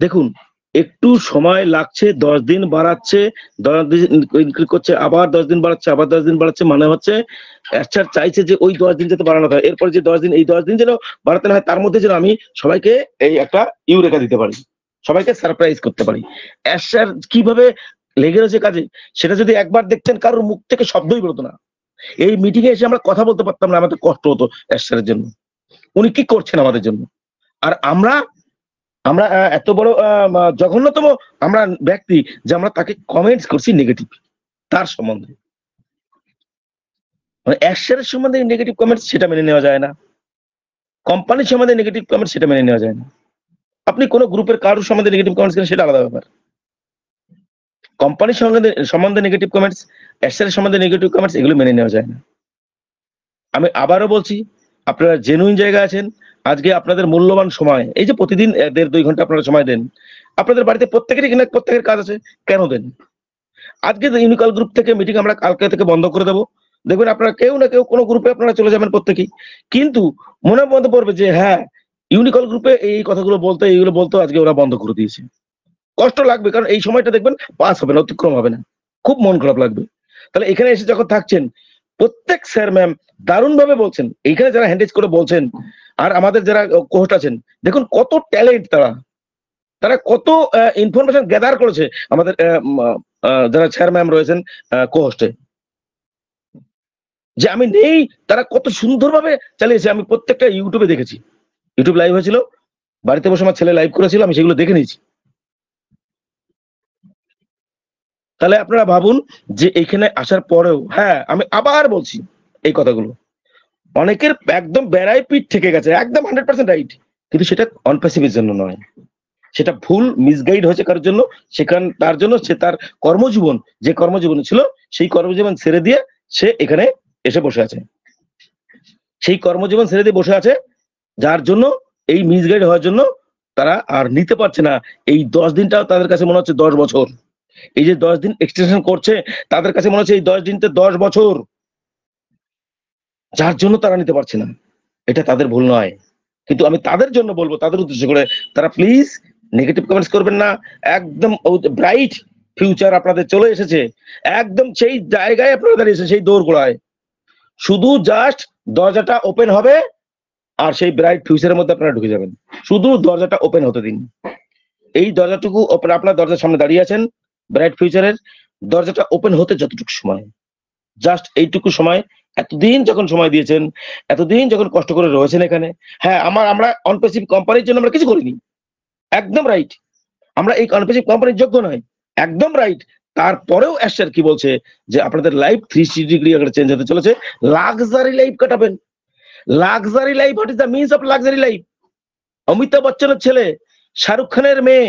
Speaker 11: দেখুন একটু সময় লাগছে, 10 দিন বাড়াচ্ছে, 10 দিন ইনক্রিজ করছে, আবার 10 দিন বাড়াচ্ছে, আবার 10 দিন বাড়াচ্ছে, মানে হচ্ছে অ্যাচার চাইছে যে ওই 10 দিন যাতে বাড়ানো হয়, এরপর যে 10 দিন, এই 10 দিন যেন বাড়াতে না হয়, তার মধ্যে যেন আমি সবাইকে এই একটা ইউরেকা দিতে পারি, সবাইকে সারপ্রাইজ করতে পারি। অ্যাচার কিভাবে লেগে রয়েছে কাজে, সেটা যদি একবার দেখতেন, কারোর মুখ থেকে শব্দই বেরোতো না। এই মিটিং এ এসে আমরা কথা বলতে পারতাম না, আমাদের কষ্ট হতো অ্যাচারের জন্য, উনি কি করছেন আমাদের জন্য। আর আমরা এত বড় জঘন্যতম আমরা ব্যক্তি যে আমরা তাকে কমেন্টস করছি নেগেটিভ, তার সম্বন্ধে, মানে অ্যাকশনের সম্বন্ধে নেগেটিভ কমেন্টস, সেটা মেনে নেওয়া যায় না। কোম্পানির সম্বন্ধে নেগেটিভ কমেন্টস, সেটা মেনে নেওয়া যায় না। আপনি কোনো গ্রুপের কারোর সম্বন্ধে নেগেটিভ কমেন্টস করেন, সেটা আলাদা ব্যাপার। কোম্পানির সম্বন্ধে নেগেটিভ কমেন্টস, অ্যাকশনের সম্বন্ধে নেগেটিভ কমেন্টস, এগুলো মেনে নেওয়া যায় না। আমি আবারও বলছি, আপনারা জেনুইন জায়গা আছেন। আজকে আপনাদের মূল্যবান সময়, এই যে প্রতিদিন 1.5-2 ঘন্টা আপনারা সময় দেন, আপনাদের বাড়িতে প্রত্যেকেরই কিনা প্রত্যেকের কাজ আছে, কেন দেন? আজকে ইউনিক অল গ্রুপ থেকে মিটিং আমরা কালকে থেকে বন্ধ করে দেবো। দেখবেন আপনারা কেউ না কেউ কোনো গ্রুপে আপনারা চলে যাবেন প্রত্যেকেই, কিন্তু মনে মধ্যে পড়বে যে হ্যাঁ ইউনিক অল গ্রুপে এই কথাগুলো বলতে, এইগুলো বলতো, আজকে ওরা বন্ধ করে দিয়েছে। কষ্ট লাগবে, কারণ এই সময়টা দেখবেন পাস হবে না, অতিক্রম হবে না, খুব মন খারাপ লাগবে। তাহলে এখানে এসে যখন থাকছেন, প্রত্যেক স্যার ম্যাম দারুণ ভাবে বলছেন, এইখানে যারা হ্যান্ডেজ করে বলছেন, আর আমাদের যারা কোহোস্ট আছেন, দেখুন কত ট্যালেন্ট, তারা কত ইনফরমেশন গ্যাদার করেছে আমাদের যারা স্যার ম্যাম রয়েছেন কোহোস্টে, যে আমি নেই, তারা কত সুন্দরভাবে চালিয়েছে। আমি প্রত্যেকটা ইউটিউবে দেখেছি, ইউটিউব লাইভ হয়েছিল, বাড়িতে বসে আমার ছেলে লাইভ করেছিল, আমি সেগুলো দেখে নিয়েছি। তাহলে আপনারা ভাবুন যে এইখানে আসার পরেও, হ্যাঁ আমি আবার বলছি এই কথাগুলো, অনেকের একদম বেড়াই পিঠ থেকে গেছে, একদম 100% রাইট, কিন্তু সেটা অন প্যাসিভের জন্য নয়, সেটা ভুল মিসগাইড হয়েছে কারোর জন্য, তার জন্য সে তার কর্মজীবন, যে কর্মজীবন ছিল সেই কর্মজীবন ছেড়ে দিয়ে সে এখানে এসে বসে আছে, সেই কর্মজীবন ছেড়ে দিয়ে বসে আছে, যার জন্য এই মিসগাইড হওয়ার জন্য তারা আর নিতে পারছে না। এই 10 দিনটাও তাদের কাছে মনে হচ্ছে 10 বছর, এই যে 10 দিন এক্সটেনশন করছে তাদের কাছে মনে হচ্ছে এই 10 দিনতে 10 বছর, যার জন্য তারা নিতে পারছে না। এটা তাদের ভুল নয়, কিন্তু আমি তাদের জন্য বলবো, তাদের উদ্দেশ্য করে, তারা প্লিজ নেগেটিভ কমেন্টস করবেন না। একদম ব্রাইট ফিউচার আপনাদের চলে এসেছে, একদম সেই জায়গায় আপনারা দাঁড়িয়েছে, সেই দৌড়গোড়ায়, শুধু জাস্ট দরজাটা ওপেন হবে আর সেই ব্রাইট ফিউচারের মধ্যে আপনারা ঢুকে যাবেন। শুধু দরজাটা ওপেন হতে দিন, এই দরজাটুকু ওপেন, আপনার দরজার সামনে দাঁড়িয়ে আছেন, ব্রাইট ফিউচারের দরজাটা ওপেন হতে যতটুকু সময়, জাস্ট এইটুকু সময়, এতদিন যখন সময় দিয়েছেন, এতদিন যখন কষ্ট করে রয়েছেন এখানে, হ্যাঁ আমরা অনপ্যাসিভ কোম্পানির জন্য আমরা কিছু করিনি, একদম রাইট, আমরা এই অনপ্যাসিভ কোম্পানির যোগ্য নয়, একদম রাইট। তারপরেও অ্যাশার কি বলছে যে আপনাদের লাইফ 360 ডিগ্রি চেঞ্জ হতে চলেছে, লাক্সারি লাইফ কাটাবেন। Luxury life, what is the means of luxury life? Amitabh বচ্চনের ছেলে, শাহরুখ খানের মেয়ে,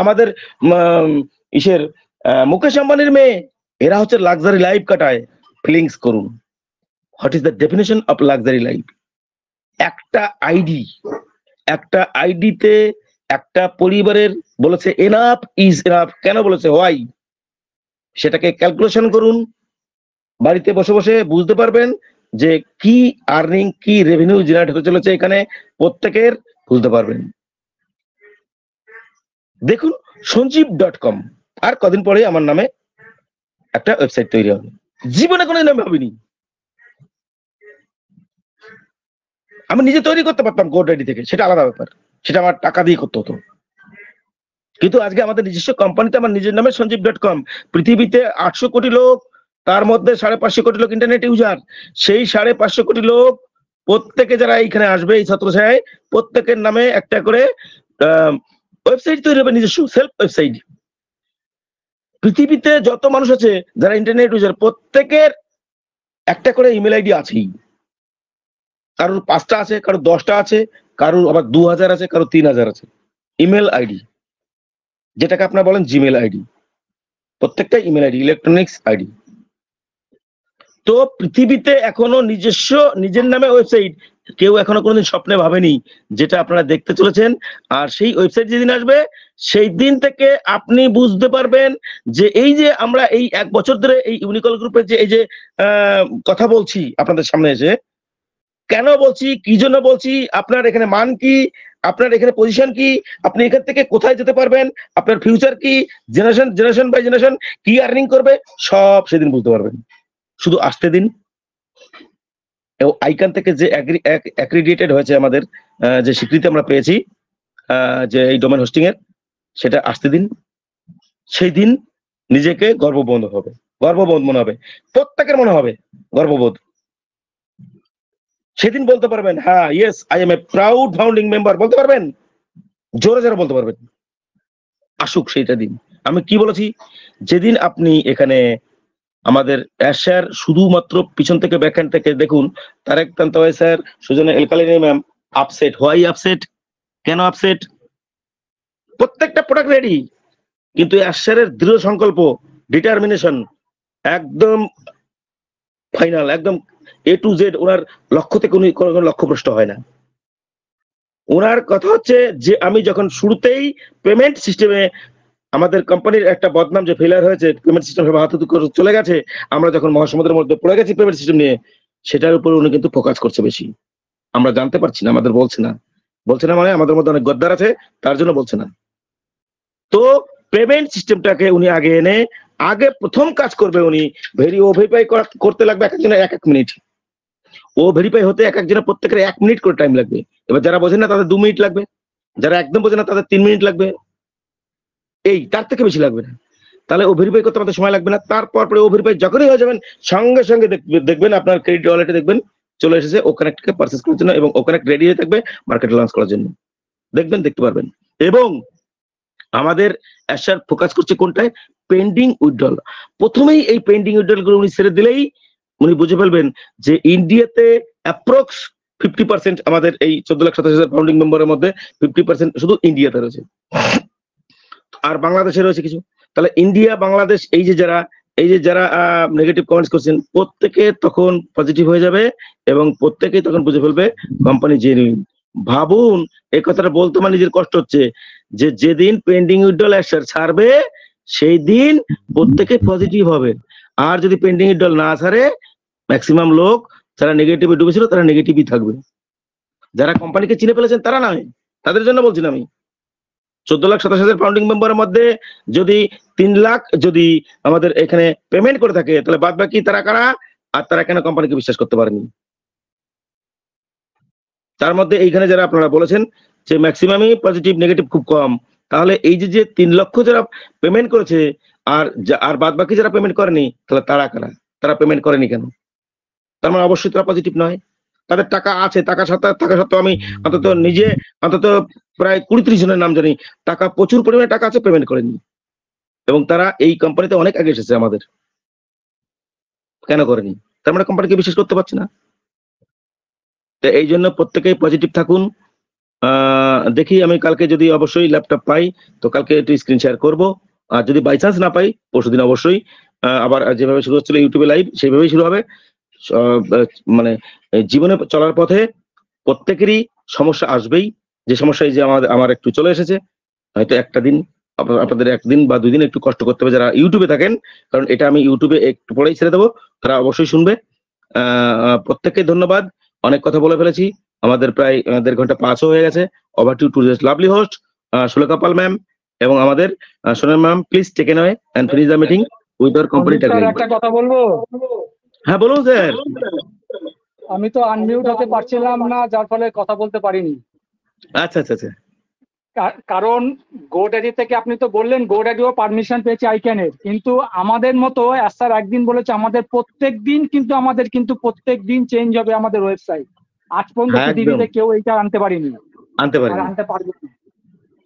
Speaker 11: আমাদের মুকেশ আম্বানির মেয়ে, এরা হচ্ছে লাক্সারি লাইফ কাটায়। ফিলিংস করুন, what is the definition of luxury life? একটা আইডিতে একটা পরিবারের বলেছে এনাফ ইজ এনাফ, কেন বলেছে, হোয়াই, সেটাকে ক্যালকুলেশন করুন, বাড়িতে বসে বসে বুঝতে পারবেন যে কি আর্নিং, কি রেভিনিউ জেনারেট হতে চলেছে এখানে, প্রত্যেকের বুঝতে পারবেন। দেখুন সঞ্জীব.com, আর কদিন পরে আমার নামে একটা ওয়েবসাইট তৈরি হবে, জীবনে কোনো নামে ভাবিনি, আমি নিজে তৈরি করতে পারতাম GoDaddy থেকে, সেটা আলাদা ব্যাপার, সেটা আমার টাকা দিয়ে করতে হতো, কিন্তু আজকে আমাদের নিজস্ব কোম্পানিতে আমার নিজের নামে সঞ্জীব.com, পৃথিবীতে 800 কোটি লোক, তার মধ্যে 550 কোটি লোক ইন্টারনেট ইউজার, সেই 550 কোটি লোক প্রত্যেকে যারা এইখানে আসবে এই ছত্রছায়ায়, প্রত্যেকের নামে একটা করে ওয়েবসাইট তৈরি হবে, নিজস্ব সেলফ ওয়েবসাইট। পৃথিবীতে যত মানুষ আছে যারা ইন্টারনেট ইউজার, প্রত্যেকের একটা করে ইমেল আইডি আছেই, কারোর 5টা আছে, কারোর 10টা আছে, কারোর আবার 2000 আছে, কারোর 3000 আছে ইমেল আইডি, যেটাকে আপনারা বলেন জিমেল আইডি, প্রত্যেকটা ইমেল আইডি, ইলেকট্রনিক্স আইডি। তো পৃথিবীতে এখনো নিজের নামে ওয়েবসাইট কেউ এখনো কোনোদিন স্বপ্নে ভাবেনি, যেটা আপনারা দেখতে চলেছেন। আর সেই ওয়েবসাইট যেদিন আসবে, সেই দিন থেকে আপনি বুঝতে পারবেন যে এই যে আমরা এই 1 বছর ধরে এই ইউনিকল গ্রুপের যে এই যে কথা বলছি আপনাদের সামনে এসে, কেন বলছি, কি জন্য বলছি, আপনার এখানে মান কি, আপনার এখানে পজিশন কি, আপনি এখান থেকে কোথায় যেতে পারবেন, আপনার ফিউচার কি, জেনারেশন বাই জেনারেশন কি আর্নিং করবে, সব সেদিন বুঝতে পারবেন। শুধু আসতে দিন। আইকান থেকে যে অ্যাক্রিডিটেড হয়েছে আমাদের, যে স্বীকৃতি আমরা পেয়েছি যে এই ডোমেন হোস্টিং এর, সেটা আসতে দিন। সেই দিন নিজেকে গর্ববোধ মনে হবে, প্রত্যেকের মনে হবে গর্ববোধ। সেদিন বলতে পারবেন, হ্যাঁ yes I M a proud founding member, বলতে পারবেন, জোরে জোরে বলতে পারবেন। আসুক সেইটা দিন। আমি কি বলেছি, যেদিন আপনি এখানে আমাদের স্যার শুধুমাত্র পিছন থেকে ব্যাকহ্যান্ড থেকে দেখুন, তারেক তান্তওয়াই স্যার, সুজনা এলকালিনী ম্যাম আপসেট, হোয়াই আপসেট, কেন আপসেট? প্রত্যেকটা প্রোডাক্ট রেডি, কিন্তু স্যারের দৃঢ় সংকল্প, ডিটারমিনেশন একদম ফাইনাল, একদম A to Z, ওনার লক্ষ্য থেকে উনি কোনো লক্ষ্যভ্রষ্ট হয় না। ওনার কথা হচ্ছে যে আমি যখন শুরুতেই পেমেন্ট সিস্টেমে, আমাদের কোম্পানির একটা বদনাম যে ফেলিয়ার হয়েছে, পেমেন্ট সিস্টেম হাতে চলে গেছে, আমরা যখন মহাসমুদ্রের মধ্যে পড়ে গেছি পেমেন্ট সিস্টেম নিয়ে, সেটার উপর উনি কিন্তু ফোকাস করছে বেশি। আমরা জানতে পারছি না, আমাদের বলছে না মানে আমাদের মধ্যে অনেক গদ্দার আছে, তার জন্য বলছে না। তো পেমেন্ট সিস্টেমটাকে উনি আগে এনে আগে প্রথম কাজ করবে উনি, ও ভেরিফাই করতে লাগবে এক একজনের 1 মিনিট, ও ভেরিফাই হতে এক একজনের প্রত্যেকের 1 মিনিট করে টাইম লাগবে। এবার যারা বোঝেন না তাদের 2 মিনিট লাগবে, যারা একদম বোঝে না তাদের 3 মিনিট লাগবে, এই তার থেকে বেশি লাগবে না। তাহলে ও ভেরিফাই করতে আমাদের সময় লাগবে না। তারপর ও ভেরিফাই যখনই হয়ে যাবেন, সঙ্গে সঙ্গে দেখবেন আপনার ক্রেডিট ওয়ালেটে দেখবেন চলে এসেছে ও কানেক্টকে পারচেজ করার জন্য, এবং ও কানেক্ট রেডি হয়ে থাকবে মার্কেটে লঞ্চ করার জন্য। দেখবেন, দেখতে পারবেন। এবং আমাদের অ্যাশার ফোকাস করছে কোনটায়, পেন্ডিং উইথড্রল। প্রথমেই এই পেন্ডিং উইথড্রল গুলো উনি ছেড়ে দিলেই উনি বুঝে ফেলবেন যে ইন্ডিয়াতে অ্যাপ্রক্স 50% আমাদের এই 14,27,000 ফাউন্ডিং মেম্বারের মধ্যে 50% শুধু ইন্ডিয়াতে রয়েছে, আর বাংলাদেশে রয়েছে কিছু। তাহলে ইন্ডিয়া বাংলাদেশ এই যে যারা নেগেটিভ কমেন্টস করছেন প্রত্যেকে তখন পজিটিভ হয়ে যাবে এবং প্রত্যেকেই তখন বুঝে ফেলবে কোম্পানি জেনুইন। ভাবুন, এই কথাটা বলতে আমার নিজের কষ্ট হচ্ছে যে যেদিন পেন্ডিং উইথড্রল অ্যাসার ছাড়বে সেই দিন প্রত্যেকে পজিটিভ হবে, আর যদি পেন্ডিং উইথড্রল না ছাড়ে ম্যাক্সিমাম লোক যারা নেগেটিভে ডুবেছিল তারা নেগেটিভই থাকবে। যারা কোম্পানিকে চিনে ফেলেছেন তারা নয়, তাদের জন্য বলছি না আমি। 14,27,000 ফাউন্ডিং মেম্বারের মধ্যে যদি 3 লাখ যদি আমাদের এখানে পেমেন্ট করে থাকে তাহলে বাদ বাকি তারা কারা, আর তারা কেন কোম্পানিকে বিশ্বাস করতে পারেনি? তার মধ্যে এইখানে যারা আপনারা বলেছেন যে ম্যাক্সিমামই পজিটিভ, নেগেটিভ খুব কম, তাহলে এই যে 3 লক্ষ যারা পেমেন্ট করেছে আর বাদ বাকি যারা পেমেন্ট করেনি তাহলে তারা কারা, তারা পেমেন্ট করেনি কেন? তার মানে অবশ্যই তারা পজিটিভ নয়। তাদের টাকা আছে, টাকা সত্ত্বেও আমি অন্তত প্রায় 20-30 জনের নাম জানি টাকা প্রচুর পরিমাণে টাকা আছে, পেমেন্ট করেনি, এবং তারা এই কোম্পানিতে অনেক আগে এসেছে আমাদের, কেন করেনি? তার মানে কোম্পানিকে বিশ্বাস করতে পারছি না। তো এই জন্য প্রত্যেকেই পজিটিভ থাকুন। দেখি আমি কালকে যদি অবশ্যই ল্যাপটপ পাই তো কালকে একটু স্ক্রিন শেয়ার করবো, আর যদি বাই চান্স না পাই পরশুদিন অবশ্যই আবার যেভাবে শুরু হচ্ছিল ইউটিউবে লাইভ সেইভাবেই শুরু হবে। মানে জীবনে চলার পথে প্রত্যেকেরই সমস্যা আসবেই, যে সমস্যা এই যে আমার একটু চলে এসেছে, হয়তো একটা দিন আপনাদের 1 দিন বা 2 দিন একটু কষ্ট করতে হবে যারা ইউটিউবে থাকেন, কারণ এটা আমি ইউটিউবে একটু পরেই ছেড়ে দেবো, তারা অবশ্যই শুনবে। প্রত্যেককে ধন্যবাদ, অনেক কথা বলে ফেলেছি, আমাদের প্রায় 1.5 ঘন্টা পাসও হয়ে গেছে। Over to this lovely host Sulekha Pal ma'am এবং আমাদের Sonam ma'am, please take away and finish the meeting with our complete agreement.
Speaker 5: একটা কথা বলবো?
Speaker 11: হ্যাঁ বলুন স্যার।
Speaker 5: আমি তো আনমিউট হতে পারছিলাম না, যার ফলে কথা বলতে পারিনি।
Speaker 11: আচ্ছা আচ্ছা আচ্ছা।
Speaker 5: কারণ গোডাডি থেকে আপনি তো বললেন গোডাডিও পারমিশন পেয়েছে আইক্যানের, কিন্তু আমাদের মতো স্যার একদিন বলেছে আমাদের প্রত্যেক দিন চেঞ্জ হবে আমাদের ওয়েবসাইট। আজ পর্যন্ত পৃথিবীতে কেউ এইটা আনতে পারেনি,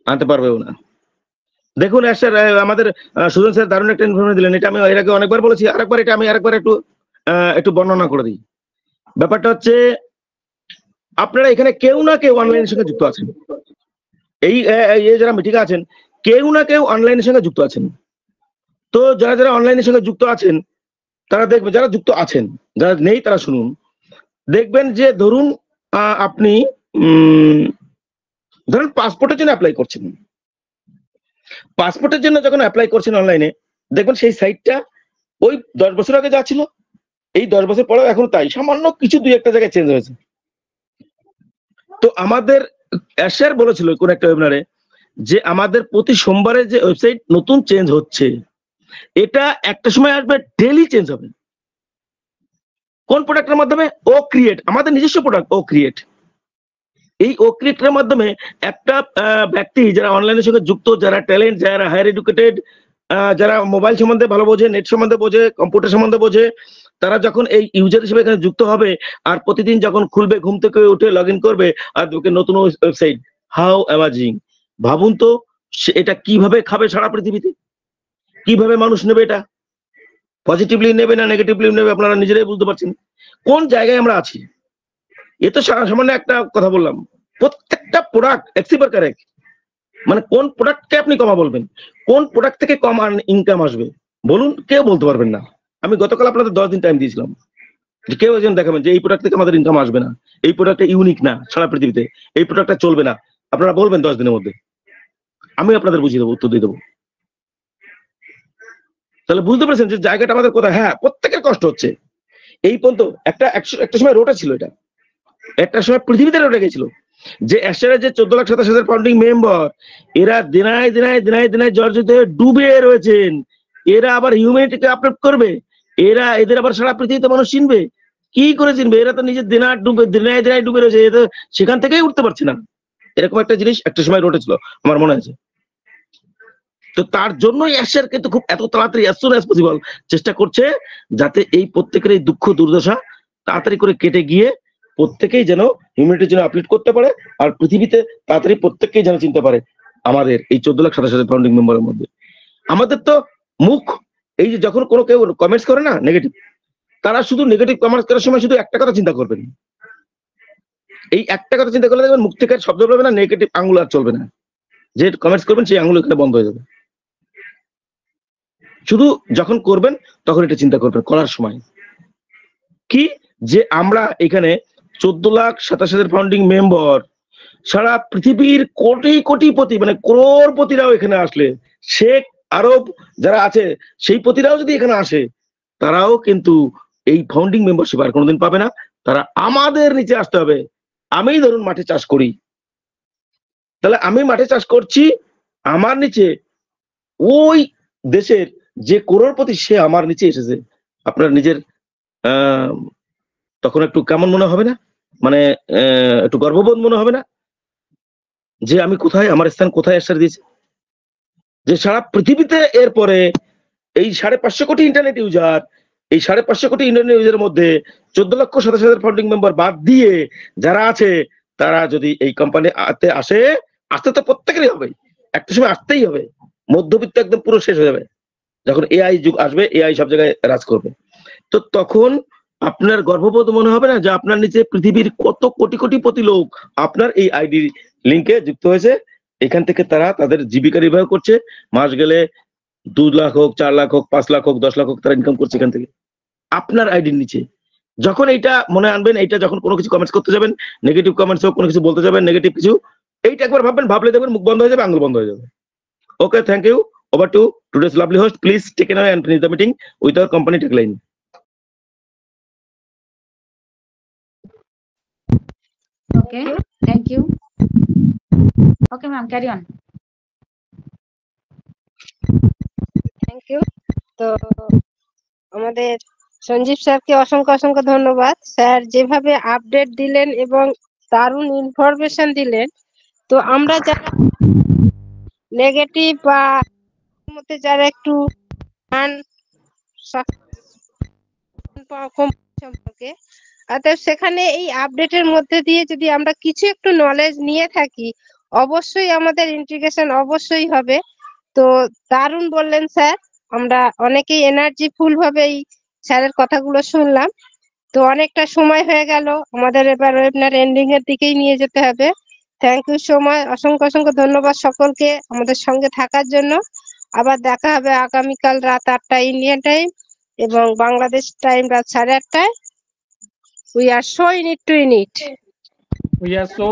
Speaker 5: আনতে
Speaker 11: পারবেও না। দেখুন স্যার, আমাদের সুজন স্যার দারুণ একটা ইনফরমেশন দিলেন, এটা আমি এর আগে অনেকবার বলেছি, আরেকবার একটু বর্ণনা করে দিই। ব্যাপারটা হচ্ছে আপনারা এখানে কেউ না কেউ অনলাইনের সঙ্গে যুক্ত আছেন, এই যারা মিটিংয়ে আছেন কেউ না কেউ অনলাইনের সঙ্গে যুক্ত আছেন। তো যারা অনলাইনের সঙ্গে যুক্ত আছেন তারা দেখবেন, যারা যুক্ত আছেন, যারা নেই তারা শুনুন, দেখবেন যে ধরুন আপনি ধরুন পাসপোর্টের জন্য অ্যাপ্লাই করছেন, পাসপোর্টের জন্য যখন অ্যাপ্লাই করছেন অনলাইনে, দেখবেন সেই সাইটটা ওই 10 বছর আগে যা ছিল এই 10 বছর পরেও এখন তাই, সামান্য কিছু 2-1টা জায়গায় চেঞ্জ হয়েছে। তো আমাদের স্যার বলেছিল কোন একটা ওয়েবিনারে যে আমাদের প্রতি সোমবারে যে ওয়েবসাইট নতুন চেঞ্জ হচ্ছে, এটা একটা সময় আসবে ডেইলি চেঞ্জ হবে। কোন প্রোডাক্টের মাধ্যমে? ও ক্রিয়েট, আমাদের নিজস্ব প্রোডাক্ট ও ক্রিয়েট। এই ও ক্রিয়েটের মাধ্যমে একটা ব্যক্তি যারা অনলাইনের সঙ্গে যুক্ত, যারা ট্যালেন্ট, যারা হায়ার এডুকেটেড, যারা মোবাইল সম্বন্ধে ভালো বোঝে, নেট সম্বন্ধে বোঝে, কম্পিউটার সম্বন্ধে বোঝে, তারা যখন এই ইউজার হিসেবে এখানে যুক্ত হবে আর প্রতিদিন যখন খুলবে, ঘুম থেকে উঠে লগ ইন করবে আর নতুন ওয়েবসাইট, হাউ অ্যামাজিং। ভাবুন তো এটা কিভাবে খাবে সারা পৃথিবীতে, কিভাবে মানুষ নেবে, এটা পজিটিভলি নেবে না নেগেটিভলি নেবে আপনারা নিজেরাই বুঝতে পারছেন কোন জায়গায় আমরা আছি। এ তো সামান্য একটা কথা বললাম, প্রত্যেকটা প্রোডাক্ট এক্সিপার কারেক্ট, মানে কোন প্রোডাক্টকে আপনি কমা বলবেন, কোন প্রোডাক্ট থেকে কম ইনকাম আসবে বলুন, কেউ বলতে পারবেন না। আমি গতকাল আপনাদের 10 দিন টাইম দিয়েছিলাম যে কেউ একজন দেখাবেন যে এই প্রোডাক্ট থেকে আমাদের ইনকাম আসবে না, এই প্রোডাক্টটা ইউনিক না সারা পৃথিবীতে, এই প্রোডাক্টটা চলবে না, আপনারা বলবেন 10 দিনের মধ্যে, আমি আপনাদের বুঝিয়ে দেবো, উত্তর দিয়ে দেবো। তাহলে বুঝতে পেরেছেন যে জায়গাটা আমাদের কোথায়। হ্যাঁ, প্রত্যেকের কষ্ট হচ্ছে। এই পর্যন্ত একটা সময় রোটা ছিল, এটা একটা সময় পৃথিবীতে রোটে গেছিল যে এশিয়ার যে 14,27,000 ফাউন্ডিং মেম্বার, এরা দিনায় জর্জরিত হয়ে ডুবে রয়েছেন, এরা আবার হিউম্যানিটিকে আপলোড করবে, এদের আবার সারা পৃথিবীতে মানুষ চিনবে, কি করে চিনবে? এরা তো নিজের দিনায় ডুবে রয়েছে, এরা সেখান থেকেই উঠতে পারছে না। এরকম একটা জিনিস একটা সময় রোটে ছিল আমার মনে আছে। তো তার জন্যই এশিয়ার কিন্তু খুব এত তাড়াতাড়ি as soon as possible চেষ্টা করছে যাতে এই প্রত্যেকের এই দুঃখ দুর্দশা তাড়াতাড়ি করে কেটে গিয়ে প্রত্যেকেই যেন হিউম্যানিটির জন্য আপলিফ্ট করতে পারে, আর পৃথিবীতে তাড়াতাড়ি প্রত্যেককেই যেন চিনতে পারে আমাদের এই 14,27,000 ফাউন্ডিং মেম্বারের মধ্যে। আমাদের তো মুখ, এই যে যখন কোনো কেউ কমেন্টস করে না নেগেটিভ, তারা শুধু নেগেটিভ কমেন্টস করার সময় শুধু একটা কথা চিন্তা করবেন, এই একটা কথা চিন্তা করলে দেখবেন মুখ থেকে আর শব্দ বেরোবে না, নেগেটিভ আঙুল আর চলবে না, যে কমেন্টস করবেন সেই আঙুল এখানে বন্ধ হয়ে যাবে। শুধু যখন করবেন তখন এটা চিন্তা করবেন করার সময় কি, যে আমরা এখানে 14,27,000 ফাউন্ডিং মেম্বার, সারা পৃথিবীর কোটি কোটিপতি মানে করোড়পতিরাও এখানে আসলে, শেখ আরব যারা আছে সেই পতিরাও যদি এখানে আসে, তারাও কিন্তু এই ফাউন্ডিং মেম্বারশিপ আর কোনোদিন পাবে না। তারা আমাদের নিচে আসতে হবে। আমি ধরুন মাঠে চাষ করি, তাহলে আমি মাঠে চাষ করছি, আমার নিচে ওই দেশের যে করোড়পতি সে আমার নিচে এসেছে, আপনার নিজের তখন একটু কেমন মনে হবে না, মানে একটু গর্ববোধ মনে হবে না যে আমি কোথায়, আমার স্থান কোথায় আশ্রয় দিয়েছে। যে সারা পৃথিবীতে এরপরে এই 550 কোটি ইন্টারনেট ইউজার, এই 550 কোটি ইন্টারনেট ইউজারের মধ্যে 14,27,000 ফাউন্ডিং মেম্বার বাদ দিয়ে যারা আছে, তারা যদি এই কোম্পানি আসে, আসতে তো প্রত্যেকেরই হবে, একটা সময় আসতেই হবে, মধ্যবিত্ত একদম পুরো শেষ হয়ে যাবে, যখন এআই যুগ আসবে, এআই সব জায়গায় রাজ করবে। তো তখন আপনার গর্ববোধ মনে হবে না যে আপনার নিচে পৃথিবীর কত কোটি কোটিপতি লোক আপনার এই আইডি লিঙ্কে যুক্ত হয়েছে, এখান থেকে তারা তাদের জীবিকা নির্বাহ করছে, মাস গেলে 2 লাখ হোক, 4 লাখ হোক, 5 লাখ হোক, 10 লাখ হোক, তারা ইনকাম করছে এখান থেকে আপনার আইডির নিচে। যখন এইটা মনে আনবেন, এইটা যখন কোনো কিছু কমেন্টস করতে যাবেন, নেগেটিভ কমেন্টস হোক, কোনো কিছু বলতে যাবেন নেগেটিভ কিছু, এইটা একবার ভাববেন, ভাবলে দেখবেন মুখ বন্ধ হয়ে যাবে, আঙুল বন্ধ হয়ে যাবে। Okay, thank you. Over to today's lovely host, please take an and finish the meeting with our company tagline.
Speaker 1: Okay, thank you. Okay, ma'am, carry on.
Speaker 4: Thank you. তো আমাদের সঞ্জীব স্যারকে অসংখ্য অসংখ্য ধন্যবাদ। স্যার যেভাবে আপডেট দিলেন এবং দারুণ ইনফরমেশন দিলেন, তো আমরা যারা নেগেটিভ বা মধ্যে যারা একটু সম্পর্কে, অর্থাৎ সেখানে এই আপডেটের মধ্যে দিয়ে যদি আমরা কিছু একটু নলেজ নিয়ে থাকি, অবশ্যই আমাদের ইন্টিগ্রেশন অবশ্যই হবে। তো দারুণ বললেন স্যার, আমরা অনেকেই এনার্জি ফুল ভাবে এই স্যারের কথাগুলো শুনলাম। তো অনেকটা সময় হয়ে গেল, আমাদের এবার ওয়েবিনার এন্ডিং এর দিকেই নিয়ে যেতে হবে। থ্যাংক ইউ সো মাচ, অসংখ্য অসংখ্য ধন্যবাদ সকলকে আমাদের সঙ্গে থাকার জন্য। আবার দেখা হবে আগামীকাল রাত 8টায় ইন্ডিয়ান টাইম এবং বাংলাদেশ টাইম রাত 8:30টায়। We are so in it to in it.
Speaker 12: We are so